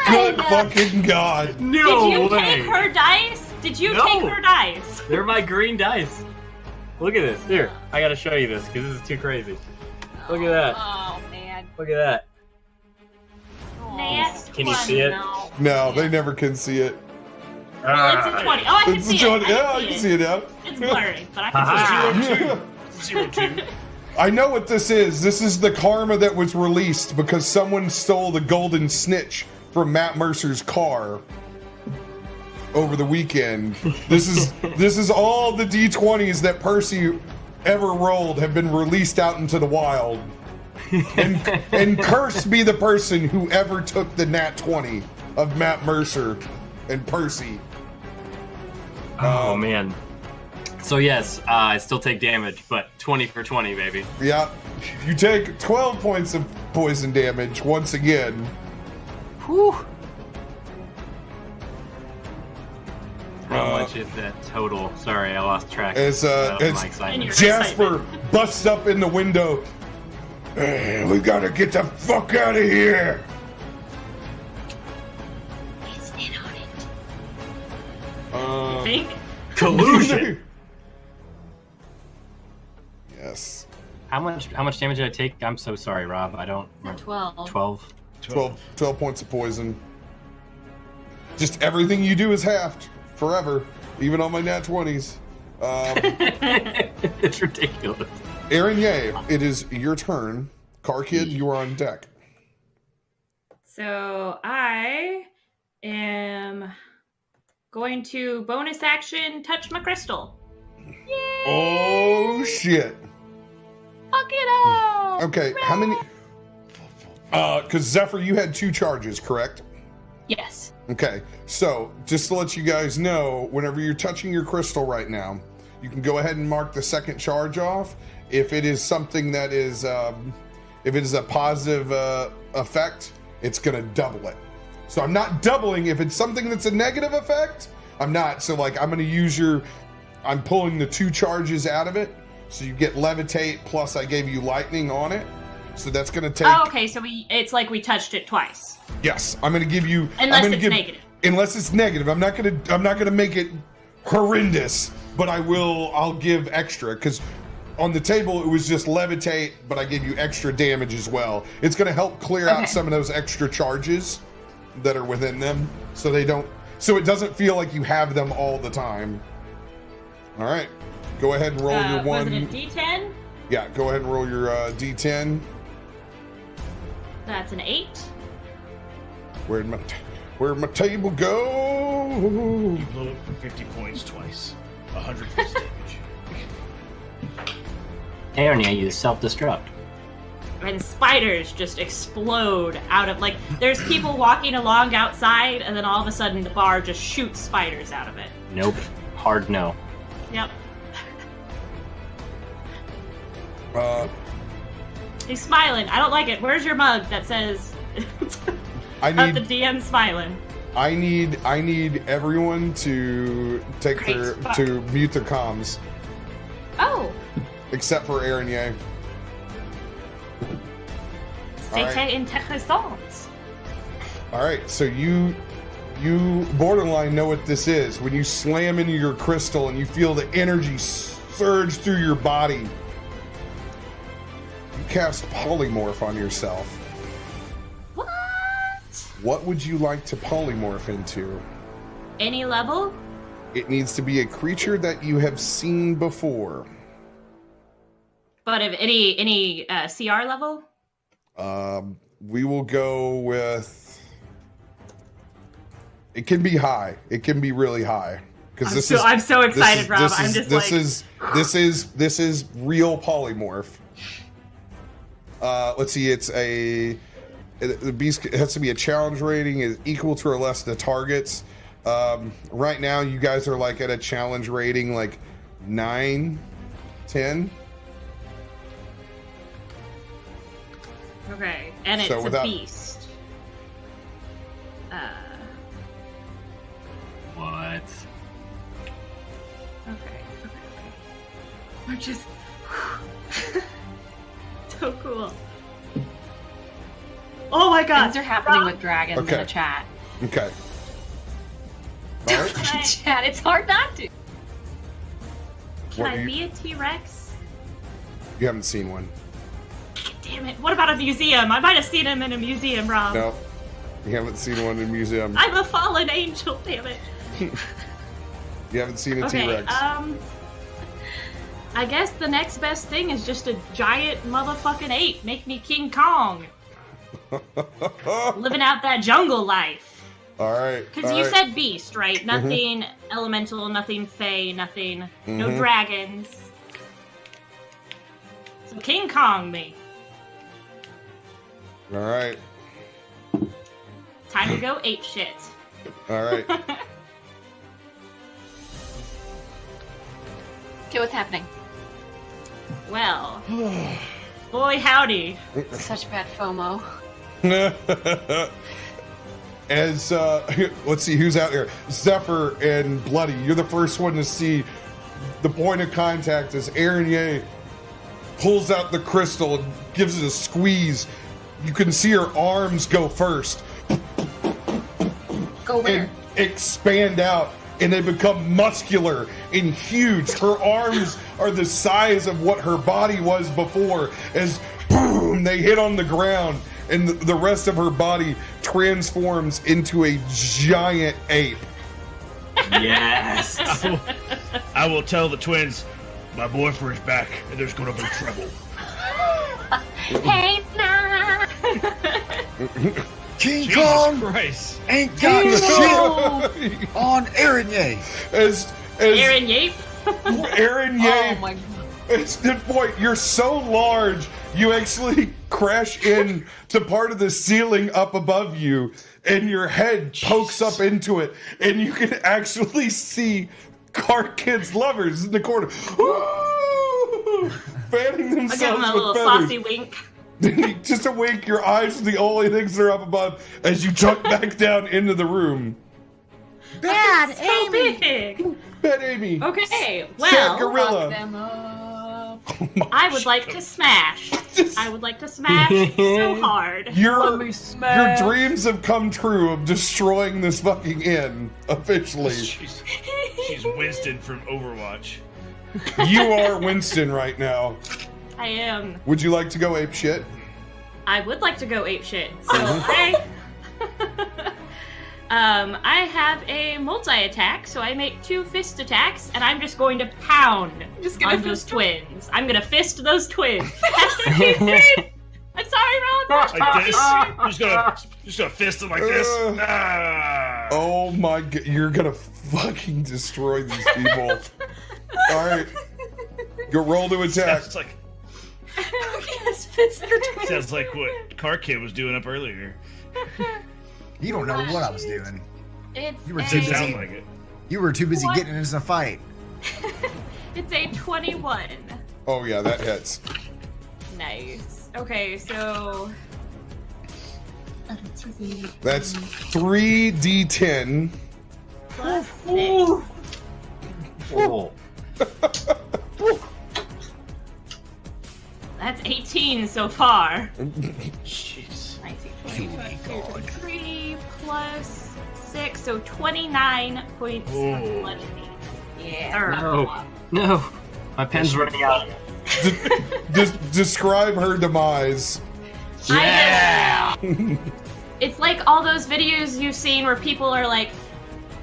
Good fucking god! No Did you way. take her dice? Did you No. take her dice? They're my green dice. Look at this. Here, I gotta show you this because this is too crazy. Look at that. Oh man. Look at that. Nat Can you 20. see it? No, they never can see it. Well, it's a 20. Oh, I can It's see it. yeah, I can see it now. It's blurry, but I Haha. can see it. 0-2. I know what this is. This is the karma that was released because someone stole the golden snitch from Matt Mercer's car over the weekend. This is all the D20s that Percy ever rolled have been released out into the wild. And cursed be the person who ever took the nat 20 of Matt Mercer and Percy. Oh man. So yes, I still take damage, but 20 for 20, baby. Yeah. You take 12 points of poison damage once again. Whew. How much is that total? Sorry, I lost track. As of as my excitement. Your Jasper excitement. busts up in the window. "Hey, we gotta get the fuck out of here. He's in on it. Uh, Think? Collusion. Yes. How much damage did I take? I'm so sorry, Rob. I don't. 12. 12. 12 points of poison. Just everything you do is halved forever, even on my nat 20s. It's ridiculous. Aaron Ye, it is your turn. Car Kid, you are on deck. So I am going to bonus action touch my crystal. Oh shit. Fuck it up. Okay, how many? Because Zephyr, you had 2 charges, correct? Yes. Okay, so just to let you guys know, whenever you're touching your crystal right now, you can go ahead and mark the second charge off. If it is something that is, if it is a positive effect, it's gonna double it. So I'm not doubling. If it's something that's a negative effect, I'm not. So like I'm gonna use I'm pulling the 2 charges out of it. So you get levitate plus I gave you lightning on it. So that's gonna take. Oh, okay, so it's like we touched it twice. Yes, I'm gonna give you. Unless I'm gonna it's negative. Unless it's negative, I'm not gonna make it horrendous, but I'll give extra because on the table it was just levitate, but I gave you extra damage as well. It's gonna help clear out some of those extra charges that are within them, so it doesn't feel like you have them all the time. All right, go ahead and roll your one. Was it a D10? Yeah, go ahead and roll your D10. That's an 8. Where'd my table go? You blow it for 50 points twice. 100 plus damage. Aaron, you self-destruct. and spiders just explode out of, like, there's people walking along outside, and then all of a sudden the bar just shoots spiders out of it. Nope. Hard no. Yep. He's smiling. I don't like it. Where's your mug that says I the need DM smiling? I need everyone to take to mute their comms, Oh. except for Aaron Ye. C'était intéressant. All right, so you borderline know what this is. When you slam into your crystal and you feel the energy surge through your body, you cast polymorph on yourself. What? What would you like to polymorph into? Any level? It needs to be a creature that you have seen before. But of any CR level? We will go with. It can be high. It can be really high because I'm so excited, Rob. This is real polymorph. Let's see. The beast has to be a challenge rating is equal to or less the targets. Right now, you guys are like at a challenge rating like 9, 10. Okay, and it's a beast. What? Okay. We're just so cool. Oh my god! Things are happening with dragons in Okay. the chat. Okay. All right. Chat, it's hard not to. Can What I you- be a T-Rex? You haven't seen one. Damn it! What about a museum? I might have seen him in a museum, Rob. No. You haven't seen one in a museum. I'm a fallen angel. Damn it. You haven't seen a Okay. T-Rex. I guess the next best thing is just a giant motherfucking ape. Make me King Kong. Living out that jungle life. All right. Because you said beast, right? Nothing elemental, nothing fey, nothing. No dragons. So King Kong me. All right. Time to go ape shit. All right. Okay, what's happening? Well, boy howdy. Such bad FOMO. As let's see who's out there. Zephyr and Bloody. You're the first one to see the point of contact as Aaron Ye pulls out the crystal and gives it a squeeze. You can see her arms go first Go where? and expand out, and they become muscular and huge. Her arms are the size of what her body was before. As boom, they hit on the ground, and the rest of her body transforms into a giant ape. Yes. I will tell the twins, my boyfriend's back, and there's gonna be trouble. Hey, nah. King Jesus Kong Christ. ain't got shit on Aaron Ye. As Aaron Yape? Aaron Oh Ye, my. it's the point. You're so large, you actually crash in to part of the ceiling up above you, and your head pokes up into it, and you can actually see Car Kids lovers in the corner. Ooh, fanning I give him themselves a little with saucy feathers. wink. Just a wink. Your eyes are the only things that are up above as you tuck back down into the room. Bad So big. Bet Amy. Okay, Sad well, gorilla. Fuck them up. I would like to smash. I would like to smash so hard. Your Let me smash. dreams have come true of destroying this fucking inn officially. She's Winston from Overwatch. You are Winston right now. I am. Would you like to go ape shit? I would like to go ape shit. So I have a multi-attack, so I make 2 fist attacks, and I'm just going to pound Just gonna on those fist twins. I'm gonna fist those twins. I'm sorry, Rob. Like this. Just gonna fist them like this. Ah. Oh my god, you're gonna fucking destroy these people. Alright. Go roll to attack. It's like Yes, fist the twin. Sounds like what Car Kid was doing up earlier. You don't know what I was doing. It's You were a, too Didn't sound busy. like it. You were too busy What? getting into a fight. it's a 21. Oh yeah, that hits. Nice. Okay, so That's 3d10. plus 6. Oh. That's 18 so far. Jeez. 19, 20, 23 plus 6, so 29 points Ooh. of bludgeoning. Yeah. No. My pen's running out. Describe her demise. Yeah. It's like all those videos you've seen where people are like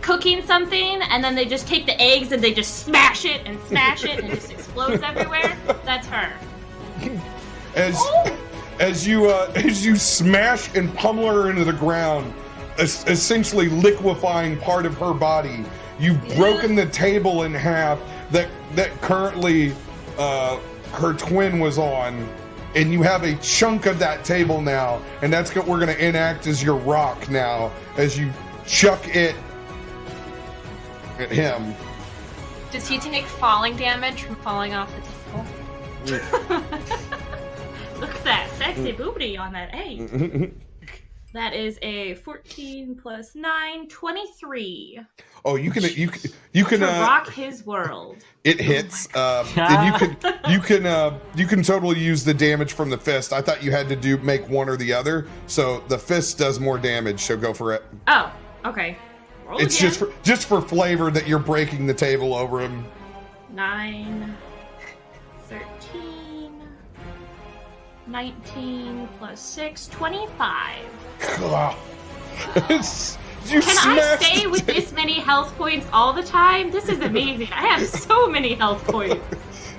cooking something and then they just take the eggs and they just smash it and it just explodes everywhere. That's her. As you smash and pummel her into the ground, essentially liquefying part of her body, you've broken the table in half that currently her twin was on, and you have a chunk of that table now, and that's what we're going to enact as your rock now as you chuck it at him. Does he take falling damage from falling off the table? Look at that sexy booty on that egg. That is a 14 plus 9, 23. Oh, you can To rock his world. It hits. And you can totally use the damage from the fist. I thought you had to make one or the other. So the fist does more damage. So go for it. Oh, okay. Roll It's again. just for flavor that you're breaking the table over him. 9, 13, 19 plus 6, 25. God. You Can I smashed stay with this many health points all the time? This is amazing. I have so many health points.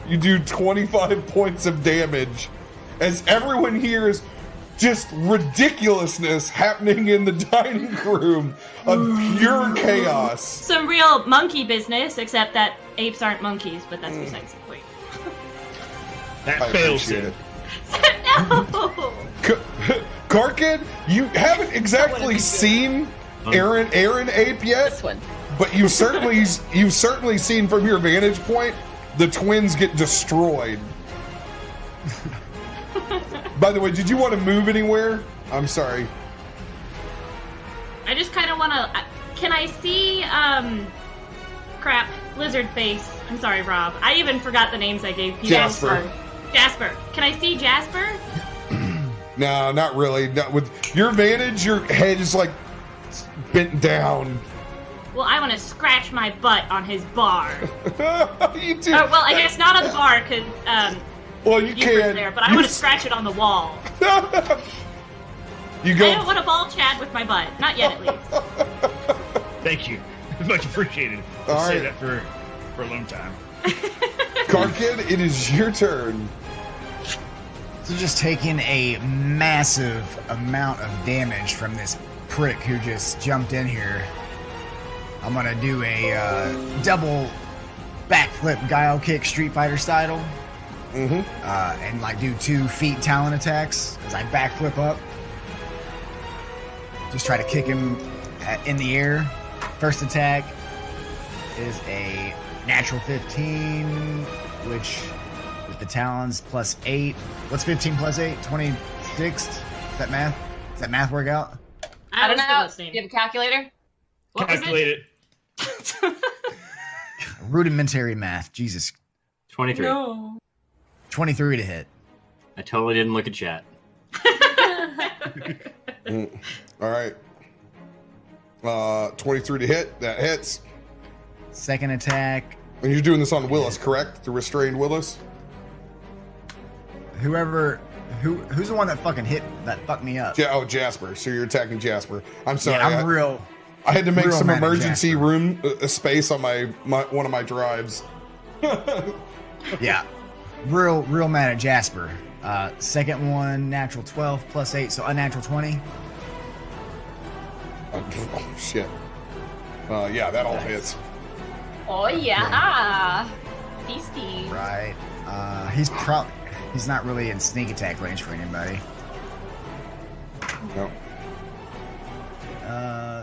You do 25 points of damage as everyone hears just ridiculousness happening in the dining room of pure chaos. Some real monkey business, except that apes aren't monkeys, but that's besides the point. That I fails appreciate him. No! Karkin, you haven't exactly seen Aaron Ape yet, This one. but you've certainly seen from your vantage point the twins get destroyed. By the way, did you want to move anywhere? I'm sorry. I just kind of want to... Can I see, crap, lizard face. I'm sorry, Rob. I even forgot the names I gave people. Jasper. Jasper. Can I see Jasper? No, not really. Not with your vantage, your head is like bent down. Well, I want to scratch my butt on his bar. You do. Oh, well, I guess not on the bar, because, well, you Buford's can. there, but I want to scratch it on the wall. You I go. don't want to ball Chad with my butt. Not yet, at least. Thank you. Much appreciated. All I'll say right. that for a long time. Karkin, it is your turn. So just taking a massive amount of damage from this prick who just jumped in here. I'm gonna do a double backflip guile kick Street Fighter style. And like do 2 feet talon attacks as I backflip up. Just try to kick him in the air. First attack is a natural 15, which with the talons plus 8. What's 15 plus 8? 26? Is that math? Does that math work out? I don't was know. listening. Do you have a calculator? What was Calculate it. Rudimentary math. Jesus. 23. No. 23 to hit. I totally didn't look at chat. All right. 23 to hit. That hits. Second attack. And you're doing this on Willis, correct? The restrained Willis? Who's the one that fucked me up? Jasper. So you're attacking Jasper. I'm sorry. Yeah, I'm real. I had to make real some mad at emergency Jasper. room space on my one of my drives. Yeah. Real mad at Jasper. Second one, natural 12 plus 8, so unnatural 20. Oh, shit. Yeah, that all hits. Oh yeah. Beastie. Right. He's not really in sneak attack range for anybody. No.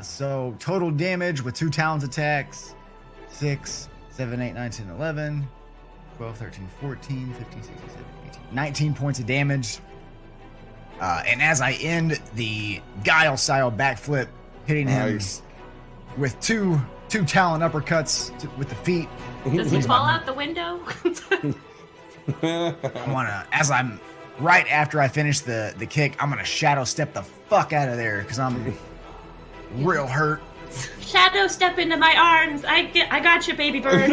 So total damage with 2 talons attacks: 6, 7, 8, 9, 10, 11, 12, 13, 14, 15, 16, 17, 18, 19 points of damage. And as I end the guile style backflip, hitting him with two talon uppercuts with the feet. Does he fall out the window? I wanna, as I'm right after I finish the kick, I'm gonna shadow step the fuck out of there because I'm real hurt. Shadow step into my arms. I got you, baby bird.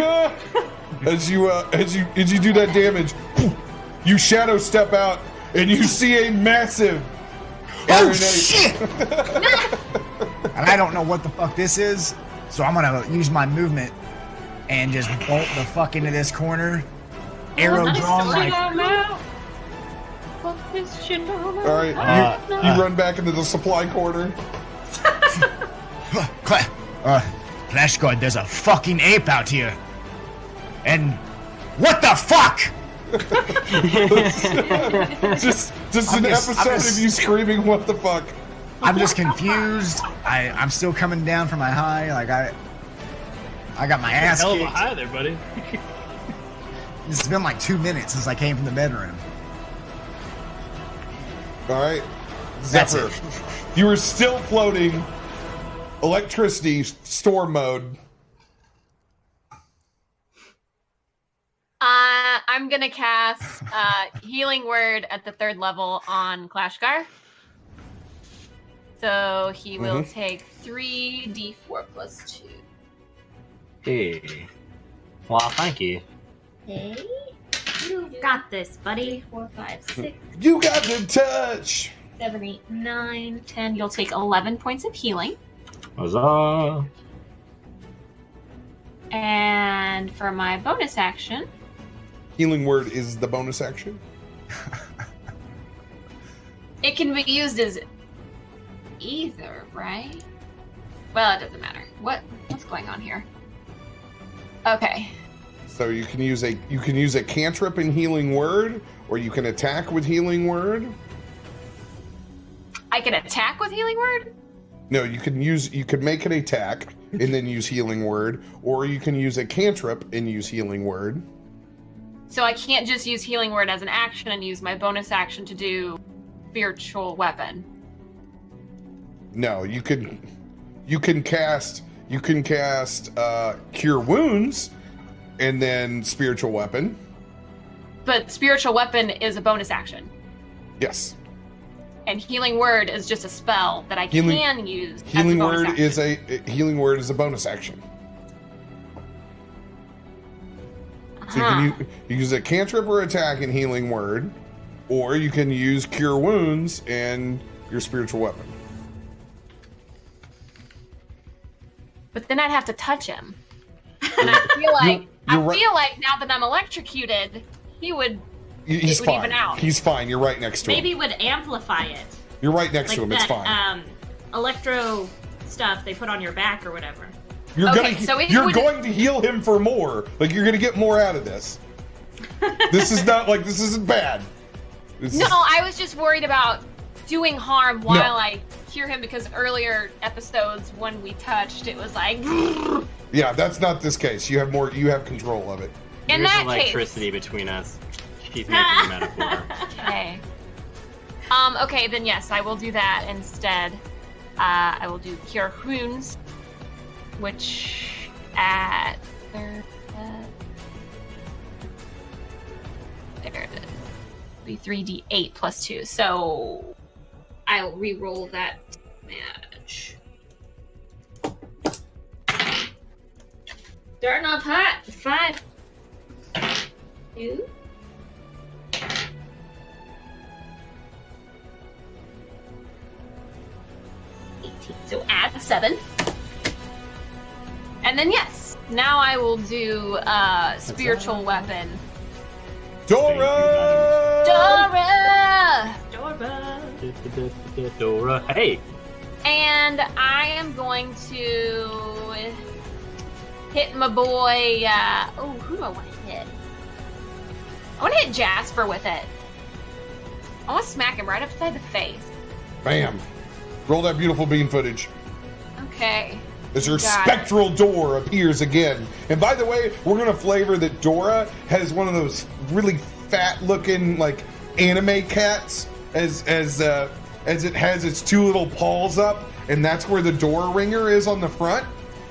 As you do that damage, you shadow step out and you see a massive. Oh shit! And I don't know what the fuck this is, so I'm gonna use my movement and just bolt the fuck into this corner. Arrow drawn like. All right, you run back into the supply corner. Flash God, there's a fucking ape out here. And what the fuck? just an episode of you screaming, "What the fuck?" I'm just confused. I'm still coming down from my high. Like I got my ass Hell of kicked. a high there, buddy. It's been like 2 minutes since I came from the bedroom. All right, That's Zephyr, it. you were still floating. Electricity storm mode. I'm gonna cast Healing Word at the 3rd level on Klashgar. So he will take 3d4 plus 2. Hey. Well, thank you. Hey, you got this, buddy. 4, 5, 6, You got the touch. 7, 8, 9, 10. You'll take 11 points of healing. Huzzah. And for my bonus action, Healing word is the bonus action. it can be used as either, right? Well, it doesn't matter. What's going on here? Okay. So you can use a cantrip in healing word, or you can attack with healing word. I can attack with Healing Word? No, you could make an attack and then use healing word, or you can use a cantrip and use healing word. So I can't just use Healing Word as an action and use my bonus action to do Spiritual Weapon. No, you can cast Cure Wounds and then Spiritual Weapon. But Spiritual Weapon is a bonus action. Yes. And Healing Word is just a spell that I can use. Healing as a bonus word action. healing word is a bonus action. So you can use a cantrip or attack in healing word, or you can use Cure Wounds and your spiritual weapon. But then I'd have to touch him. And I feel like feel like now that I'm electrocuted, he would He's it would fine. even out. He's fine. You're right next to him. maybe would amplify it. You're right next Like to him. It's that fine. Electro stuff they put on your back or whatever. You're Okay, so it you're would- going to heal him for more. Like you're going to get more out of this. This isn't bad. No, I was just worried about doing harm while I cure him because earlier episodes when we touched, it was like. Yeah, that's not this case. You have more. You have control of it. In There's that electricity between us. She's making a metaphor. Okay. Okay, then yes, I will do that instead. I will do Cure Wounds, which at there it is. Be 3d8 plus 2. So I'll re-roll that damage. Starting off hot. 5, 2. So add 7. And then yes, now I will do spiritual weapon. Dora! Dora! Dora. Hey! And I am going to hit my boy. Who do I want to hit? I want to hit Jasper with it. I want to smack him right upside the face. Bam. Roll that beautiful bean footage. Okay. As your Got spectral door appears again. And by the way, we're going to flavor that Dora has one of those really fat-looking, like, anime cats as it has its two little paws up, and that's where the door ringer is on the front.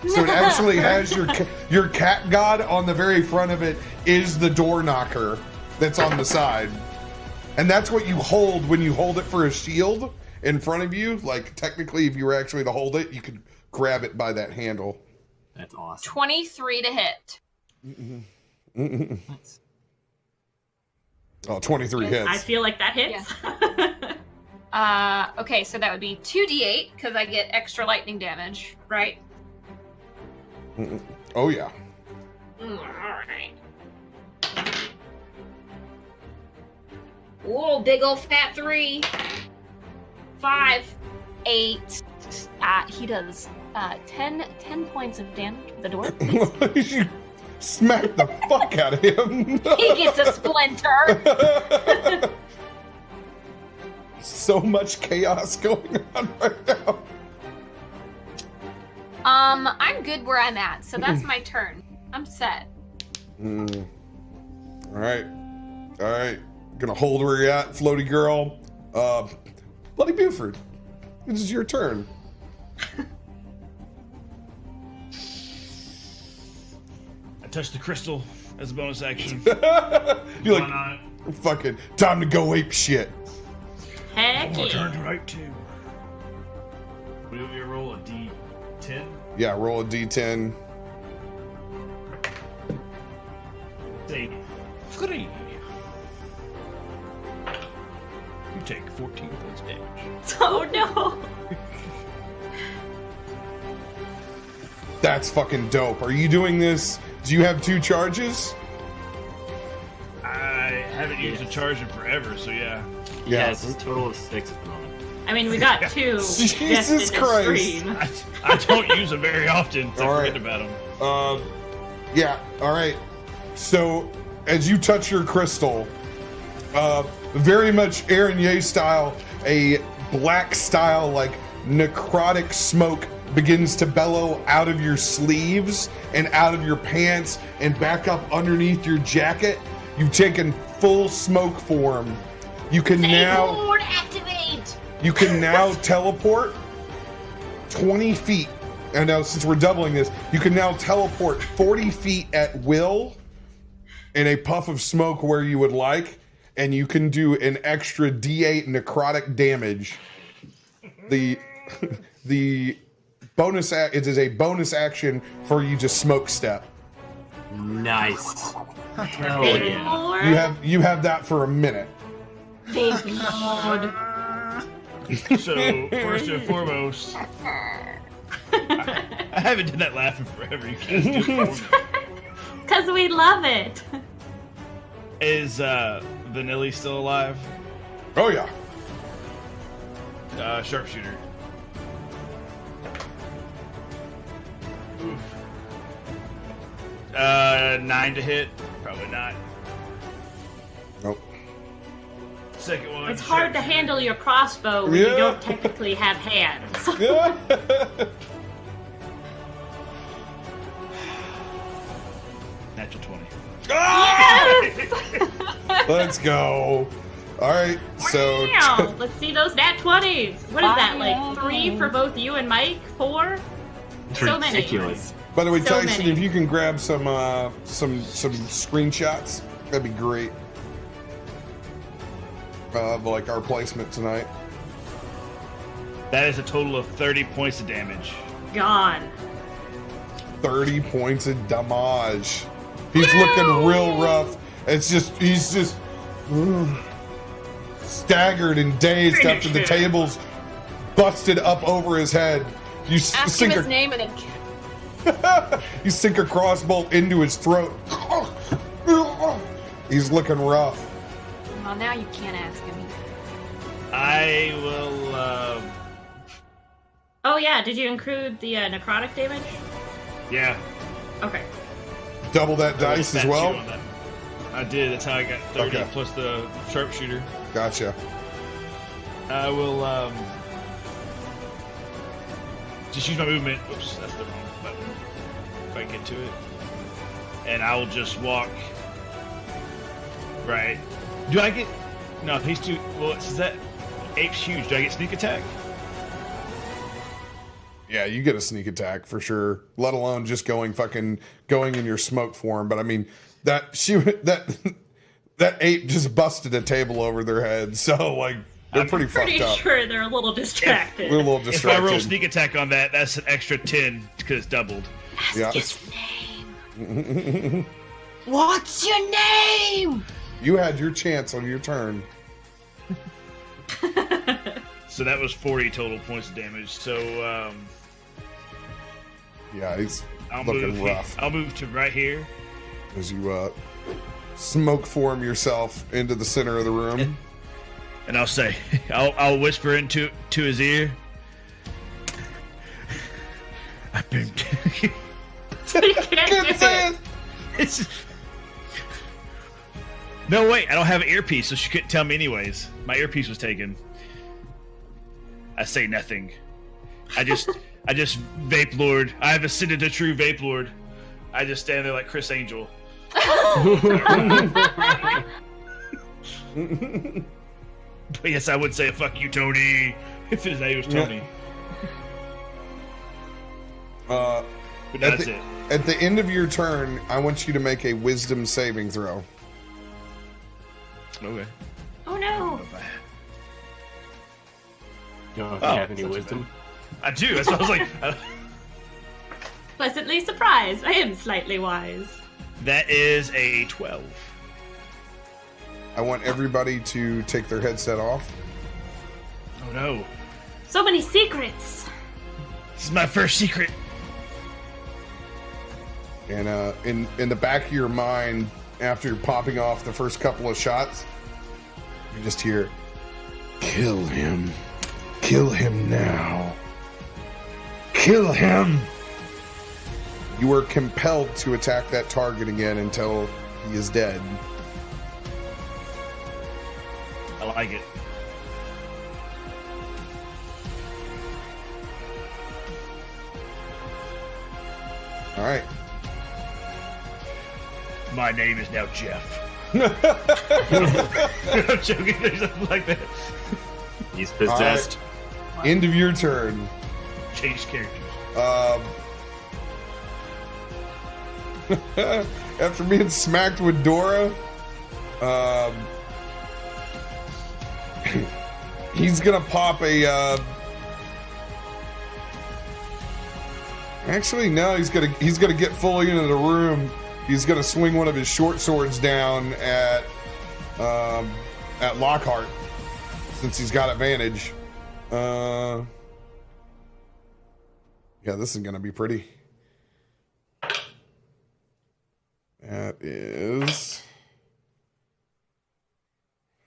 So it actually has your cat god on the very front of it is the door knocker that's on the side. And that's what you hold when you hold it for a shield in front of you. Like, technically, if you were actually to hold it, you could grab it by that handle. That's awesome. 23 to hit. Nice. Oh, 23 hits. I feel like that hits. Okay, so that would be 2d8 because I get extra lightning damage, right? Oh, yeah. Alright. Whoa, big old fat 3. 5, 8. He does 10 points of damage with the door. You smack the fuck out of him. He gets a splinter. So much chaos going on right now. I'm good where I'm at, so that's my turn. I'm set. All right. Gonna hold where you're at, floaty girl. Bloody Buford, this is your turn. I touched the crystal as a bonus action. You're Why like, not? fucking time to go ape shit. Heck More yeah. turn to right too. Will you roll a d10? Yeah, roll a d10. Say 3. You take 14 points of damage. Oh no. That's fucking dope. Are you doing this? Do you have 2 charges? I haven't used a charge in forever, so yeah. Yeah, it's a total of 6 at the moment. I mean, we got 2. Jesus just in this Christ. stream. I don't use them very often, so All I right. forget about them. Yeah, all right. So, as you touch your crystal, very much Aaron Ye style, a black style, like necrotic smoke begins to bellow out of your sleeves and out of your pants and back up underneath your jacket. You've taken full smoke form. You can now Lord, activate! you can now teleport 20 feet. And now, since we're doubling this, you can now teleport 40 feet at will in a puff of smoke where you would like, and you can do an extra D8 necrotic damage. The bonus it is a bonus action for you to smoke step. Nice. Hell Big yeah. Lord. You have that for a minute. Big Lord. So, first and foremost, I haven't done that laugh in forever. You can't do it for me. Because we love it. Is Vanilli still alive? Oh yeah. Sharpshooter. Oof. 9 to hit. Probably not. Nope. Second one. It's hard to handle your crossbow when Yeah. you don't technically have hands. Yeah. Natural 20. Let's go. All right. So Wow. Let's see those nat 20s. What is that, like 3 for both you and Mike? 4? It's So many. ridiculous. by the way, So Tyson, many. if you can grab some screenshots, that'd be great. Of like our placement tonight. That is a total of 30 points of damage. Gone. 30 points of damage. He's looking real rough. He's just staggered and dazed Finish after the him. table's busted up over his head. You Ask sink him his a, name and then you sink a crossbolt into his throat. He's looking rough. well, now you can't ask him. I will, Oh yeah, did you include the necrotic damage? yeah. Okay. Double that I rolled dice as that well. two on that. I did. That's how I got 30 Okay. plus the sharpshooter. Gotcha. I will just use my movement. Oops, that's the wrong button. If I get to it, and I will just walk. Right? Do I get? No, if he's too. Well, it's that ape's huge. Do I get sneak attack? Yeah, you get a sneak attack for sure. Let alone just going in your smoke form. But I mean, that ape just busted a table over their head. So like they're pretty fucked up. Sure, they're a little distracted. We're a little distracted. If I roll sneak attack on that, that's an extra 10 because it's doubled. Yeah. His name. What's your name? You had your chance on your turn. So that was 40 total points of damage. So Yeah, he's I'll looking move. rough I'll move to right here. as you smoke form yourself into the center of the room. And I'll say, I'll whisper into his ear. I've been. Can't say it. It's. No, wait, I don't have an earpiece, so she couldn't tell me anyways. My earpiece was taken. I say nothing. I just vape lord. I have ascended to true vape lord. I just stand there like Chris Angel. But yes, I would say fuck you, Tony, if his name was Tony. But that's it. At the end of your turn, I want you to make a wisdom saving throw. Okay. Oh no! You don't have any that's wisdom. I do. That's what I was like. Pleasantly surprised. I am slightly wise. That is a 12. I want everybody to take their headset off. Oh no! So many secrets. This is my first secret. And in the back of your mind, after popping off the first couple of shots, you just hear, "Kill him. Kill him now. Kill him." You are compelled to attack that target again until he is dead. I like it. All right. My name is now Jeff. I'm joking. There's nothing like that. He's possessed. End of your turn. Change characters. After being smacked with Dora, he's gonna pop a. Actually, no. He's gonna get fully into the room. He's gonna swing one of his short swords down at Lockhart since he's got advantage. Yeah, this is gonna be pretty. That is,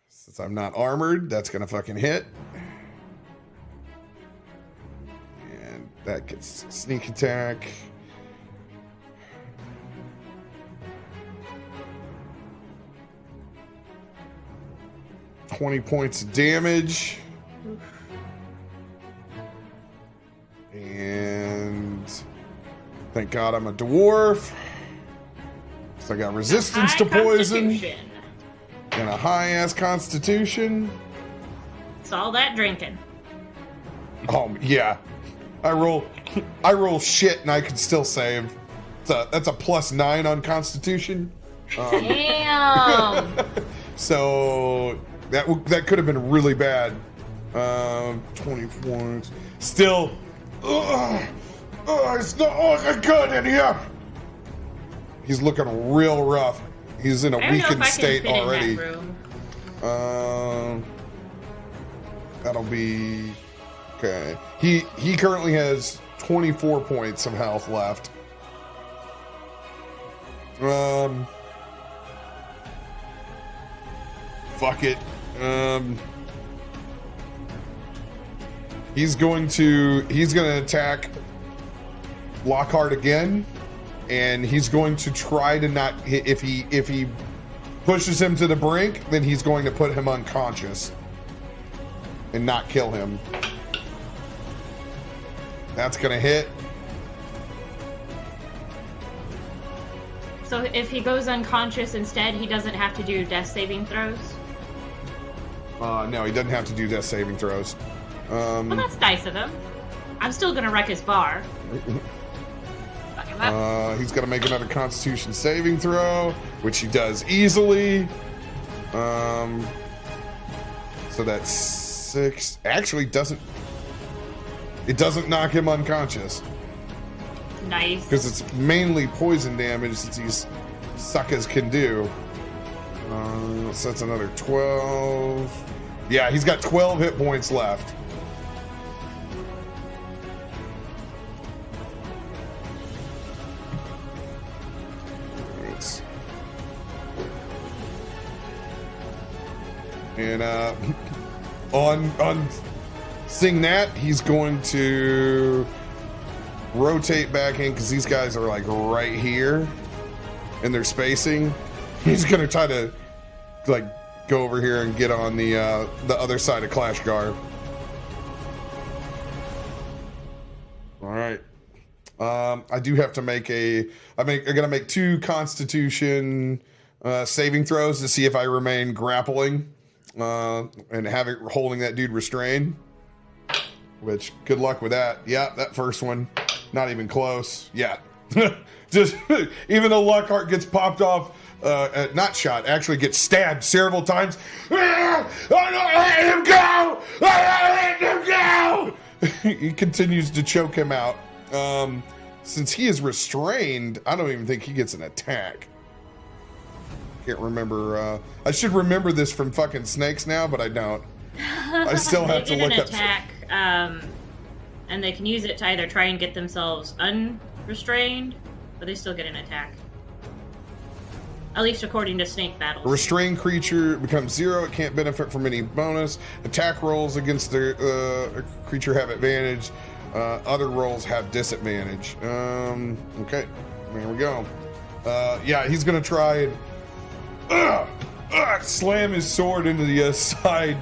since I'm not armored, that's gonna fucking hit. And that gets sneak attack. $20 points of damage. And thank God I'm a dwarf. So I got resistance to poison and a high-ass constitution. It's all that drinking. Oh yeah, I roll shit and I can still save. That's a +9 on constitution. Damn. So that could have been really bad. 20 points. Still, it's not looking good in here. He's looking real rough. He's in a weakened state already. That'll be okay. He currently has 24 points of health left. Fuck it. He's gonna attack Lockhart again, and he's going to try to not hit. If he pushes him to the brink, then he's going to put him unconscious. and not kill him. That's gonna hit. So if he goes unconscious instead, he doesn't have to do death saving throws? No, he doesn't have to do death saving throws. Well, that's nice of him. I'm still gonna wreck his bar. Fuck him up. He's gonna make another Constitution saving throw, which he does easily. So that's 6. Actually, it doesn't knock him unconscious Nice. because it's mainly poison damage that these suckers can do. So that's another 12. Yeah, he's got 12 hit points left. Right. And on seeing that, he's going to rotate back in because these guys are like right here and they're spacing. He's gonna try to like go over here and get on the other side of Clashgar. All right. I do have to make I'm gonna make 2 Constitution saving throws to see if I remain grappling and holding that dude restrained. Which, good luck with that. Yeah, that first one, not even close. Yeah, just even though Lockhart gets popped off, not shot, actually gets stabbed several times. I don't let him go! I don't let him go! He continues to choke him out. Since he is restrained, I don't even think he gets an attack. Can't remember. I should remember this from fucking Snakes now, but I don't. I still have to look up. Attack, and they can use it to either try and get themselves unrestrained, but they still get an attack. At least according to Snake Battles. A restrained creature becomes 0. It can't benefit from any bonus. Attack rolls against the creature have advantage. Other rolls have disadvantage. Okay, there we go. Yeah, he's gonna try and slam his sword into the side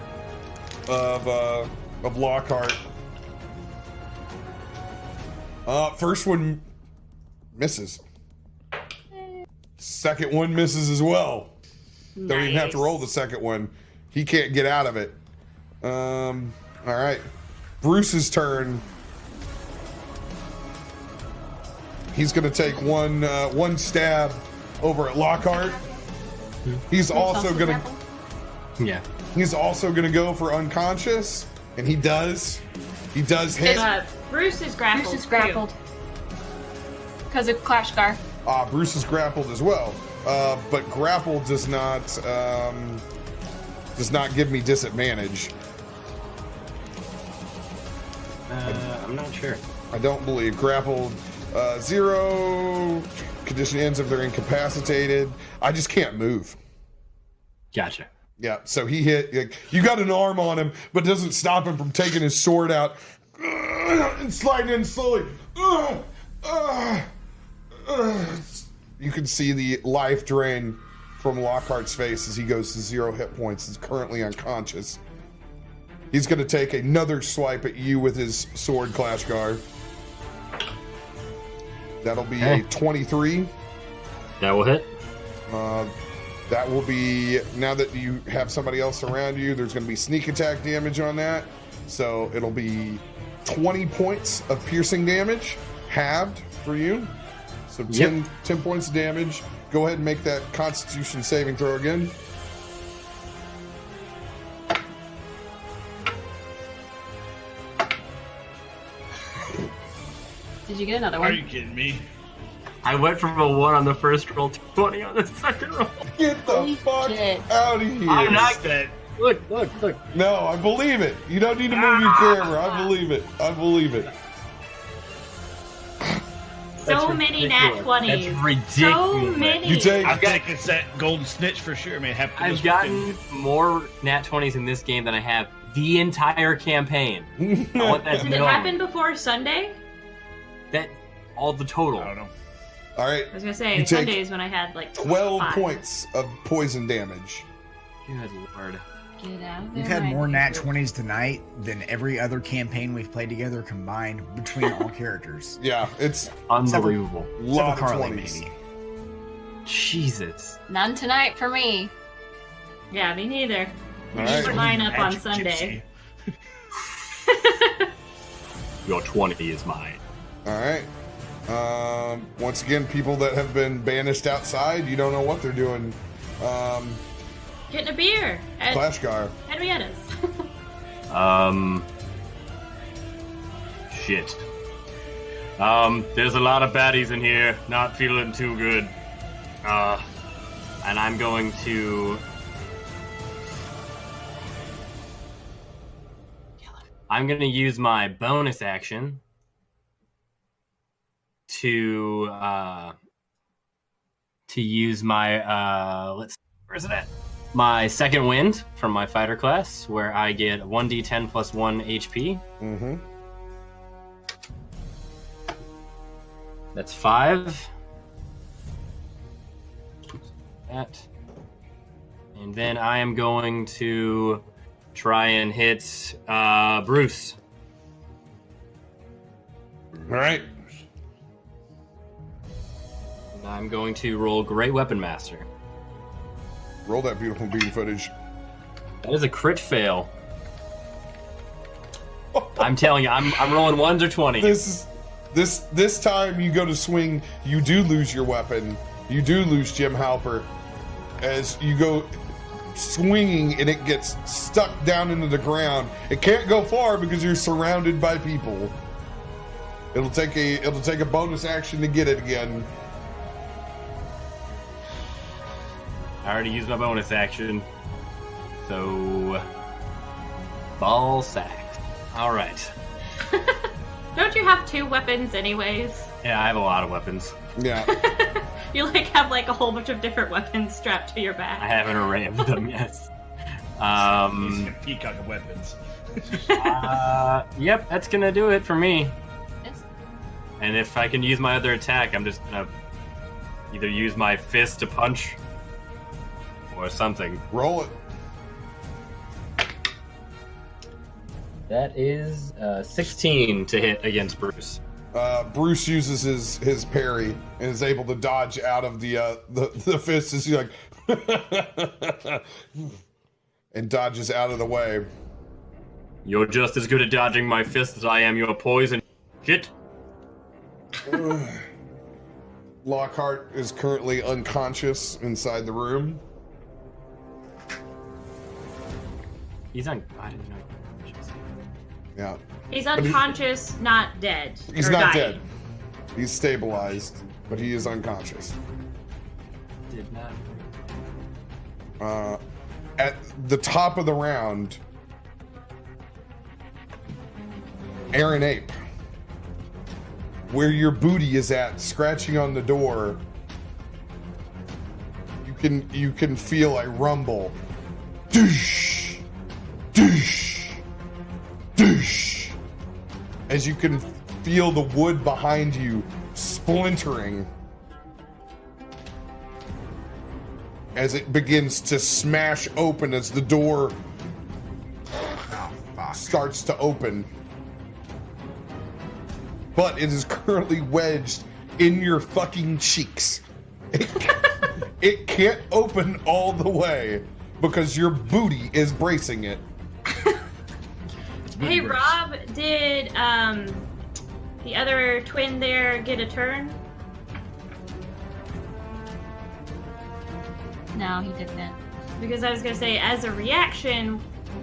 of Lockhart. First one misses. Second one misses as well. Nice. Don't even have to roll the second one. He can't get out of it. All right. Bruce's turn. He's going to take one stab over at Lockhart. He's also going to... Yeah. He's also going to go for unconscious, and he does. He does hit. Bruce is grappled. Bruce is grappled. Because of Clashgar. Bruce is grappled as well, but grapple does not give me disadvantage. I'm not sure. I don't believe grappled 0 condition ends if they're incapacitated. I just can't move. Gotcha. Yeah, so he hit. Like, you got an arm on him, but doesn't stop him from taking his sword out and sliding in slowly. You can see the life drain from Lockhart's face as he goes to 0 hit points. He's currently unconscious. He's going to take another swipe at you with his sword, Clashgar. That'll be a 23. That will hit. That will be, now that you have somebody else around you, there's going to be sneak attack damage on that. So it'll be 20 points of piercing damage, halved for you. So 10 points of damage. Go ahead and make that Constitution saving throw again. Did you get another Are one? you kidding me? I went from a 1 on the first roll to 20 on the second roll. Get the Holy fuck shit. out of here. I'm not That Look. No, I believe it. You don't need to move your camera. I believe it. I believe it. So many nat 20s. That's ridiculous. So many. You take I've got that golden snitch for sure, man. I've gotten more nat 20s in this game than I have the entire campaign. I want that Did it known. happen before Sunday? That all the total. I don't know. All right. I was gonna say You take Sundays when I had like 12 5. points of poison damage. Good lord. Get out We've there, had my more nat neighbor. 20s tonight than every other campaign we've played together combined between all characters. Yeah, it's Unbelievable. a Except lot for of Carly, 20s. maybe. Jesus. None tonight for me. Yeah, me neither. All We right. should line up on Magic Sunday. Your 20 is mine. All right. Once again, people that have been banished outside, you don't know what they're doing. Getting a beer at Clashgar. Henrietta's. Shit. There's a lot of baddies in here. Not feeling too good. And I'm going to... I'm going to use my bonus action to use my where's it at? My second wind from my fighter class, where I get 1d10 plus 1 HP. Mm-hmm. That's 5. That. And then I am going to try and hit Bruce. All right. And I'm going to roll Great Weapon Master. Roll that beautiful bean footage. That is a crit fail. I'm telling you, I'm rolling 1s or 20s. This time you go to swing, you do lose your weapon. You do lose Jim Halper as you go swinging and it gets stuck down into the ground. It can't go far because you're surrounded by people. It'll take a bonus action to get it again. I already used my bonus action. So... Ball sack. Alright. Don't you have 2 weapons anyways? Yeah, I have a lot of weapons. Yeah. You have a whole bunch of different weapons strapped to your I back. have an array of them, yes. He's a peacock of weapons. Yep, that's gonna do it for me. Yes. And if I can use my other attack, I'm just gonna either use my fist to punch or something. Roll it. That is 16 to hit against Bruce. Bruce uses his parry and is able to dodge out of the fist as he and dodges out of the way. You're just as good at dodging my fist as I am your poison. Shit. Lockhart is currently unconscious inside the room. He's on. I didn't know. Yeah. He's unconscious, not dead. He's or not dying. dead. He's stabilized, but he is unconscious. Did not. At the top of the round, Aaron Ape, where your booty is at, scratching on the door, you can feel a rumble. Doosh, doosh, doosh, as you can feel the wood behind you splintering as it begins to smash open as the door starts to open. But it is currently wedged in your fucking cheeks. It can't open all the way because your booty is bracing it. Hey, Rob, did the other twin there get a turn? No, he didn't. Because I was going to say, as a reaction,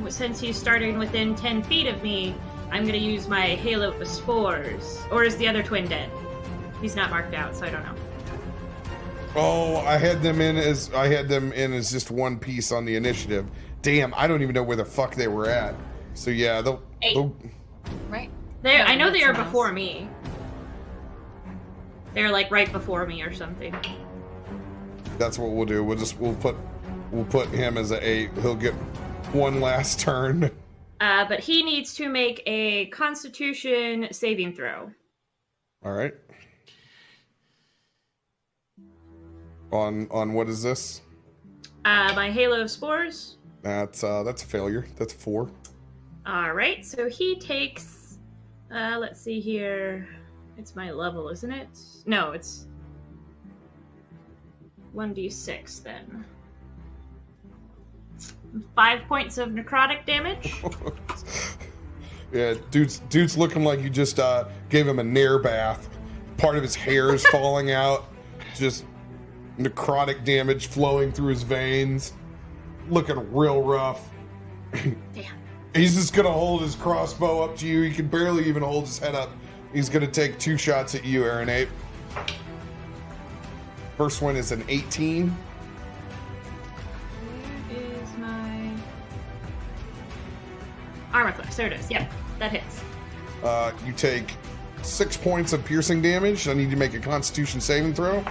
since he's starting within 10 feet of me, I'm going to use my Halo of Spores. Or is the other twin dead? He's not marked out, so I don't know. Oh, I had them in as just one piece on the initiative. Damn, I don't even know where the fuck they were at. So yeah, they'll Right? I know they are That's before nice. me. They're like right before me or something. that's what we'll do. We'll put him as a 8. He'll get one last turn. But he needs to make a Constitution saving throw. All right. On what is this? My Halo of Spores. That's a failure. That's a 4. All right, so he takes. Let's see here. It's my level, isn't it? No, it's 1d6 then. 5 points of necrotic damage. Yeah, dude's looking like you just gave him a nair bath. Part of his hair is falling out. Just necrotic damage flowing through his veins. Looking real rough. Damn. He's just gonna hold his crossbow up to you. He can barely even hold his head up. He's gonna take 2 shots at you, Aaron Ape. First one is an 18. Where is my armor class? There it is. Yep, that hits. You take 6 points of piercing damage. I need you to make a Constitution saving throw.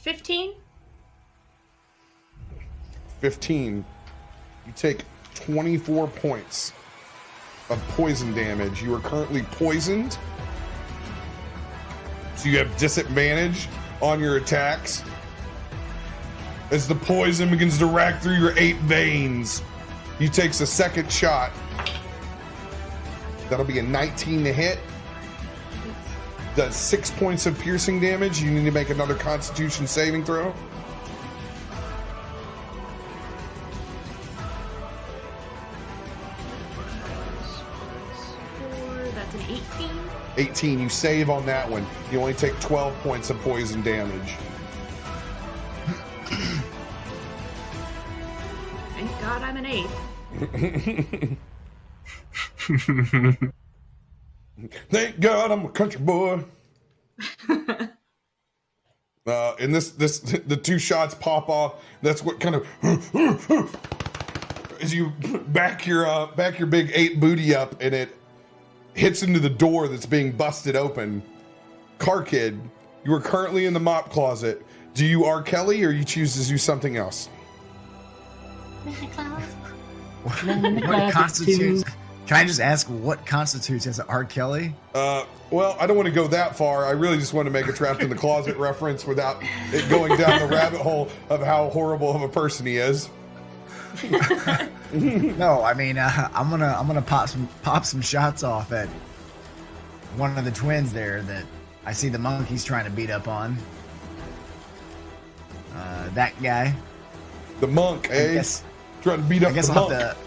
$15. 15. You take 24 points of poison damage. You are currently poisoned. So you have disadvantage on your attacks. As the poison begins to rack through your 8 veins, he takes a second shot. That'll be a 19 to hit. Does 6 points of piercing damage. You need to make another Constitution saving throw. That's an 18. 18. You save on that one. You only take 12 points of poison damage. Thank God I'm an 8. Thank God I'm a country boy. And the 2 shots pop off. That's what kind of as you back your big 8 booty up, and it hits into the door that's being busted open. Car Kid, you are currently in the mop closet. Do you R. Kelly, or you choose to do something else? What constitutes? Can I just ask what constitutes as an R. Kelly? Well, I don't want to go that far. I really just want to make a Trapped in the Closet reference without it going down the rabbit hole of how horrible of a person he is. No, I mean I'm gonna pop some shots off at one of the twins there that I see the monkey's trying to beat up on. That guy. The monk, eh? Guess, Trying to beat up I guess the I'll monk. have to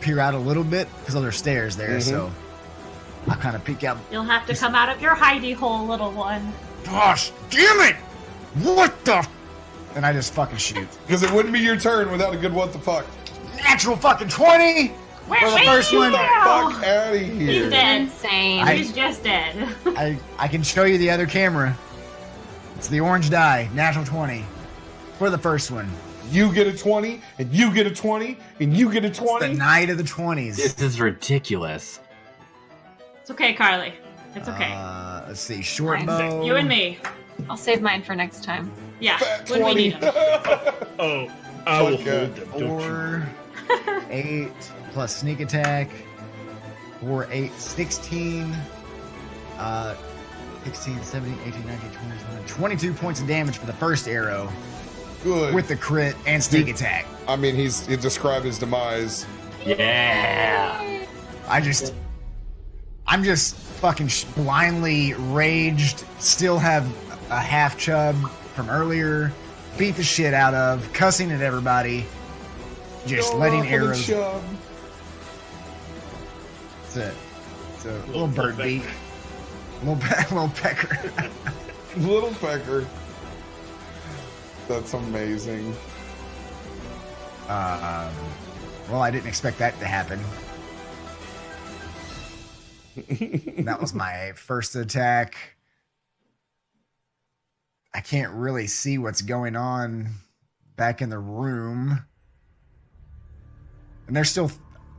peer out a little bit because there's stairs there, so I'll kind of peek out. You'll have to come out of your hidey hole, little one. Gosh, damn it! What the? And I just fucking shoot. Because it wouldn't be your turn without a good what the fuck. Natural fucking 20 for the first one. Get the fuck out of here. He's dead. Insane. I- He's just dead. I can show you the other camera. It's the orange die, natural 20 for the first one. You get a 20, and you get a 20, and you get a It's the 20. night of the 20s. This is ridiculous. It's okay, Carly. It's okay. Let's see, short Fine. bow. You and me. I'll save mine for next time. Yeah, Fat when we 20. need them. Oh, I will Okay. hold them. Don't you? 4, 8 plus sneak attack. 4, 8, 16. 16, 17, 18, 19, 20, 21. 22 points of damage for the first arrow Good. with the crit and sneak attack. I mean, he described his demise. Yeah. I'm just fucking blindly raged. Still have a half chub from earlier. Beat the shit out of. Cussing at everybody. Just Go letting off with a arrows. chub. It's a little bird beak. Little pecker. Little pecker. That's amazing. Well, I didn't expect that to happen. That was my first attack. I can't really see what's going on back in the room. And there's still,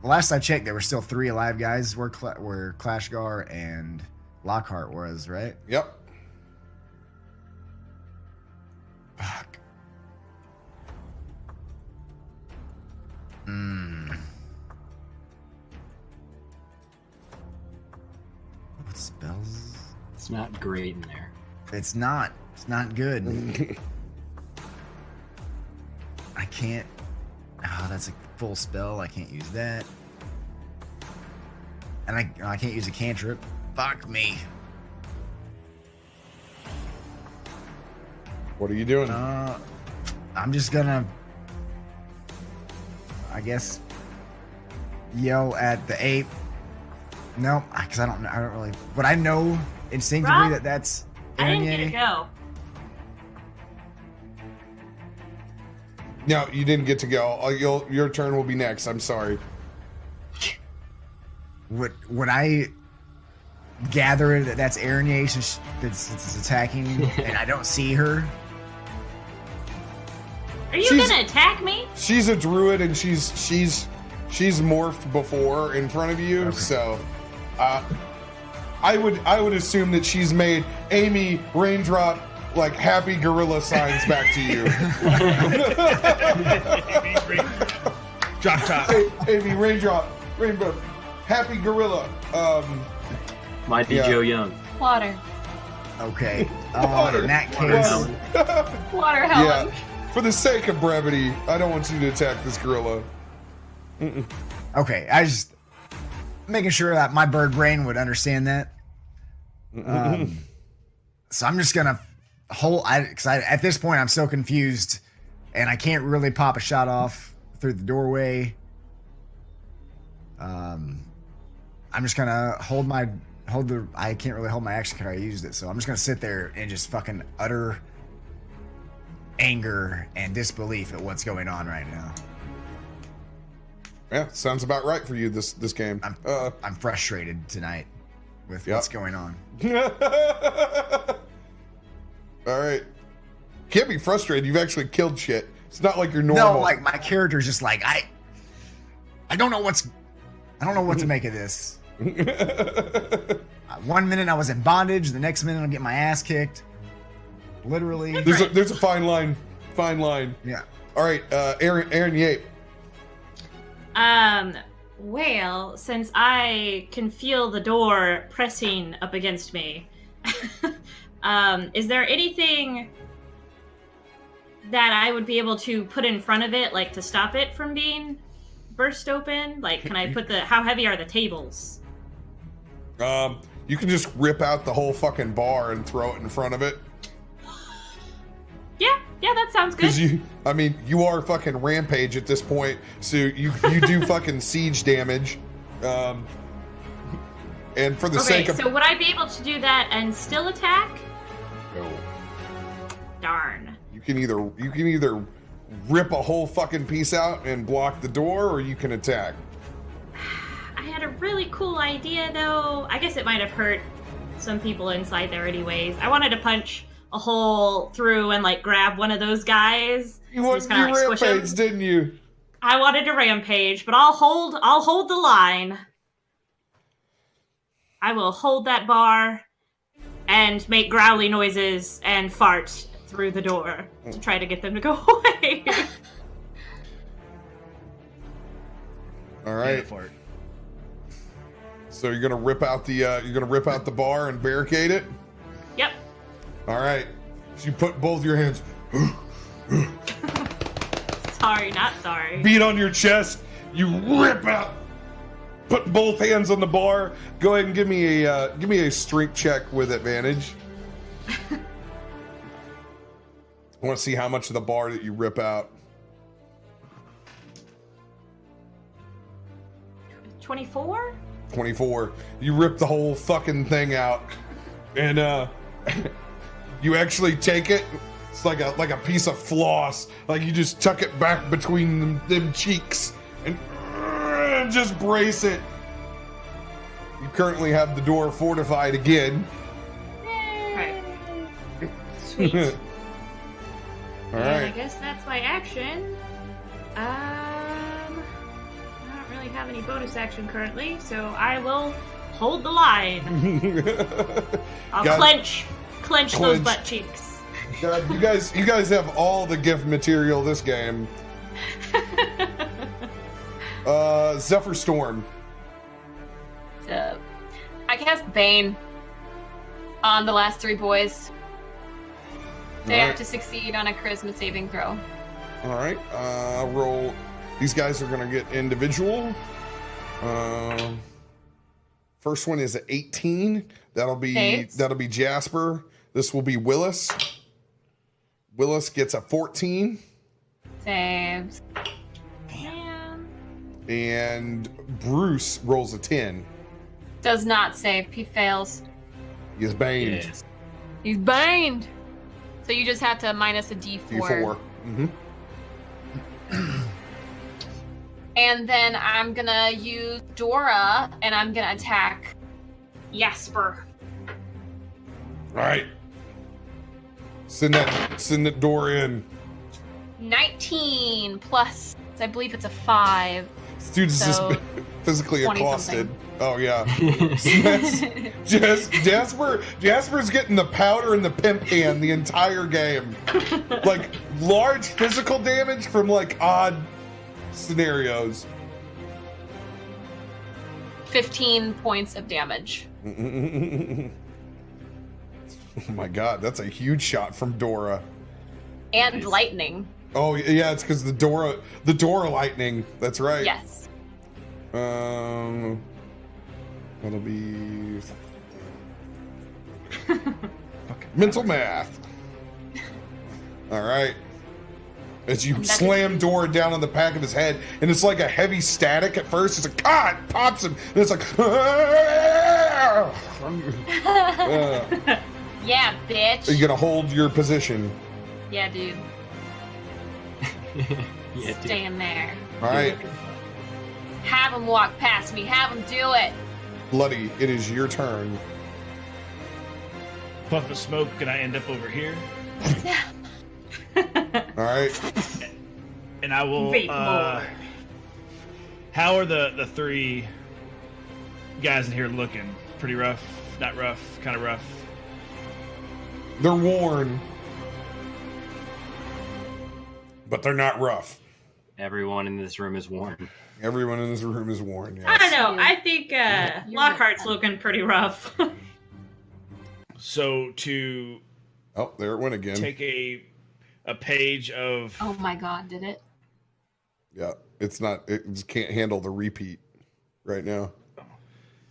last I checked, there were still 3 alive guys where Clashgar and Lockhart was, right? Yep. Fuck. What spells? It's not great in there. It's not good. I can't. Oh, that's a full spell. I can't use that. And I can't use a cantrip. Fuck me. What are you doing? I'm just gonna, I guess, yell at the ape. No, because I don't really. But I know instinctively Rob, that's. I didn't get Araignée. to go. No, you didn't get to go. Your turn will be next. I'm sorry. Would I gather that that's Araignée that's attacking and I don't see her? Are you She's- gonna attack me? She's a druid and she's morphed before in front of you, Okay. so I would assume that she's made Amy Raindrop like happy gorilla signs back to you. Drop top. Amy Raindrop, happy gorilla. Might be Yeah. Joe Young. Water. Okay. Water. In that Water case, Helen. Water Helen. Yeah. For the sake of brevity, I don't want you to attack this gorilla. okay. I just making sure that my bird brain would understand that. So I'm just gonna hold. Because at this point I'm so confused, and I can't really pop a shot off through the doorway. I'm just gonna I can't really hold my action because I used it, so I'm just gonna sit there and just fucking utter anger and disbelief at what's going on right now. Yeah, sounds about right for you this game. I'm frustrated tonight with Yep. what's going on. All right. Can't be frustrated. You've actually killed shit. It's not like you're normal. No, like my character's just like I don't know what to make of this. 1 minute I was in bondage, the next minute I'm getting my ass kicked. Literally. There's a fine line. Fine line. Yeah. All right, Aaron Yape. Well, since I can feel the door pressing up against me, is there anything that I would be able to put in front of it, like to stop it from being burst open? Like, can I put how heavy are the tables? You can just rip out the whole fucking bar and throw it in front of it. Yeah, that sounds good. Because you are fucking Rampage at this point, so you do fucking siege damage. And for the sake of so would I be able to do that and still attack? No. Darn. You can either rip a whole fucking piece out and block the door, or you can attack. I had a really cool idea, though. I guess it might have hurt some people inside there anyways. I wanted to punch a hole through and, like, grab one of those guys. You wanted Just to kinda, like, squish 'em. rampage, didn't you? I wanted to rampage, but I'll hold the line. I will hold that bar and make growly noises and fart through the door to try to get them to go away. All right. For it. So you're gonna rip out the bar and barricade it. Yep. All right. So you put both your hands, Sorry, not sorry. beat on your chest. You rip out. Put both hands on the bar. Go ahead and give me a strength check with advantage. I want to see how much of the bar that you rip out. 24? 24. You rip the whole fucking thing out, and you actually take it. It's like a piece of floss. Like you just tuck it back between them cheeks and just brace it. You currently have the door fortified again. Right. Sweet. All And I right. guess that's my action. I don't really have any bonus action currently, so I will hold the line. I'll Got- clench those Clench. butt cheeks. God, you guys have all the gift material this game. Zephyr Storm. I cast Bane On the last 3 boys. They All have right. to succeed on a charisma saving throw. All right. Roll. These guys are gonna get individual. First one is an 18. That'll be Saves. Jasper. This will be Willis. Willis gets a 14, Saves. Man. and Bruce rolls a 10. Does not save. He fails. He is baned. Yes. He's baned. So you just have to minus a D4. D4. Mm-hmm. And then I'm gonna use Dora, and I'm gonna attack Jasper. All right. Send that door in. 19 plus, I believe it's a 5. This dude's So, just physically 20 accosted. something. Oh yeah. Jasper's getting the powder and the pimp hand the entire game. Like large physical damage from like odd scenarios. 15 points of damage. Oh my god, that's a huge shot from Dora. And Nice. lightning. Oh yeah, it's because the Dora lightning. That's right. Yes. That'll be mental math. All right. As you And that slam Dora down on the back of his head, and it's like a heavy static at first. It's like, ah, it pops him, and it's like, Yeah, bitch. Are you gonna hold your position? Yeah, dude. Yeah, dude. Staying there. All right, Have him walk past me. Have him do it. Bloody, it is your turn. Puff of smoke, and I end up over here. All right. And I will. Vape more. How are the 3 guys in here looking? Pretty rough? Not rough? Kind of rough? They're worn, but they're not rough. Everyone in this room is worn. Everyone in this room is worn. Yes. I don't know. I think You're Lockhart's looking pretty rough. So to Oh, there it went again. take a page of Oh my god, did it? Yeah, it's not. It just can't handle the repeat right now.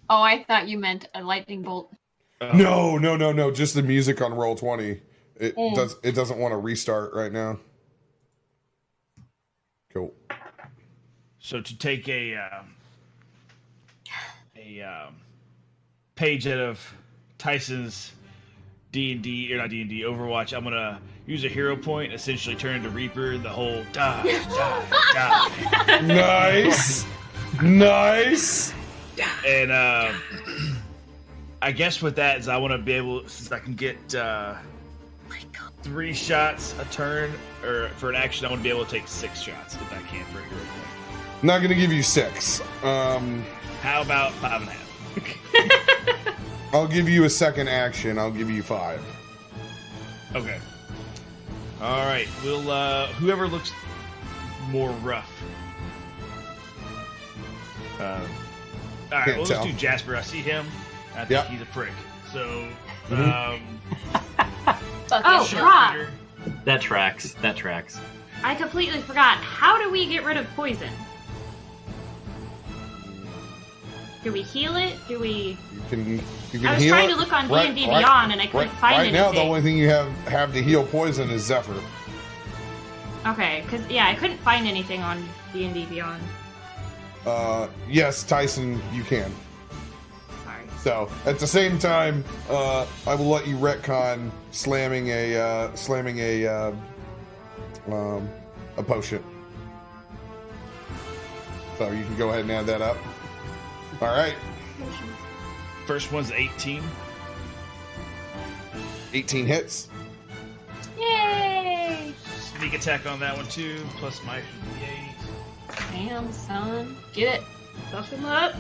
Oh, I thought you meant a lightning bolt. No. Just the music on roll 20. It does. It doesn't want to restart right now. Cool. So to take a page out of Tyson's D&D, or not D&D, Overwatch, I'm gonna use a hero point, essentially turn into Reaper, the whole die. Nice. Nice. And I guess with that is I want to be able, since I can get 3 shots a turn, or for an action, I want to be able to take 6 shots if I can for a hero point. Not gonna give you 6. How about 5.5? I'll give you a second action. I'll give you 5. Okay. All right. We'll whoever looks more rough. All right. Can't Well, tell. let's do Jasper. I see him. I think Yep. he's a prick. So, Fuck Oh, it. Rob. Sharpshooter. That tracks. That tracks. I completely forgot. How do we get rid of poison? Do we heal it? Do we? You can I was heal trying it. to look on Right- D&D right- Beyond, and I couldn't right, find right now, the anything. only thing you have to heal poison is Zephyr. Okay, because I couldn't find anything on D&D Beyond. Yes, Tyson, you can. Sorry. So at the same time, I will let you retcon slamming a potion. So you can go ahead and add that up. All right, First one's 18. 18 hits. Yay! Sneak attack on that one too. Plus my 8. Damn, son. Get it. Buff him up.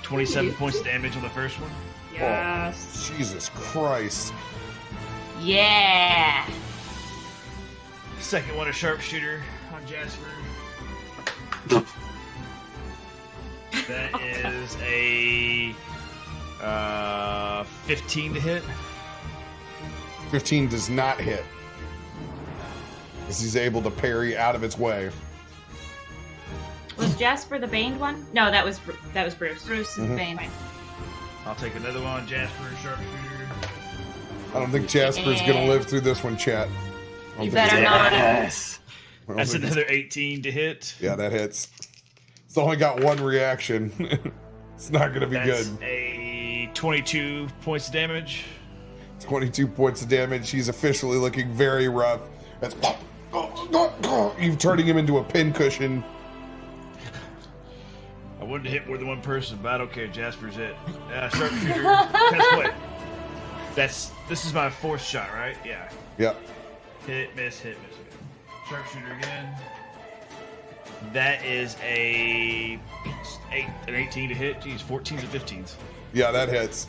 27 points of damage on the first one. Yes. Jesus Christ! Yeah! Second one, a sharpshooter on Jasper. That is a 15 to hit. 15 does not hit. As he's able to parry out of its way. Was Jasper the Baned one? No, that was Bruce. Bruce is Bane. I'll take another one. Jasper, sharpshooter. I don't think Jasper's going to live through this one, chat. You better not. Yes. That's another 18 to hit. Yeah, that hits. It's only got one reaction. It's not going to be That's good. a 22 points of damage. 22 points of damage. He's officially looking very rough. That's you're turning him into a pincushion. I wanted to hit more than one person, but I don't care. Jasper's it. Sharpshooter. Test play. This is my fourth shot, right? Yeah. Yep. Hit, miss, hit, miss. Okay. Sharpshooter again. That is an 18 to hit. Jeez, 14s and 15s. Yeah, that hits.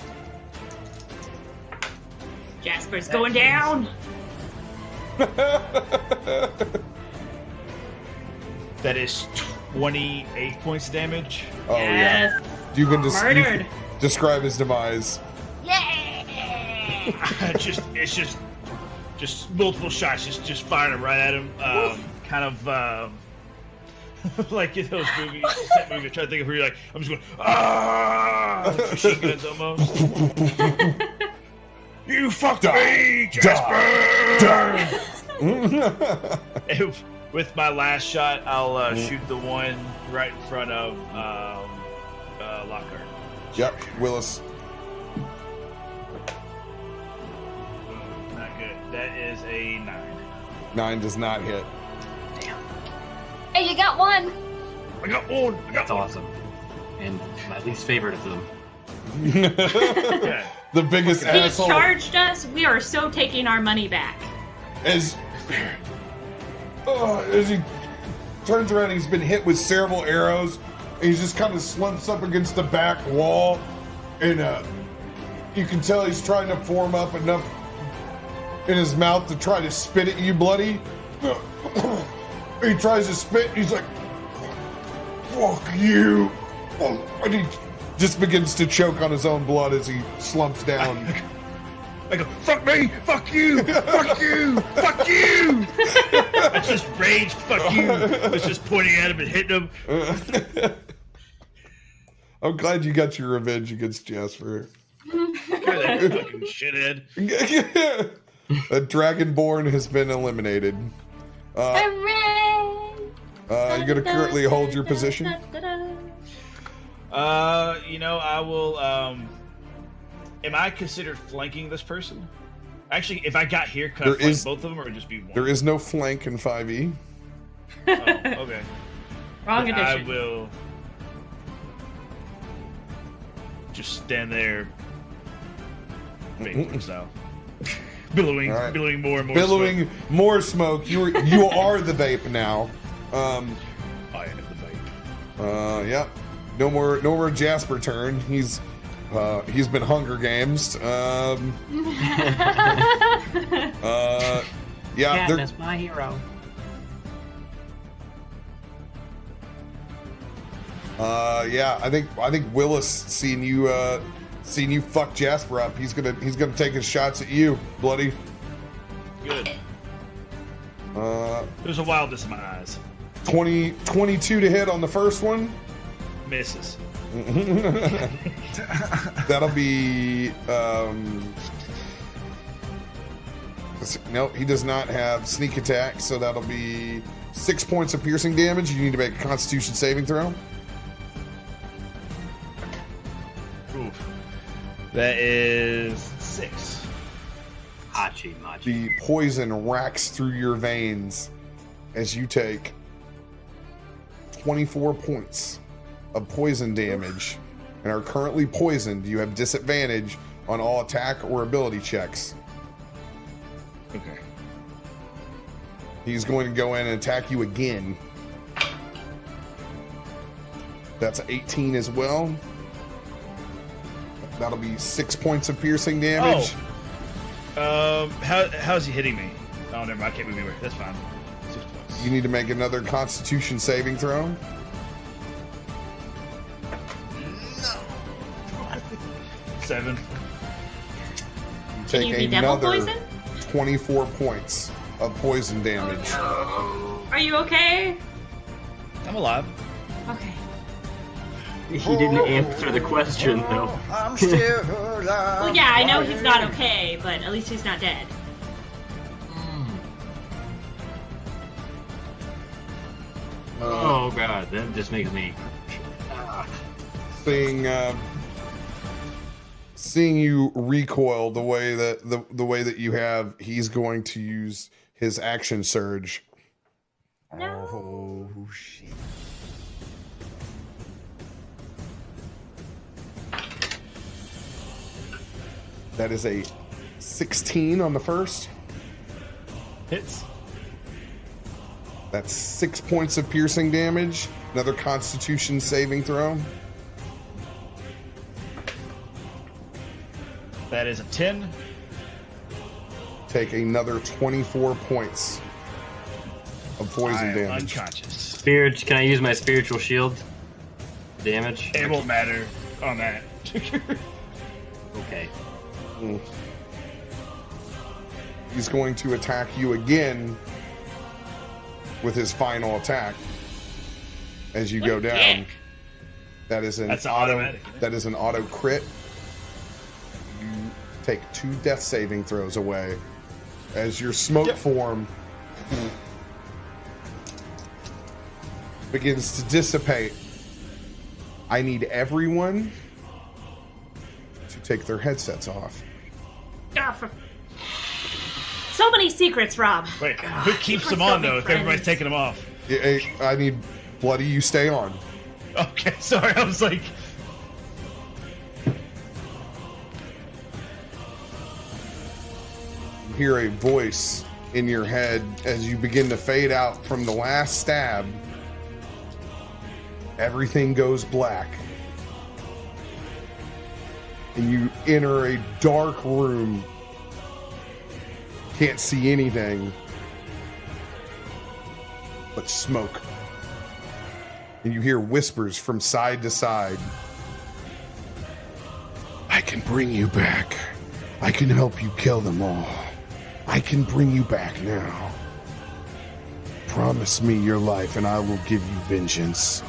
Jasper's going down. That is 28 points of damage. Oh Yes. yeah. You can Murdered. describe his demise. It's just multiple shots, just firing them right at him. Kind of like in those movies. That movie, I'm trying to think of where you're like, I'm just going, like machine guns almost. You fucked me, Jasper! And with my last shot, I'll shoot the one right in front of Lockhart. Yep, Willis. Not good. That is a 9. 9 does not hit. Hey, you got one. I got one. That's awesome. And my least favorite of them. Okay. The biggest He asshole. charged us. We are so taking our money back. As he turns around, he's been hit with several arrows. And he just kind of slumps up against the back wall, and you can tell he's trying to form up enough in his mouth to try to spit at you, bloody. He tries to spit. He's like, "Fuck you!" And he just begins to choke on his own blood as he slumps down. I go, fuck me, fuck you, fuck you, fuck you. I just rage, fuck you. I was just pointing at him and hitting him. I'm glad you got your revenge against Jasper. That fucking shithead. The Dragonborn has been eliminated. Hooray! You're gonna currently hold your position. I will, am I considered flanking this person? Actually, if I got here, could I flank both of them, or would it just be one? There is no flank in 5e. Oh, okay. Wrong Then edition. I will just stand there, vape style, billowing, All right. billowing more and more. Billowing more smoke. You are the vape now. I am the vape. Yeah. No more Jasper turn. He's been Hunger Games. Yeah. That's my hero. Yeah. I think Willis seeing you fuck Jasper up. He's gonna take his shots at you, bloody. Good. There's a wildness in my eyes. 22 to hit on the first one. Misses. That'll be nope, he does not have sneak attack, so that'll be 6 points of piercing damage. You need to make a Constitution saving throw. Oof. That is 6. Hachi machi. The poison racks through your veins as you take 24 points of poison damage and are currently poisoned. You have disadvantage on all attack or ability checks. Okay. He's going to go in and attack you again. That's 18 as well. That'll be 6 points of piercing damage. How's he hitting me? Oh, never mind. I can't move anywhere. That's fine. 6 points. You need to make another Constitution saving throw. 7. You Can take you be devil another poison? 24 points of poison damage. Are you okay? I'm alive. Okay. He didn't answer the question, though. I'm still alive. Well, yeah, I know he's not okay, but at least he's not dead. Oh god, that just makes me. Seeing you recoil the way that you have, he's going to use his action surge. Oh, shit. That is a 16 on the first. Hits. That's 6 points of piercing damage. Another Constitution saving throw. That is a 10. Take another 24 points of poison I am damage. unconscious. Spirit, can I use my spiritual shield? Damage? It won't matter on that. Okay. He's going to attack you again with his final attack as you go down. That is an That's auto. automatic. That is an auto crit. You take 2 death saving throws away as your smoke form begins to dissipate. I need everyone to take their headsets off. Ah, so many secrets, Rob. Wait, who keeps them on though if everybody's taking them off? I need Bloody, you stay on. Okay, sorry, I was like... You hear a voice in your head as you begin to fade out from the last stab. Everything goes black. And you enter a dark room. Can't see anything but smoke. And you hear whispers from side to side. I can bring you back. I can help you kill them all. I can bring you back now. Promise me your life and I will give you vengeance.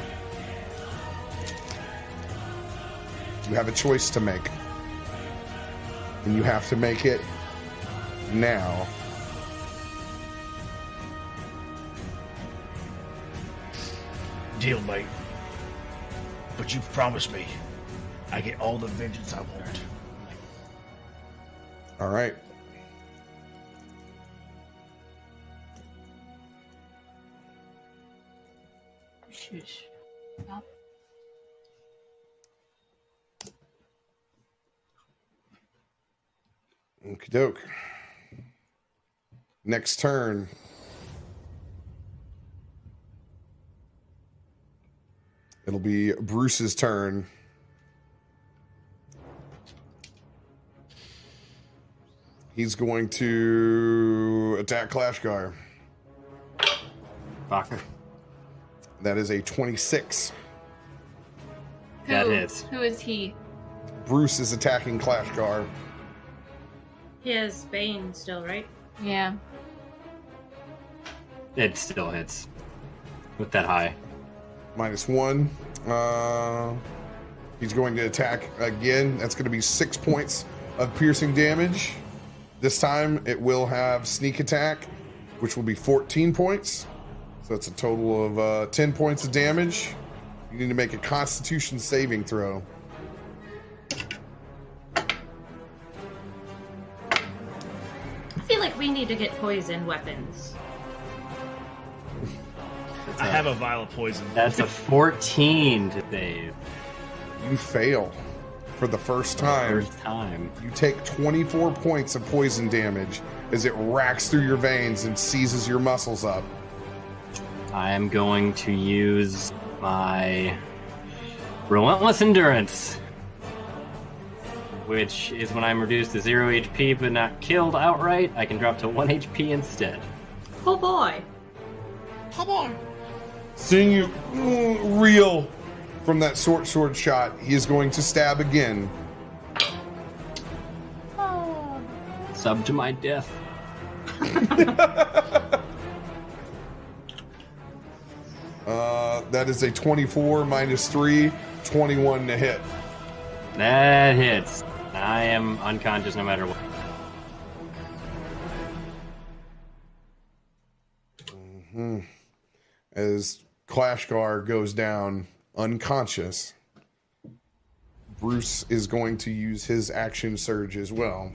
You have a choice to make. And you have to make it now. Deal, mate. But you've promised me I get all the vengeance I want. All right. Shush. Okie doke. Next turn. It'll be Bruce's turn. He's going to attack Clashgar. Fuck. That is a 26. That hits. Who is he? Bruce is attacking Clashgar. He has Bane still, right? Yeah. It still hits. With that high. -1. He's going to attack again. That's going to be 6 points of piercing damage. This time it will have sneak attack, which will be 14 points. So it's a total of 10 points of damage. You need to make a Constitution saving throw. I feel like we need to get poison weapons. I have a vial of poison. That's a 14 to save. You fail for the first time. First time. You take 24 points of poison damage as it racks through your veins and seizes your muscles up. I am going to use my Relentless Endurance, which is when I'm reduced to 0 HP but not killed outright, I can drop to 1 HP instead. Oh boy. Seeing you reel from that sword shot, he is going to stab again. Sub to my death. That is a 24 minus 3, 21 to hit. That hits. I am unconscious no matter what. As Clashgar goes down unconscious, Bruce is going to use his action surge as well.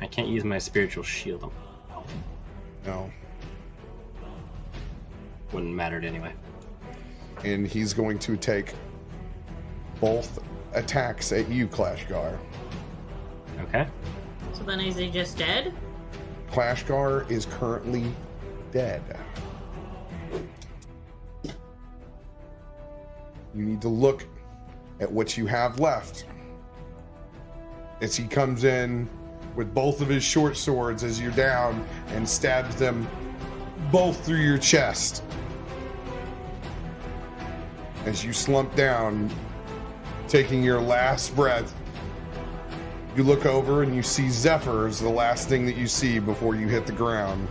I can't use my spiritual shield. No. Wouldn't mattered anyway. And he's going to take both attacks at you, Clashgar. Okay. So then is he just dead? Clashgar is currently dead. You need to look at what you have left. As he comes in with both of his short swords as you're down and stabs them both through your chest. As you slump down, taking your last breath, you look over and you see Zephyr as the last thing that you see before you hit the ground.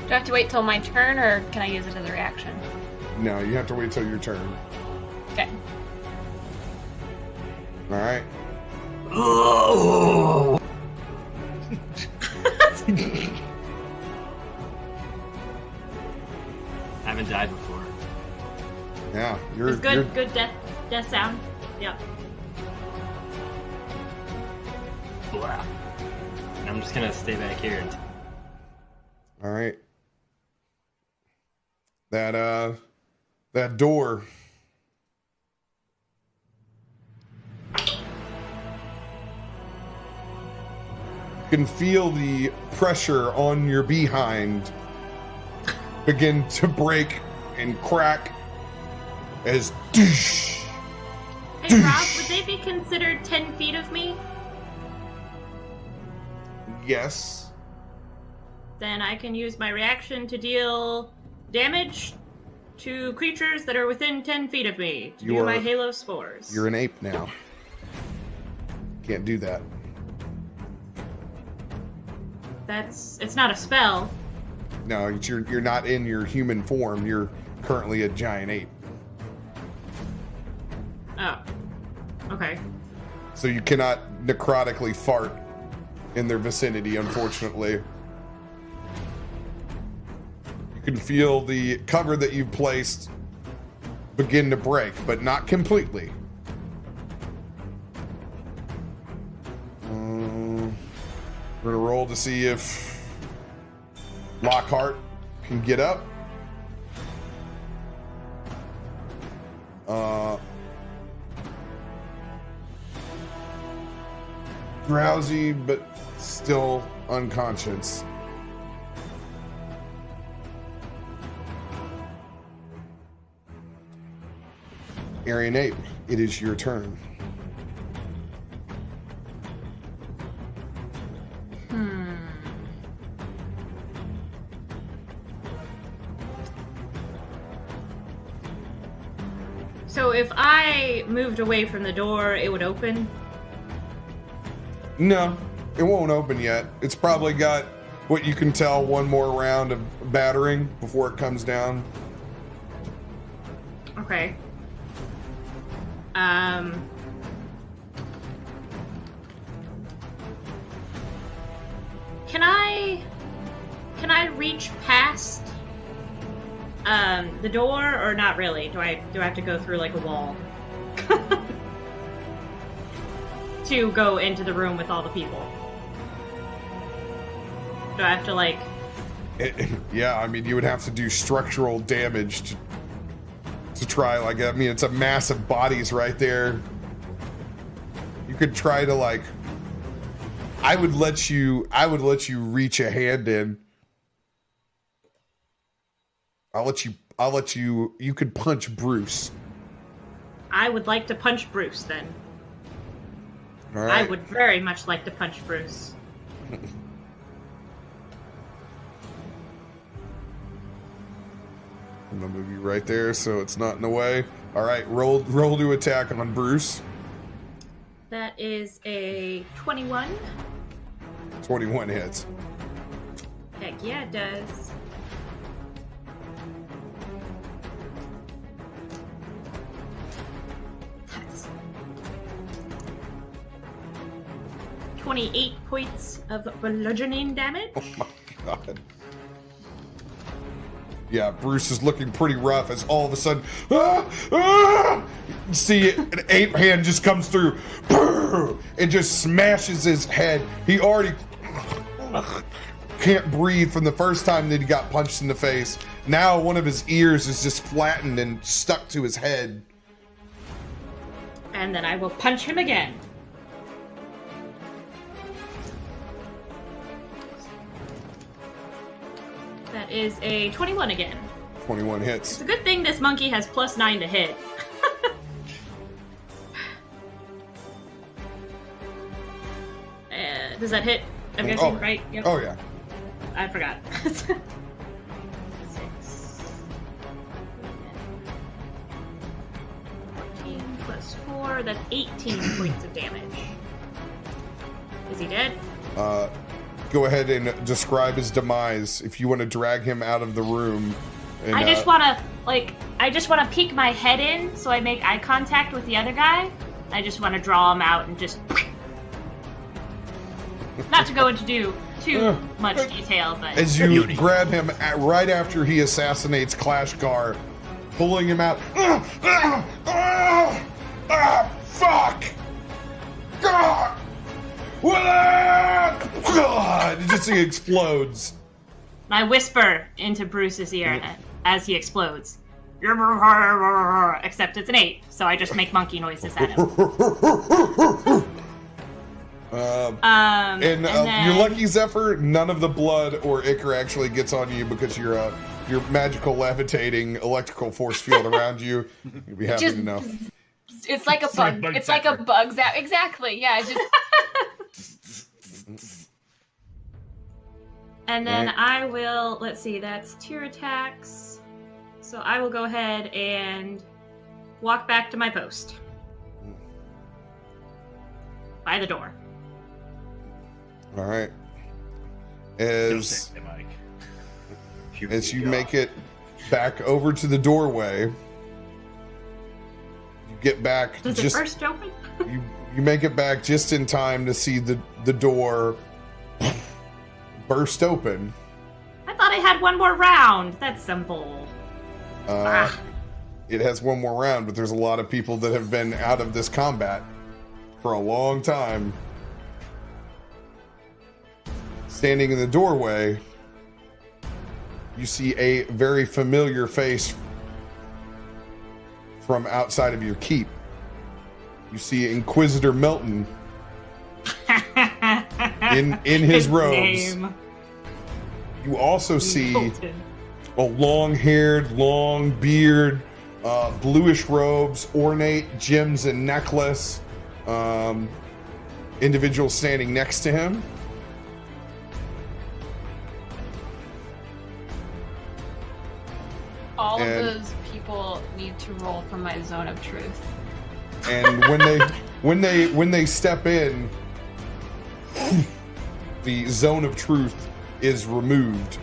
Do I have to wait till my turn, or can I use it as a reaction? No, you have to wait till your turn. Okay. All right. I haven't died before. Yeah, you're It's good. Good death sound. Yep. Blah. And I'm just gonna stay back here. All right. That door. You can feel the pressure on your behind begin to break and crack as doosh. Hey, Rob, would they be considered 10 feet of me? Yes. Then I can use my reaction to deal damage to creatures that are within 10 feet of me to do my Halo Spores. You're an ape now. Can't do that. It's not a spell. No, you're not in your human form. You're currently a giant ape. Oh. Okay. So you cannot necrotically fart in their vicinity, unfortunately. You can feel the cover that you've placed begin to break, but not completely. We're gonna roll to see if Lockhart can get up. Drowsy, but still unconscious. Aryan Ape, it is your turn. So if I moved away from the door, it would open? No, it won't open yet. It's probably got, what you can tell, one more round of battering before it comes down. Okay. Can I reach past the door, or not really? Do I have to go through like a wall to go into the room with all the people? Do I have to like? Yeah, I mean, you would have to do structural damage to try. Like, I mean, it's a massive bodies right there. You could try to like. I would let you reach a hand in. I'll let you, you could punch Bruce. I would like to punch Bruce then. All right. I would very much like to punch Bruce. I'm gonna move you right there so it's not in the way. All right, roll to attack on Bruce. That is a 21. 21 hits. Heck yeah, it does. That's 28 points of bludgeoning damage. Oh my god. Yeah, Bruce is looking pretty rough as all of a sudden, see an ape hand just comes through and just smashes his head. He already can't breathe from the first time that he got punched in the face. Now one of his ears is just flattened and stuck to his head. And then I will punch him again. That is a 21 again. 21 hits. It's a good thing this monkey has +9 to hit. Does that hit? I'm guessing, right? Yep. Oh, yeah. I forgot. 6. 14 plus 4, that's 18 points of damage. Is he dead? Go ahead and describe his demise if you want to drag him out of the room. And, I just want to peek my head in so I make eye contact with the other guy. I just want to draw him out and just... Not to go into too much detail, but... As you grab him right after he assassinates Clashgar, pulling him out. Fuck! God! It just explodes. I whisper into Bruce's ear as he explodes. Except it's an ape, so I just make monkey noises at him. And then... your lucky Zephyr, none of the blood or ichor actually gets on you because your magical levitating electrical force field around you. You'll be happy to know. It's like a bug. It's like a bug zap. Exactly. Yeah. Just. And then I will, let's see, that's 2 attacks. So I will go ahead and walk back to my post. By the door. All right. As you make it back over to the doorway, you get back. Does it burst open? you make it back just in time to see the door burst open. I thought I had one more round. That's simple. It has one more round, but there's a lot of people that have been out of this combat for a long time. Standing in the doorway, you see a very familiar face from outside of your keep. You see Inquisitor Milton in his robes. Name. You also see Milton. a long-haired, long beard, bluish robes, ornate gems and necklace. Individual standing next to him. All of those people need to roll for my zone of truth. And when they step in, the zone of truth is removed.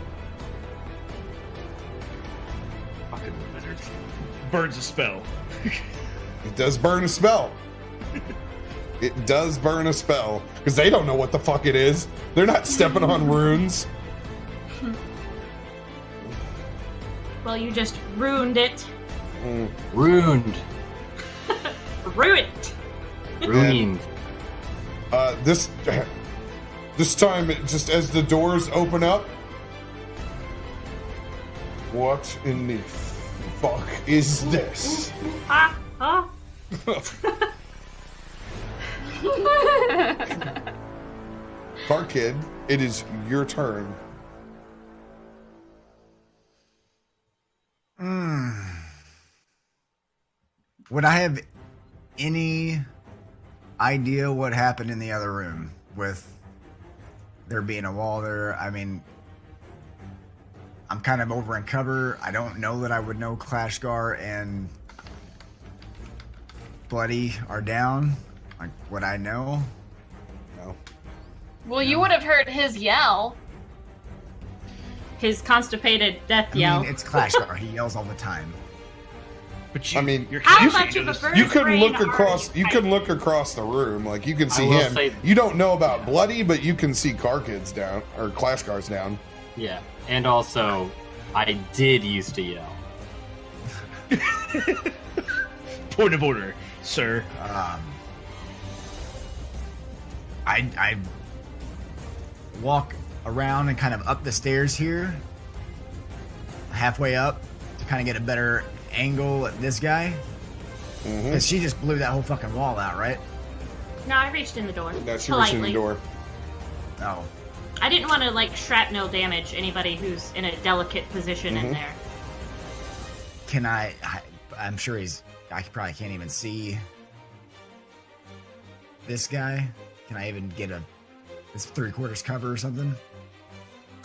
Fucking wizards. Burns a spell. It does burn a spell. It does burn a spell because they don't know what the fuck it is. They're not stepping on runes. Well, you just ruined it. Ruined. Ruined. Ruined. This time, just as the doors open up, what in the fuck is this? Car Kid, it is your turn. Would I have any idea what happened in the other room with there being a wall there. I mean, I'm kind of over in cover. I don't know that I would know Clashgar and Bloody are down. Like, would I know? No. Well, you would have heard his yell. His constipated death I yell. mean, it's Clashgar. He yells all the time. But you, I mean, you're How confused, much of a this- bird You can brain look are across. You can look across the room. Like you can see will him. say- You don't know about Bloody, but you can see Car Kids down or Clash Cars down. Yeah, and also, I did used to yell. Point of order, sir. I walk around and kind of up the stairs here, halfway up, to kind of get a better angle at this guy. Because she just blew that whole fucking wall out, right? No, I reached in the door. That's your reaching politely. the door. Oh. I didn't want to like shrapnel damage anybody who's in a delicate position in there. Can I'm sure I probably can't even see this guy. Can I even get this 3/4 cover or something?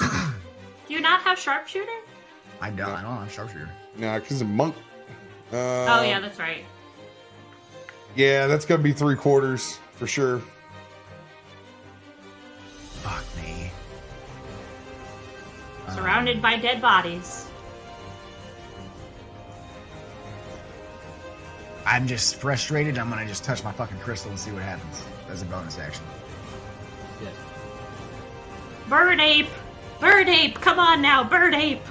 Do you not have sharpshooter? I don't have sharpshooter. Nah, because a monk. Oh yeah, that's right. Yeah, that's gonna be 3/4 for sure. Fuck me. Surrounded by dead bodies. I'm just frustrated. I'm gonna just touch my fucking crystal and see what happens as a bonus action. Yeah. Bird ape! Bird ape! Come on now, bird ape!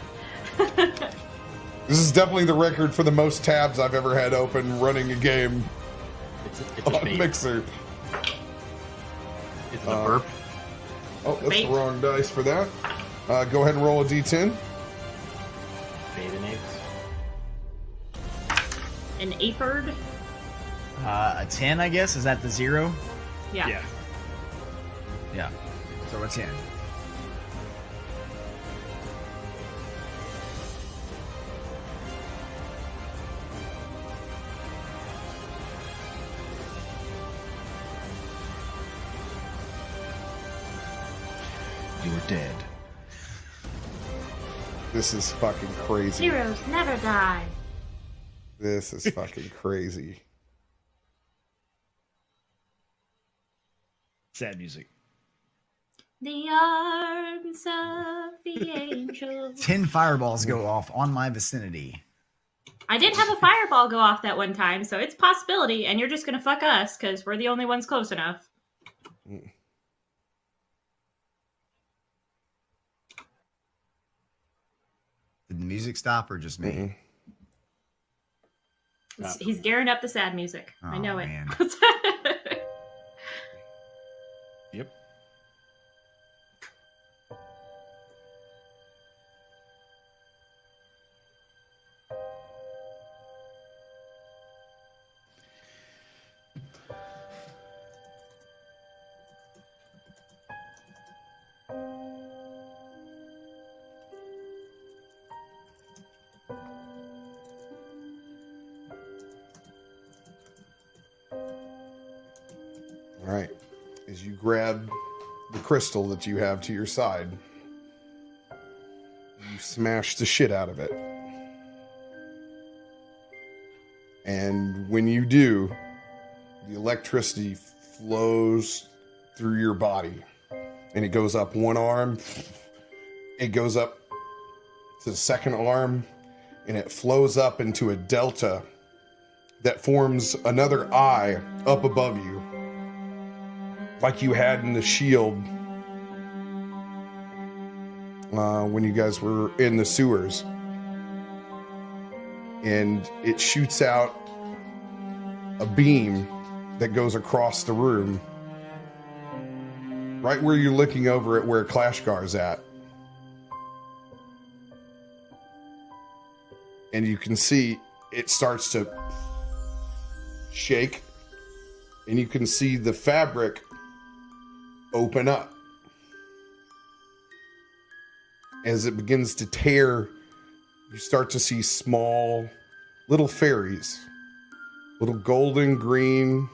This is definitely the record for the most tabs I've ever had open running a game It's a on bait. Mixer. It's a burp. Oh, that's Bait. the wrong dice for that. Go ahead and roll a d10. Bait and apes. An aperd? A 10, I guess. Is that the 0? Yeah. Yeah. Yeah. So a 10. You were dead. This is fucking crazy. Heroes never die. This is fucking crazy. Sad music. The arms of the angels. 10 fireballs go off on my vicinity. I did have a fireball go off that one time, so it's a possibility, and you're just gonna fuck us because we're the only ones close enough. Did the music stop or just me? Mhm. He's gearing up the sad music. I Oh, know it. man. Yep. All right. As you grab the crystal that you have to your side, you smash the shit out of it. And when you do, the electricity flows through your body. And it goes up one arm, it goes up to the second arm, and it flows up into a delta that forms another eye up above you, like you had in the shield when you guys were in the sewers. And it shoots out a beam that goes across the room, right where you're looking over at where Clashgar's at. And you can see it starts to shake, and you can see the fabric open up. As it begins to tear, you start to see small little fairies, little golden green,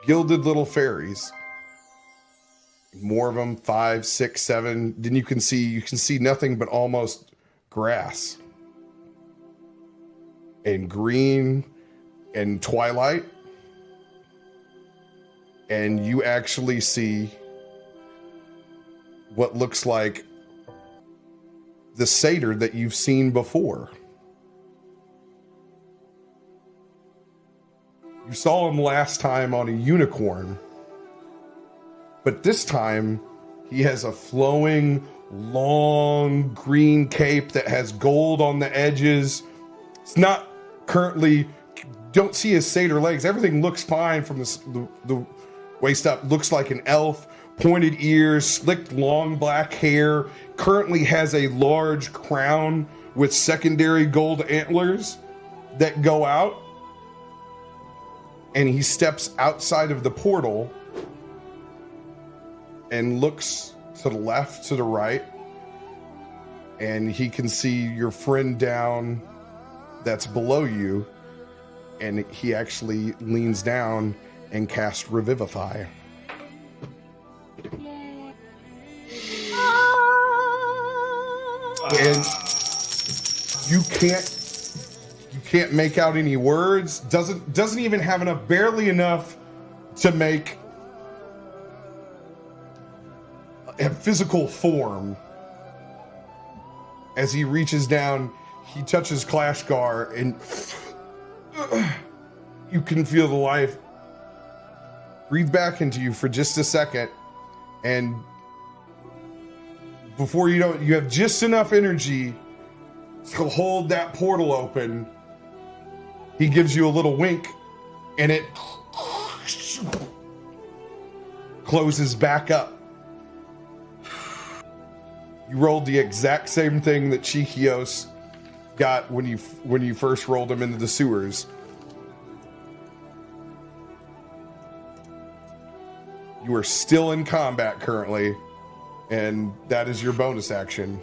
gilded little fairies, More of them, 5, 6, 7. Then you can see nothing but almost grass and green and twilight. And you actually see what looks like the satyr that you've seen before. You saw him last time on a unicorn, but this time he has a flowing, long green cape that has gold on the edges. It's not currently, don't see his satyr legs. Everything looks fine from the waist up. Looks like an elf, pointed ears, slicked long black hair. Currently has a large crown with secondary gold antlers that go out. And he steps outside of the portal and looks to the left, to the right, and he can see your friend down that's below you, and he actually leans down and casts Revivify. And you can't make out any words, doesn't even have enough, barely enough to make a physical form. As he reaches down, he touches Clashgar, and you can feel the life breathe back into you for just a second, and before you know it, you have just enough energy to hold that portal open. He gives you a little wink, and it closes back up. You rolled the exact same thing that Chikios got when you first rolled him into the sewers. You are still in combat currently, and that is your bonus action.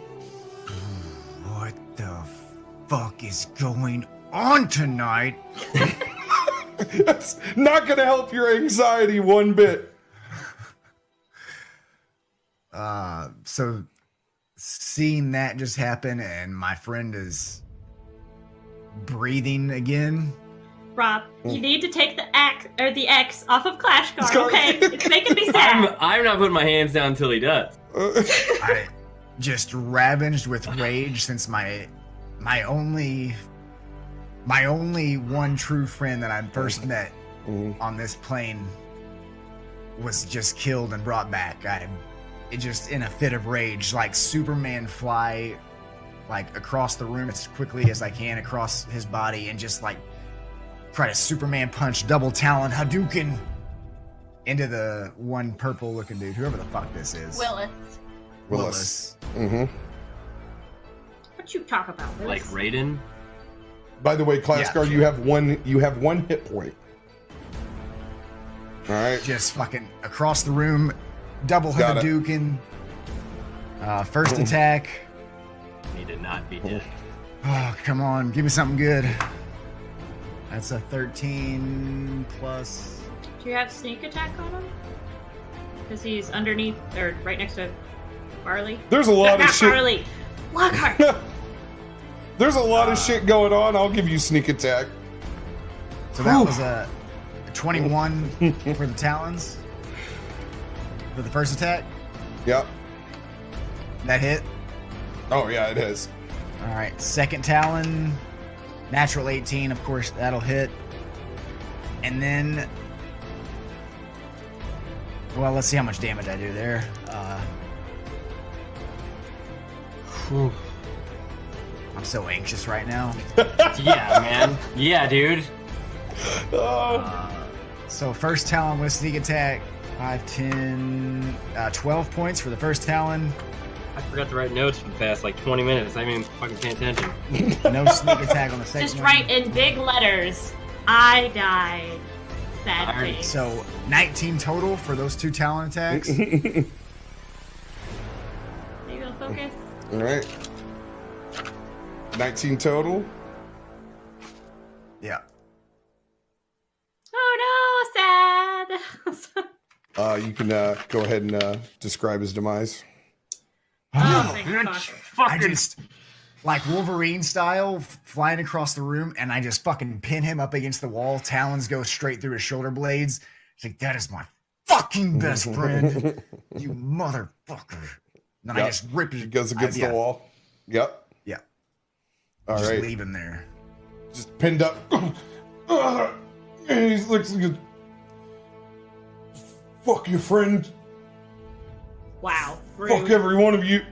What the fuck is going on tonight? That's not going to help your anxiety one bit. So seeing that just happen and my friend is breathing again. Rob, you need to take the X off of Clashgar, okay? It's making me sad. I'm not putting my hands down until he does. I just ravaged with rage since my only one true friend that I first met on this plane was just killed and brought back. It just in a fit of rage, like Superman fly like across the room as quickly as I can across his body and just like try to Superman punch double talon Hadouken into the one purple looking dude, whoever the fuck this is. Willis. What you talk about, Willis? Like Raiden? By the way, Clashgar, you have one hit point. All right. Just fucking across the room, double Got it. Hadouken. First attack. He did not beat it. Oh, come on, give me something good. That's a 13 plus. Do you have sneak attack on him? Because he's underneath or right next to Barley. There's a lot of shit. Barley. Lockhart. There's a lot of shit going on. I'll give you sneak attack. So that was a 21 for the talons for the first attack. Yep. That hit. Oh yeah, it is. All right, second talon, natural 18. Of course, that'll hit. And then, well, let's see how much damage I do there. I'm so anxious right now. Yeah, man. Yeah, dude. So first talon with sneak attack, 5, 10, 12 points for the first talon. I forgot to write notes for the past like 20 minutes. I haven't even fucking paying attention. No sneak attack on the second Just one. write in big letters, I died. Sad All right, face. So 19 total for those two talon attacks. Are you gonna focus? All right. 19 total. Yeah. Oh no, sad. You can go ahead and describe his demise. Oh, thank gosh. I just, like Wolverine style, flying across the room, and I just fucking pin him up against the wall. Talons go straight through his shoulder blades. It's like, that is my fucking best friend, you motherfucker. And then I just rip his... He goes against the wall. Yep. Yeah. All just right. leave him there. Just pinned up. And he looks like fuck your friend. Wow. Rude. Fuck every one of you.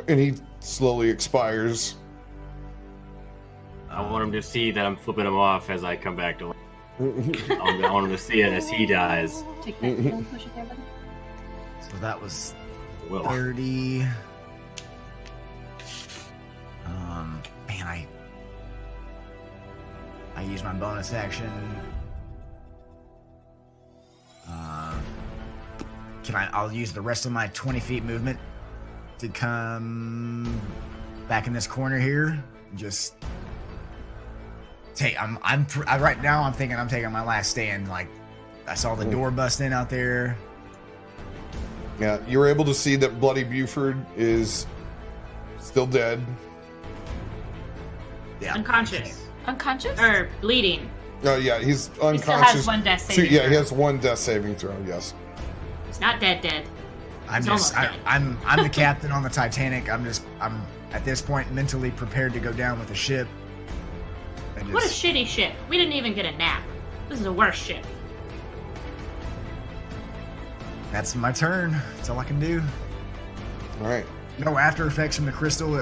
And he slowly expires. I want him to see that I'm flipping him off as I come back to life. I want him to see it as he dies. Take that and push it there, buddy. So that was Will. 30. Man, I use my bonus action. I'll use the rest of my 20 feet movement to come back in this corner here. Just take. Right now. I'm thinking I'm taking my last stand. Like, I saw the door bust in out there. Yeah, you're able to see that Bloody Buford is still dead. Yeah, Unconscious. Unconscious? Or bleeding. Oh yeah, he's He unconscious. still has one death saving Yeah, throw. he has one death saving throw. Yes. He's not dead. I'm He's just. almost dead. I'm the captain on the Titanic. I'm at this point mentally prepared to go down with the ship. And What a just, shitty ship. We didn't even get a nap. This is the worst ship. that's my turn. That's all I can do. All right. No after effects from the crystal.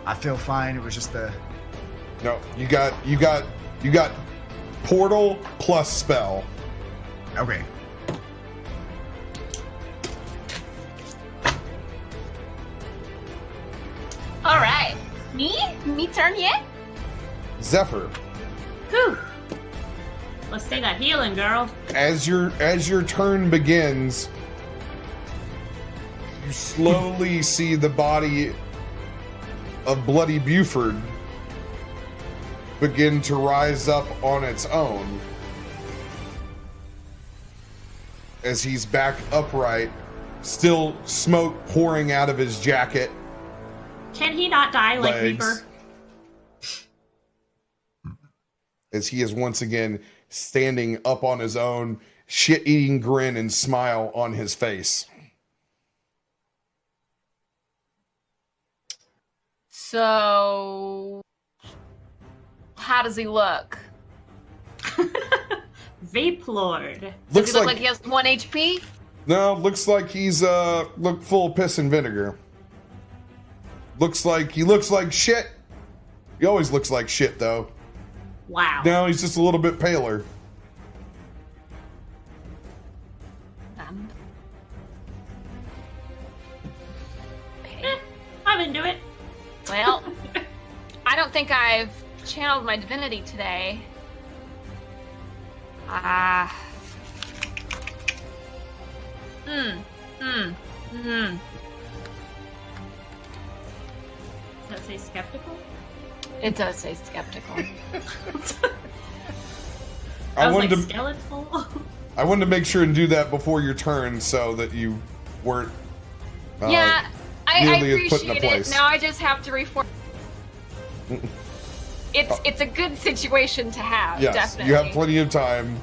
I feel fine. It was just the. No, you got portal plus spell. Okay. All right. Me turn yet? Zephyr. Whew. Let's see that healing, girl. As your turn begins, you slowly see the body of Bloody Buford begin to rise up on its own as he's back upright, still smoke pouring out of his jacket. Can he not die like Legs. Reaper? As he is once again standing up on his own, shit-eating grin and smile on his face. So, how does he look? Vape Lord. Does Looks he look like he has 1 HP? No, looks like he's look full of piss and vinegar. Looks like shit. He always looks like shit though. Wow. Now he's just a little bit paler. I'm into it. Well, I don't think I've channeled my divinity today. Does that say skeptical? It does say skeptical. I was wanted like to skeletal. I wanted to make sure and do that before your turn so that you weren't Yeah, I nearly as put in a appreciate it. place. Now I just have to reform. It's a good situation to have. Yes, Definitely. you have plenty of time.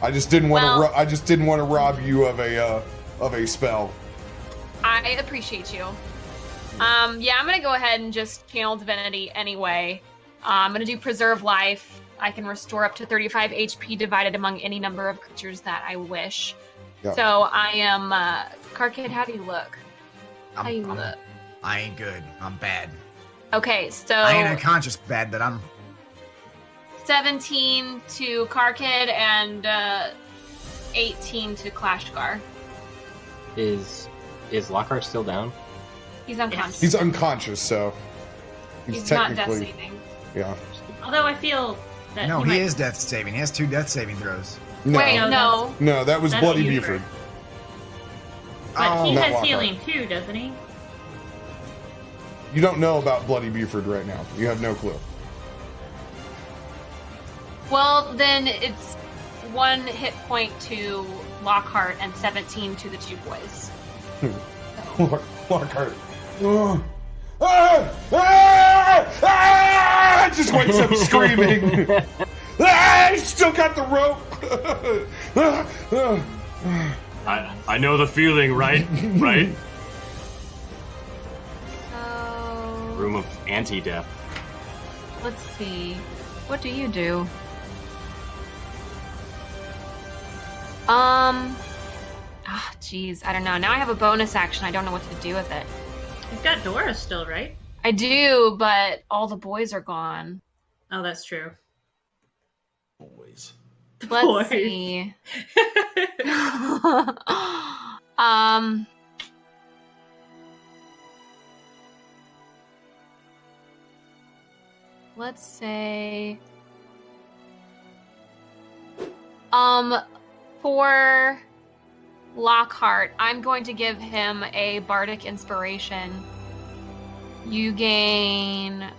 I just didn't want Well- to I just didn't want to rob you of a spell. I appreciate you. Yeah, I'm gonna go ahead and just channel divinity anyway. I'm gonna do preserve life. I can restore up to 35 HP divided among any number of creatures that I wish. Yeah. So I am Carkid, how do you look? How you look? I ain't good. I'm bad. Okay, so I ain't unconscious bad, but I'm. 17 to Carkid and 18 to Clashgar. Is Lockhart still down? He's unconscious. He's unconscious, so He's not death technically saving. yeah. Although I feel that No, he he might... is death saving. He has 2 death saving throws. No, Wait, No, no. no, that was that's Bloody Buford. Buford. But he Not has Lockhart. healing too, doesn't he? You don't know about Bloody Buford right now. You have no clue. Well, then it's 1 hit point to Lockhart and 17 to the 2 boys. Lockhart. Just wakes up screaming. I still got the rope. I know the feeling, right? Right? So, Room of anti-death. let's see. What do you do? Jeez, I don't know. Now I have a bonus action. I don't know what to do with it. You've got Dora still, right? I do, but all the boys are gone. Oh, that's true. Always. Let's Boys. see. Let's say for Lockhart, I'm going to give him a bardic inspiration. You gain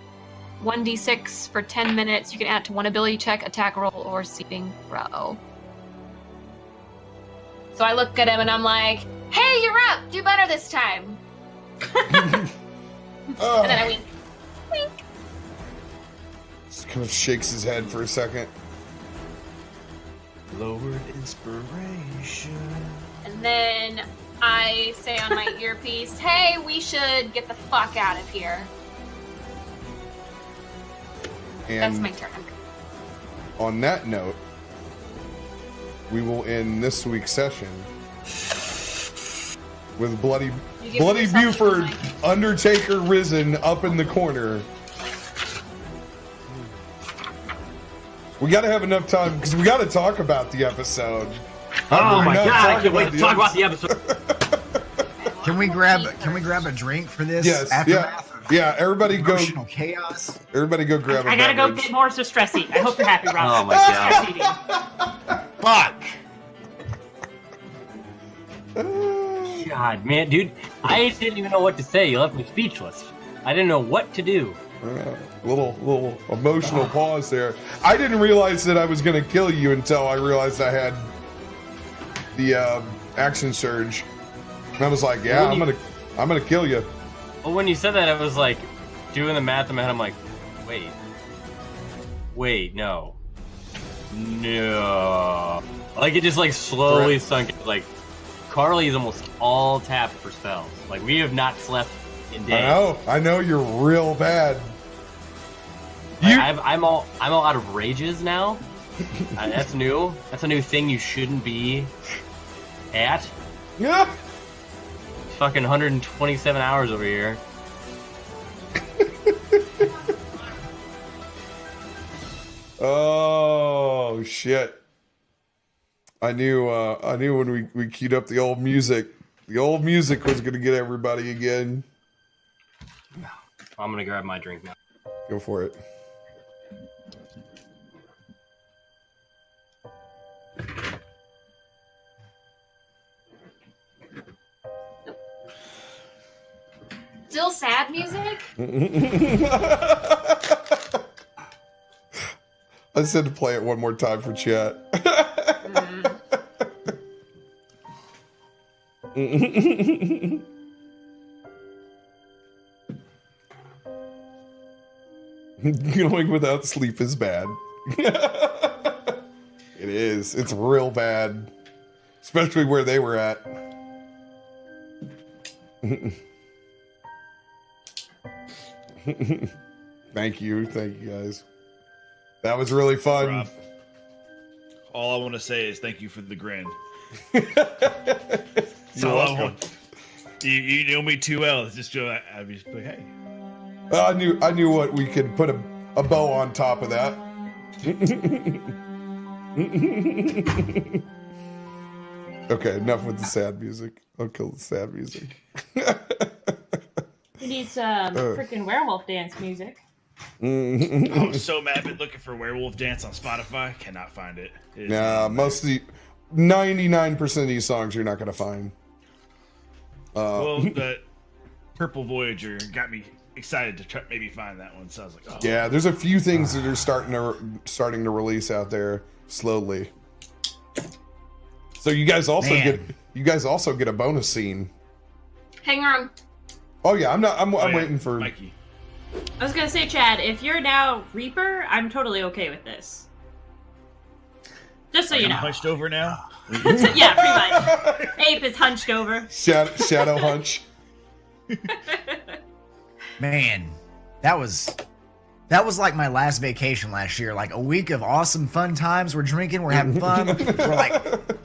1d6 for 10 minutes. You can add to 1 ability check, attack roll, or saving throw. So I look at him and I'm like, hey, you're up! Do better this time! And then I wink. Wink. Just kind of shakes his head for a second. Lowered inspiration. And then I say on my earpiece, hey, we should get the fuck out of here. That's And my turn. on that note, we will end this week's session with Bloody You give yourself Buford, a point. Undertaker risen up in the corner. We got to have enough time because we got to talk about the episode. Oh We're my not god, I talking can't wait to talk about the episode. episode. Can we grab a drink for this? Yes, Aftermath of Yeah, everybody go. emotional chaos. Everybody go grab a I gotta go beverage. get more stress eat. I hope you're happy, Rob. Oh my God. Stress eating. Fuck. God, man, dude, I didn't even know what to say. You left me speechless. I didn't know what to do. Little emotional pause there. I didn't realize that I was going to kill you until I realized I had the action surge. And I was like, yeah, I'm gonna kill you. Well, when you said that, I was like doing the math in my head. I'm like, wait, no. Like it just like slowly sunk in. Like Carly is almost all tapped for spells. Like we have not slept in days. I know you're real bad. Like, I'm all out of rages now. That's new. That's a new thing you shouldn't be at. Yeah. Fucking 127 hours over here. Oh shit! I knew when we queued up the old music was gonna get everybody again. I'm gonna grab my drink now. Go for it. Still sad music? I said to play it one more time for chat. Going without sleep is bad. It is. It's real bad. Especially where they were at. Thank you guys. That was really fun. Rob, all I want to say is thank you for the grin. You're all I welcome. want. You know me too well. It's just I'd be just like, hey. I knew what we could put a bow on top of that. Okay, enough with the sad music. I'll kill the sad music. He needs some freaking werewolf dance music. I was so mad at looking for Werewolf Dance on Spotify. Cannot find it. It is Nah, not most of the 99% of these songs you're not gonna find. there. Well, the Purple Voyager got me excited to try maybe find that one. So I was like, oh. Yeah, there's a few things that are starting to release out there slowly. So you guys also get a bonus scene. Hang on. Oh yeah, I'm waiting for Mikey. I was gonna say, Chad, if you're now Reaper, I'm totally okay with this. Just so you know. Hunched over now. Yeah, pretty much. Ape is hunched over. shadow hunch. Man, that was like my last vacation last year. Like a week of awesome fun times. We're drinking, we're having fun,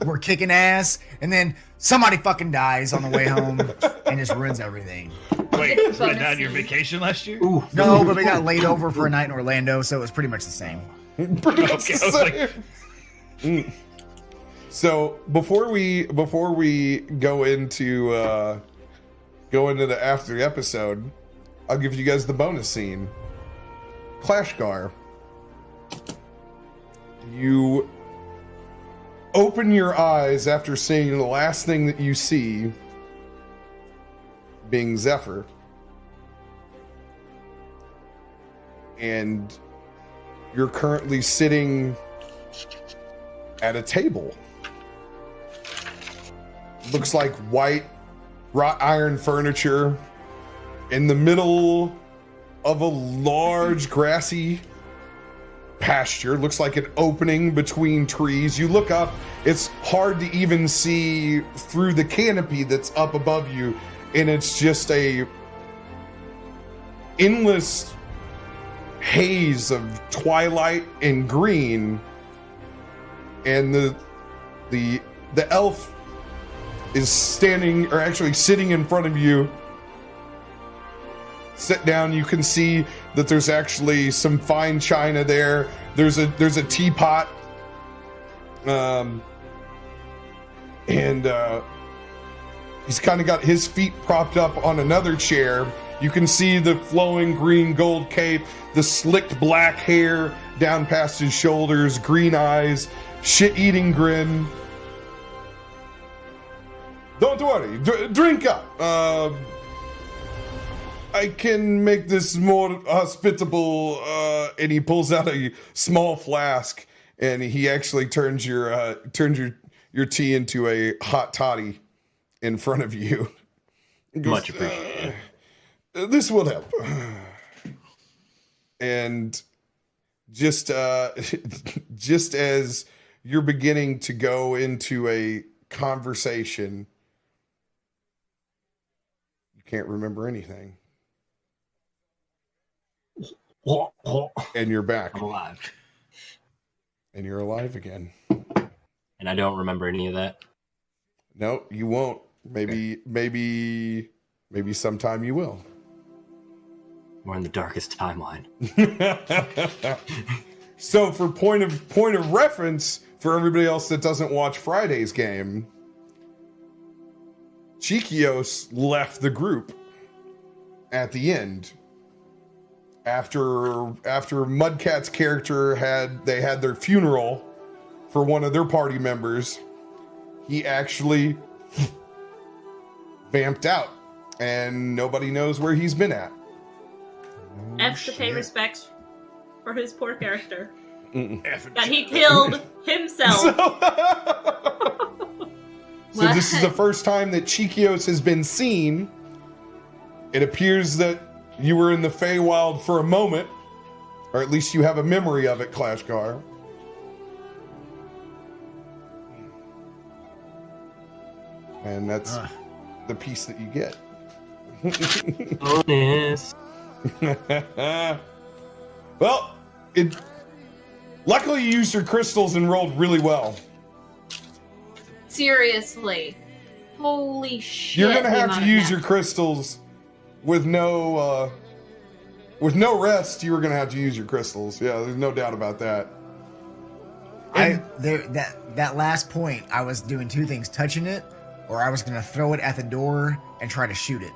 we're kicking ass, and then somebody fucking dies on the way home and just ruins everything. Wait, was that down your vacation last year? Ooh, no, but we got laid over for a night in Orlando, so it was pretty much the same. Pretty much the I was same. like, So before we go into the after the episode, I'll give you guys the bonus scene. Clashgar, you open your eyes after seeing the last thing that you see being Zephyr, and you're currently sitting at a table. Looks like white wrought iron furniture in the middle of a large grassy pasture. Looks like an opening between trees. You look up, it's hard to even see through the canopy that's up above you, and it's just a endless haze of twilight and green. And the elf is standing, or actually sitting in front of you. Sit down. You can see that there's actually some fine china there. There's a teapot, and he's kind of got his feet propped up on another chair. You can see the flowing green gold cape, the slicked black hair down past his shoulders, green eyes, shit-eating grin. Don't worry, drink up. I can make this more hospitable. And he pulls out a small flask, and he actually turns your tea into a hot toddy in front of you. Goes, Much appreciated. This will help. And just as you're beginning to go into a conversation, you can't remember anything. And you're back. I'm alive. And you're alive again. And I don't remember any of that. No, you won't. Maybe sometime you will. We're in the darkest timeline. So for point of reference for everybody else that doesn't watch Friday's game, Chikios left the group at the end. After Mudcat's character had their funeral for one of their party members, he actually vamped out, and nobody knows where he's been at. F to pay respects for his poor character. F That he killed himself. So this is the first time that Chikios has been seen. It appears that you were in the Feywild for a moment, or at least you have a memory of it, Clashgar. And that's the piece that you get. Bonus. Well, luckily you used your crystals and rolled really well. Seriously. Holy shit. You're gonna the have amount to of use math. your crystals with no rest. You were gonna have to use your crystals. Yeah, there's no doubt about that. That last point, I was doing two things: touching it, or I was gonna throw it at the door and try to shoot it.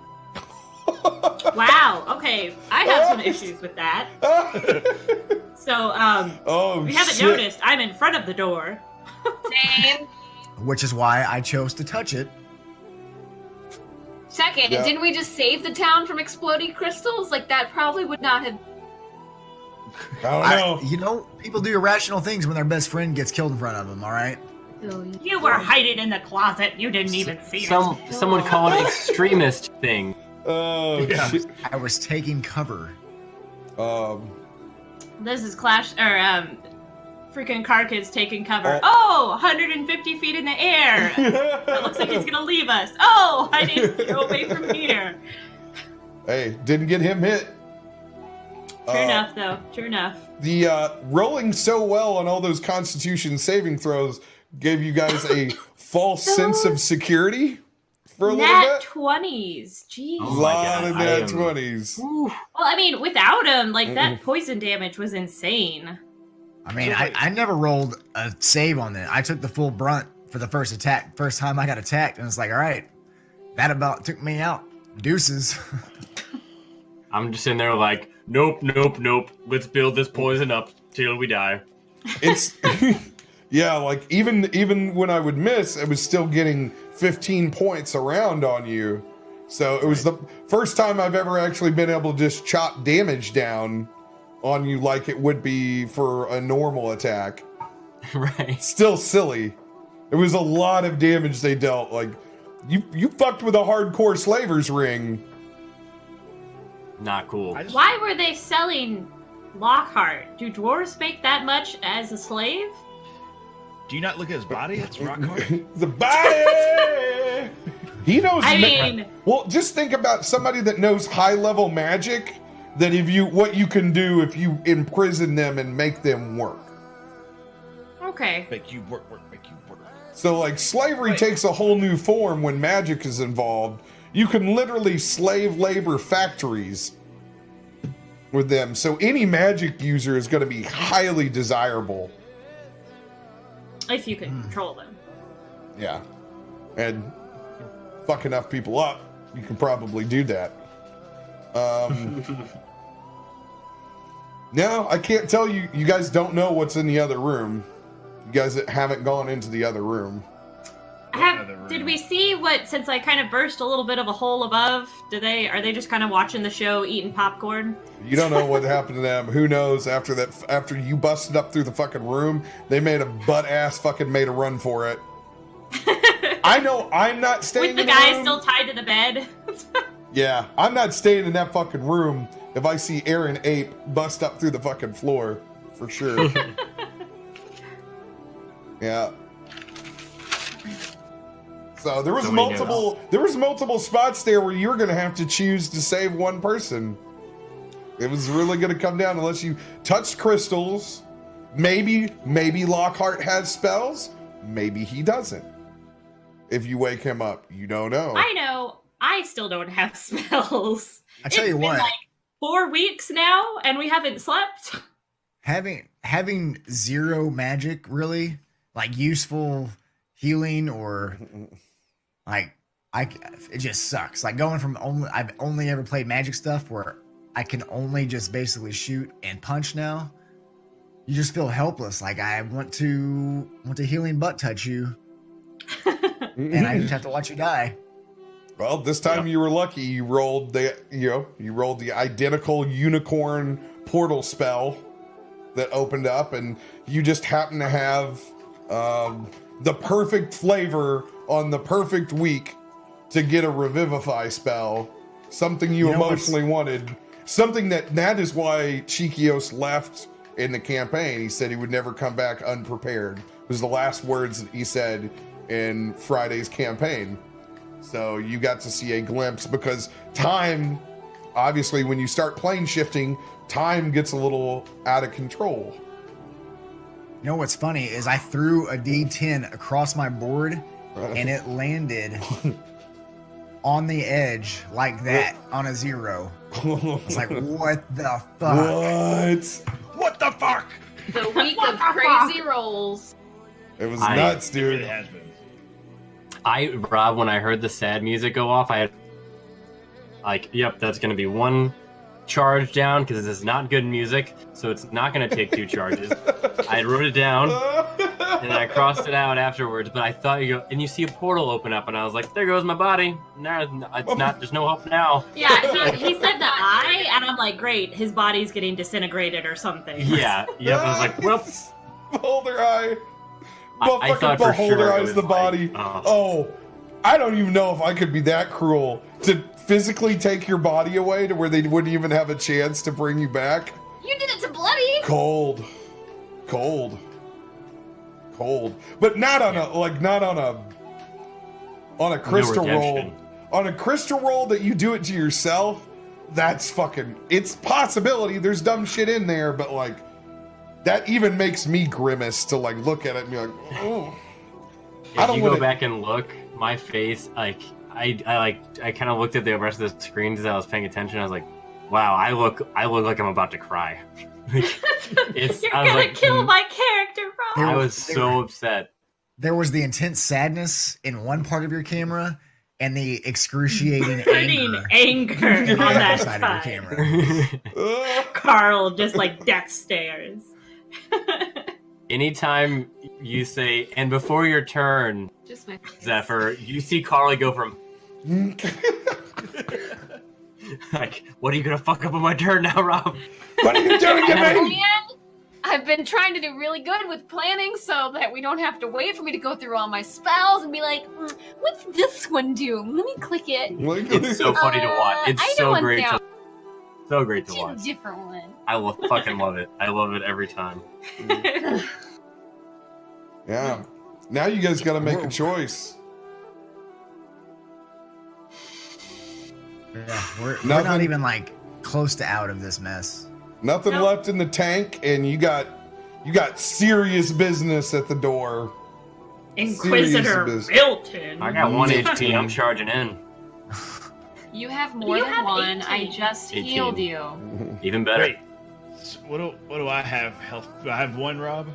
Wow. Okay, I have some issues with that. So, Oh, if you haven't shit. noticed, I'm in front of the door. Same. Which is why I chose to touch it. Second second. Yeah. Didn't we just save the town from exploding crystals? Like, that probably would not have... I don't know. People do irrational things when their best friend gets killed in front of them, all right? You were hiding in the closet. You didn't even see it. Someone call it extremist thing. Oh, Yeah. shit. I was taking cover. This is freaking car kids taking cover. Oh. 150 feet in the air. It looks like he's gonna leave us. Oh, I need to go away from here. Hey, didn't get him hit. True enough, though. True enough. The rolling so well on all those Constitution saving throws gave you guys a false sense of security for a little Nat bit. 20s. Jeez. A Oh my lot God, of I nat am- 20s. Well, I mean, without him, like, that poison damage was insane. I mean, I never rolled a save on that. I took the full brunt for the first attack. First time I got attacked, and it's like, all right, that about took me out. Deuces. I'm just sitting there like, nope. Let's build this poison up till we die. It's yeah, like even when I would miss, I was still getting 15 points around on you. So it was the first time I've ever actually been able to just chop damage down on you like it would be for a normal attack. Right. Still silly. It was a lot of damage they dealt. Like you fucked with a hardcore slaver's ring. Not cool. Why were they selling Lockhart? Do dwarves make that much as a slave? Do you not look at his body? It's rock hard. The body. He knows. I mean, Well, just think about somebody that knows high level magic. That what you can do if you imprison them and make them work. okay. Make you work, make you work. So like slavery Right. takes a whole new form when magic is involved. You can literally slave labor factories with them. So any magic user is going to be highly desirable. If you can control them. Yeah. And fuck enough people up, you can probably do that. No, I can't tell you. You guys don't know what's in the other room. You guys haven't gone into the other room. Did we see what, since I kind of burst a little bit of a hole above, are they just kind of watching the show, eating popcorn? You don't know what happened to them. Who knows? After you busted up through the fucking room, they made a made a run for it. I know I'm not staying With the in guy room. still tied to the bed? Yeah, I'm not staying in that fucking room if I see Aaron Ape bust up through the fucking floor, for sure. Yeah. So there was multiple spots there where you were gonna have to choose to save one person. It was really gonna come down unless you touched crystals. Maybe Lockhart has spells. Maybe he doesn't. If you wake him up, you don't know. I know. I still don't have spells. I tell you It's what. been like 4 weeks now, and we haven't slept. Having zero magic, really, like useful healing or like it just sucks. Like going from I've only ever played magic stuff where I can only just basically shoot and punch now. You just feel helpless. Like I want to healing butt touch you, and I just have to watch you die. Well, this time you were lucky. You rolled the identical unicorn portal spell that opened up, and you just happen to have the perfect flavor on the perfect week to get a revivify spell. Something you emotionally wanted. Something that is why Chikios left in the campaign. He said he would never come back unprepared. It was the last words that he said in Friday's campaign. So you got to see a glimpse, because time, obviously when you start plane shifting, time gets a little out of control. You know what's funny is I threw a D10 across my board and it landed on the edge like that on a 0. It's like, what the fuck? What the fuck? The week of crazy rolls. It was nuts, It dude. really has been. Rob, when I heard the sad music go off, I had like, yep, that's going to be 1 charge down because this is not good music, so it's not going to take 2 charges. I wrote it down, And then I crossed it out afterwards, but I thought and you see a portal open up, and I was like, there goes my body. No, it's not, there's no hope now. Yeah, he said the eye, and I'm like, great, his body's getting disintegrated or something. Yeah, yep, I was like, well. Beholder eye. I thought for Beholder sure it eye's was the like, body. Oh, I don't even know if I could be that cruel to physically take your body away to where they wouldn't even have a chance to bring you back. You did it to Bloody. Cold. But not on a crystal roll. On a crystal roll that you do it to yourself, that's fucking, it's possibility. There's dumb shit in there, but like, that even makes me grimace to like look at it and be like, oh. If you go back and look, my face, like, I kind of looked at the rest of the screen as I was paying attention. I was like, wow, I look like I'm about to cry. You're gonna kill my character, Rob. I was so upset. There was the intense sadness in one part of your camera and the excruciating anger on the other that side side. of your camera. Carl just like death stares. Anytime you say, and before your turn, Just my Zephyr, you see Carly go from like, what are you gonna fuck up on my turn now, Rob? What are you doing to me? Man, I've been trying to do really good with planning so that we don't have to wait for me to go through all my spells and be like, what's this one do? Let me click it. It's so funny to watch. It's I know so one great down. so great to She's watch. a different one. Fucking love it. I love it every time. Yeah. Now you guys got to make a choice. Yeah, we're not even like close to out of this mess. Nothing Nope. left in the tank, and you got serious business at the door. Inquisitor Serious Milton. I got 1 HP. I'm charging in. You have more You than have one. 18. I just 18. healed you. Even better. Wait, so what do I have? Health? Do I have one, Rob?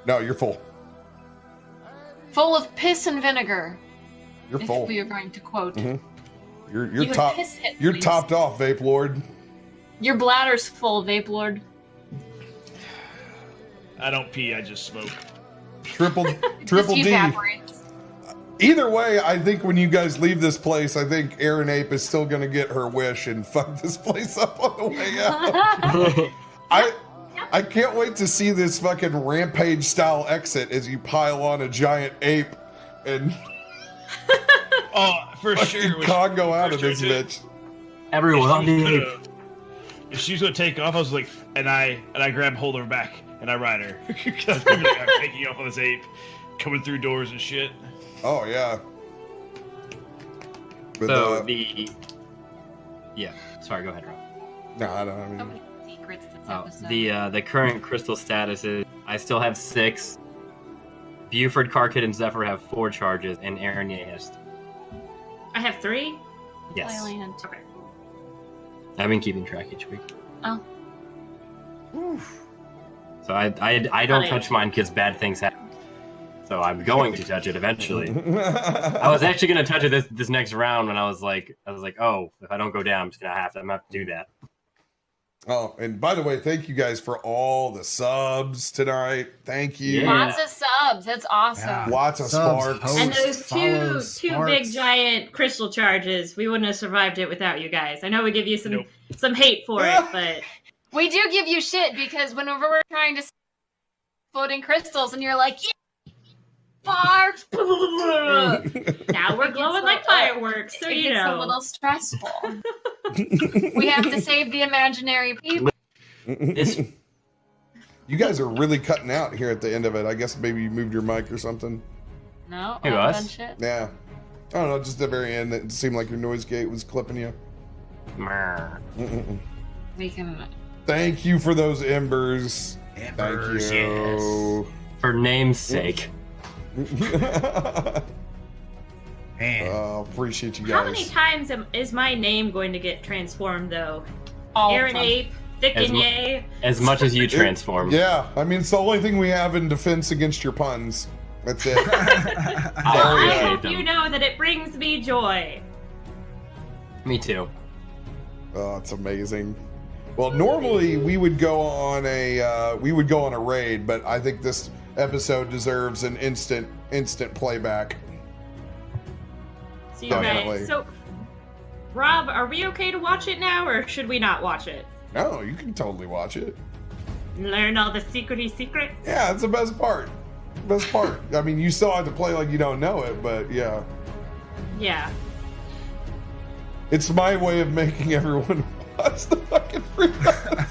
No, you're full. Full of piss and vinegar. You're If full. we are going to quote. Mhm. You're You have top. piss hit, You're please. topped off, Vape Lord. Your bladder's full, Vape Lord. I don't pee. I just smoke. Triple Just D. evaporates. Either way, I think when you guys leave this place, I think Aaron Ape is still gonna get her wish and fuck this place up on the way out. I can't wait to see this fucking rampage style exit as you pile on a giant ape and Oh, for fucking sure. Congo out for of sure, this dude. bitch. Everyone on the ape. If she's gonna take off, I was like, and I grab hold of her back and I ride her. Because I'm taking off on this ape, coming through doors and shit. Oh yeah. But, So yeah. Sorry, go ahead, Rob. no, I don't. I So mean, many secrets this Oh, episode. the current crystal status is I still have 6. Buford, Karkid, and Zephyr have 4 charges, and Aaron Ye has 3. I have 3. Yes. Playland. Okay. I've been keeping track each week. Oh. So I don't touch mine because bad things happen. So I'm going to touch it eventually. I was actually going to touch it this next round when I was like, oh, if I don't go down, I'm just gonna have to do that. oh, and by the way, thank you guys for all the subs tonight. Thank you. Yeah. Lots of subs. That's awesome. Yeah. Lots of Subs, sparks. hosts, And those follows, two sparks. big giant crystal charges, we wouldn't have survived it without you guys. I know we give you Nope. some hate for it, but We do give you shit because whenever we're trying to floating crystals and you're like, yeah, sparks. now we're glowing like fireworks, so It you gets a know. little stressful. We have to save the imaginary people. You guys are really cutting out here at the end of it. I guess maybe you moved your mic or something. No, Who, I us? haven't done shit. Yeah. I don't know, just at the very end, it seemed like your noise gate was clipping you. Meh. We can. Thank you for those embers. Embers, Thank you. For name's sake. Man, Appreciate you How many guys. times is my name going to get transformed, though? All of Aaron them. Ape, Thick As and mu- Yay. As much as you transform. Yeah, I mean, it's the only thing we have in defense against your puns. That's it. I I appreciate hope them. you know that it brings me joy. Me too. Oh, it's amazing. Well, normally we would go on a raid, but I think this episode deserves an instant playback. So, Definitely. so, Rob, are we okay to watch it now, or should we not watch it? No, you can totally watch it. Learn all the secrets? Yeah, it's the best part. Best part. I mean, you still have to play like you don't know it, but yeah. Yeah. It's my way of making everyone watch the fucking free run.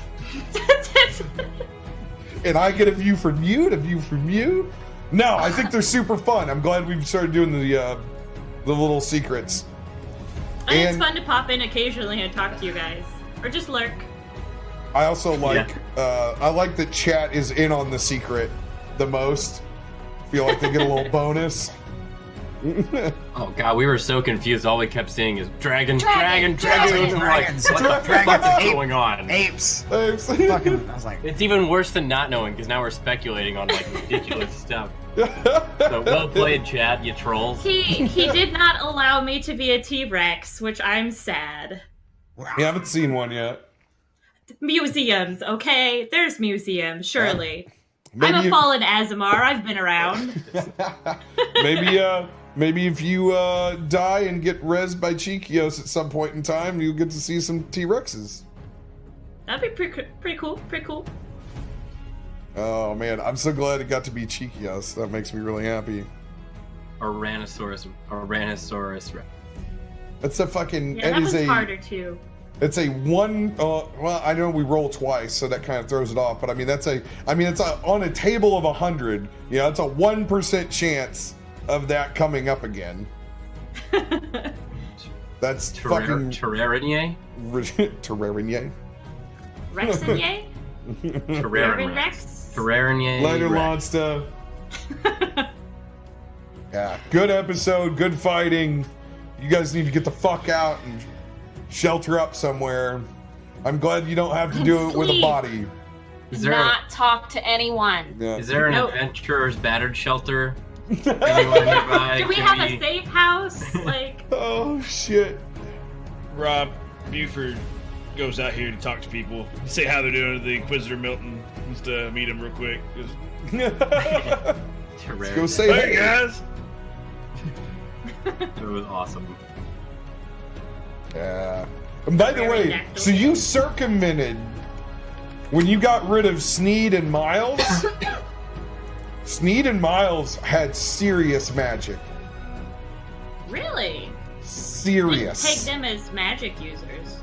And I get a view from you, and a view from you. No, I think they're super fun. I'm glad we've started doing the little secrets. And it's fun to pop in occasionally and talk to you guys, or just lurk. I also like I like that chat is in on the secret the most. Feel like they get a little bonus. Oh god, we were so confused. All we kept seeing is dragon. Dragons, Like, dragons, what the dragons, fuck is going on? Apes. Thanks. Fucking, I was like, It's even worse than not knowing because now we're speculating on like ridiculous stuff. So well played, chat, you trolls. He did not allow me to be a T-Rex, which I'm sad. You haven't seen one yet. Museums, okay? There's museums, surely. Maybe I'm a fallen Azamar. I've been around. Maybe if you die and get rezzed by Cheekios at some point in time, you'll get to see some T-Rexes. That'd be pretty cool. Pretty cool. Oh man, I'm so glad it got to be Cheekios. That makes me really happy. Oranosaurus. That's a fucking. Yeah, that was harder too. It's a one. Well, I know we roll twice, so that kind of throws it off. But I mean, it's on a table of 100. You know, it's a 1% chance of that coming up again. That's fucking Terrarinie? Terrarinie. Rexinier? Terrarinie. Rex? Terrarinie. Later, Rex. Lonsta. Yeah, good episode, good fighting. You guys need to get the fuck out and shelter up somewhere. I'm glad you don't have to do it with a body. Is there Not talk to anyone. Yeah. Is there an Nope. adventurer's battered shelter? Anyone nearby? Do we Can have a safe house? Like, Oh shit. Rob Buford goes out here to talk to people, say how they're doing to the Inquisitor Milton, just to meet him real quick. Just, Terrarinie. Go say hey guys! It was awesome. Yeah. And by the way, so you circumvented when you got rid of Sneed and Miles. Sneed and Miles had serious magic. really? Serious. Take them as magic users.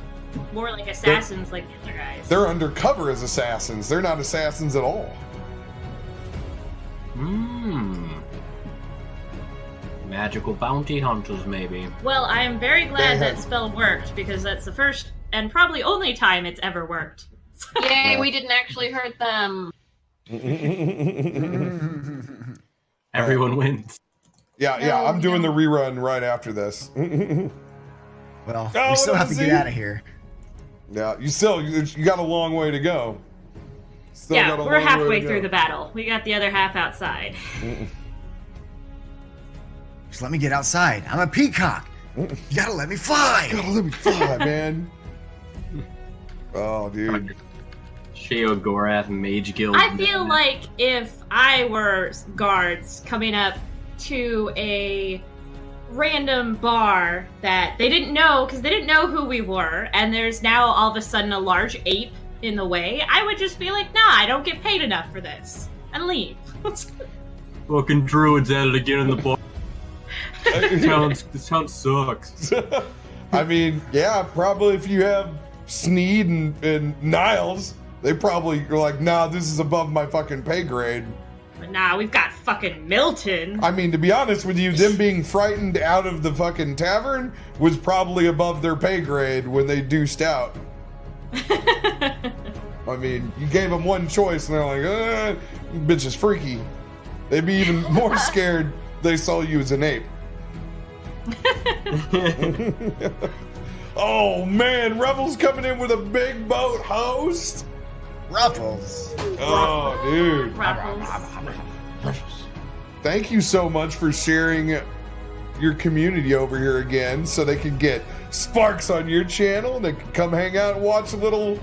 More like assassins like the other guys. They're undercover as assassins. They're not assassins at all. Magical bounty hunters, maybe. Well, I am very glad They that have- spell worked, because that's the first and probably only time it's ever worked. Yay, we didn't actually hurt them. Everyone wins. Yeah, I'm doing the rerun right after this. well, Oh, we still have to see? get out of here. Yeah, you got a long way to go. Still got Yeah, a we're long way halfway to through go. the battle. We got the other half outside. Just let me get outside. I'm a peacock. You gotta let me fly. Gotta let me fly, man. Oh, dude. Sheogorath Mage Guild. I feel like if I were guards coming up to a random bar that they didn't know, because they didn't know who we were, and there's now all of a sudden a large ape in the way, I would just be like, nah, I don't get paid enough for this, and leave. Fucking druids at it again in the bar. This town sucks. I mean, yeah, probably if you have Sneed and Niles, they probably are like, nah, this is above my fucking pay grade. But nah, we've got fucking Milton. I mean, to be honest with you, them being frightened out of the fucking tavern was probably above their pay grade when they deuced out. I mean, you gave them one choice and they're like, bitch is freaky. They'd be even more scared they saw you as an ape. Oh man, Rebel's coming in with a big boat host. Ruffles. Oh, dude. Ruffles. Thank you so much for sharing your community over here again so they can get sparks on your channel and they can come hang out and watch a little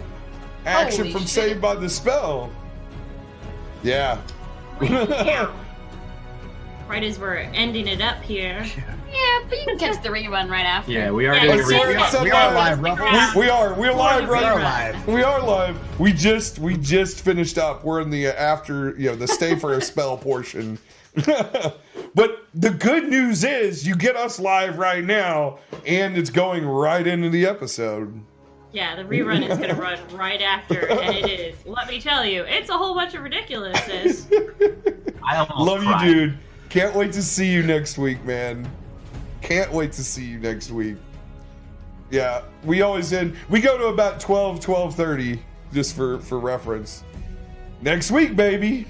action Holy from shit. Saved by the Spell. Yeah. Right as we're ending it up here. Yeah, but you can catch the rerun right after. Yeah, we are Yeah, doing a it's in recap. there. We are live, Ruffles. We're live right We are now. live. We are live. We just finished up. We're in the after, the stay for a spell portion. But the good news is you get us live right now, and it's going right into the episode. Yeah, the rerun is going to run right after, and it is. Let me tell you, it's a whole bunch of ridiculousness. I almost Love cried. you, dude. Can't wait to see you next week, man. Can't wait to see you next week. Yeah, we go to about 12:30, just for reference. Next week, baby.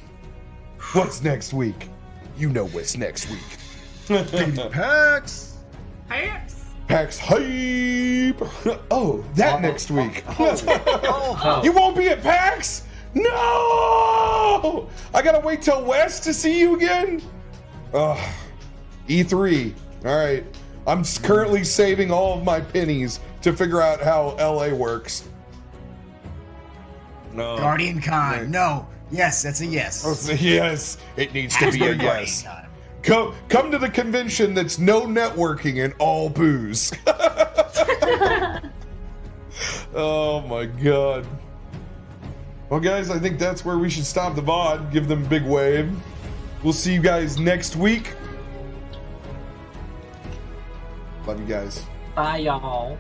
What's next week? You know what's next week. Pax. Perks. PAX hype. Oh, that next week. Oh. You won't be at PAX? No! I gotta wait till West to see you again? Ugh. E3. Alright. I'm currently saving all of my pennies to figure out how LA works. No. Guardian Con. No. Yes, that's a yes. Yes, it needs to be a Guardian yes. Con. Come to the convention that's no networking and all booze. Oh my god. Well, guys, I think that's where we should stop the VOD. Give them a big wave. We'll see you guys next week. Love you guys. Bye, y'all.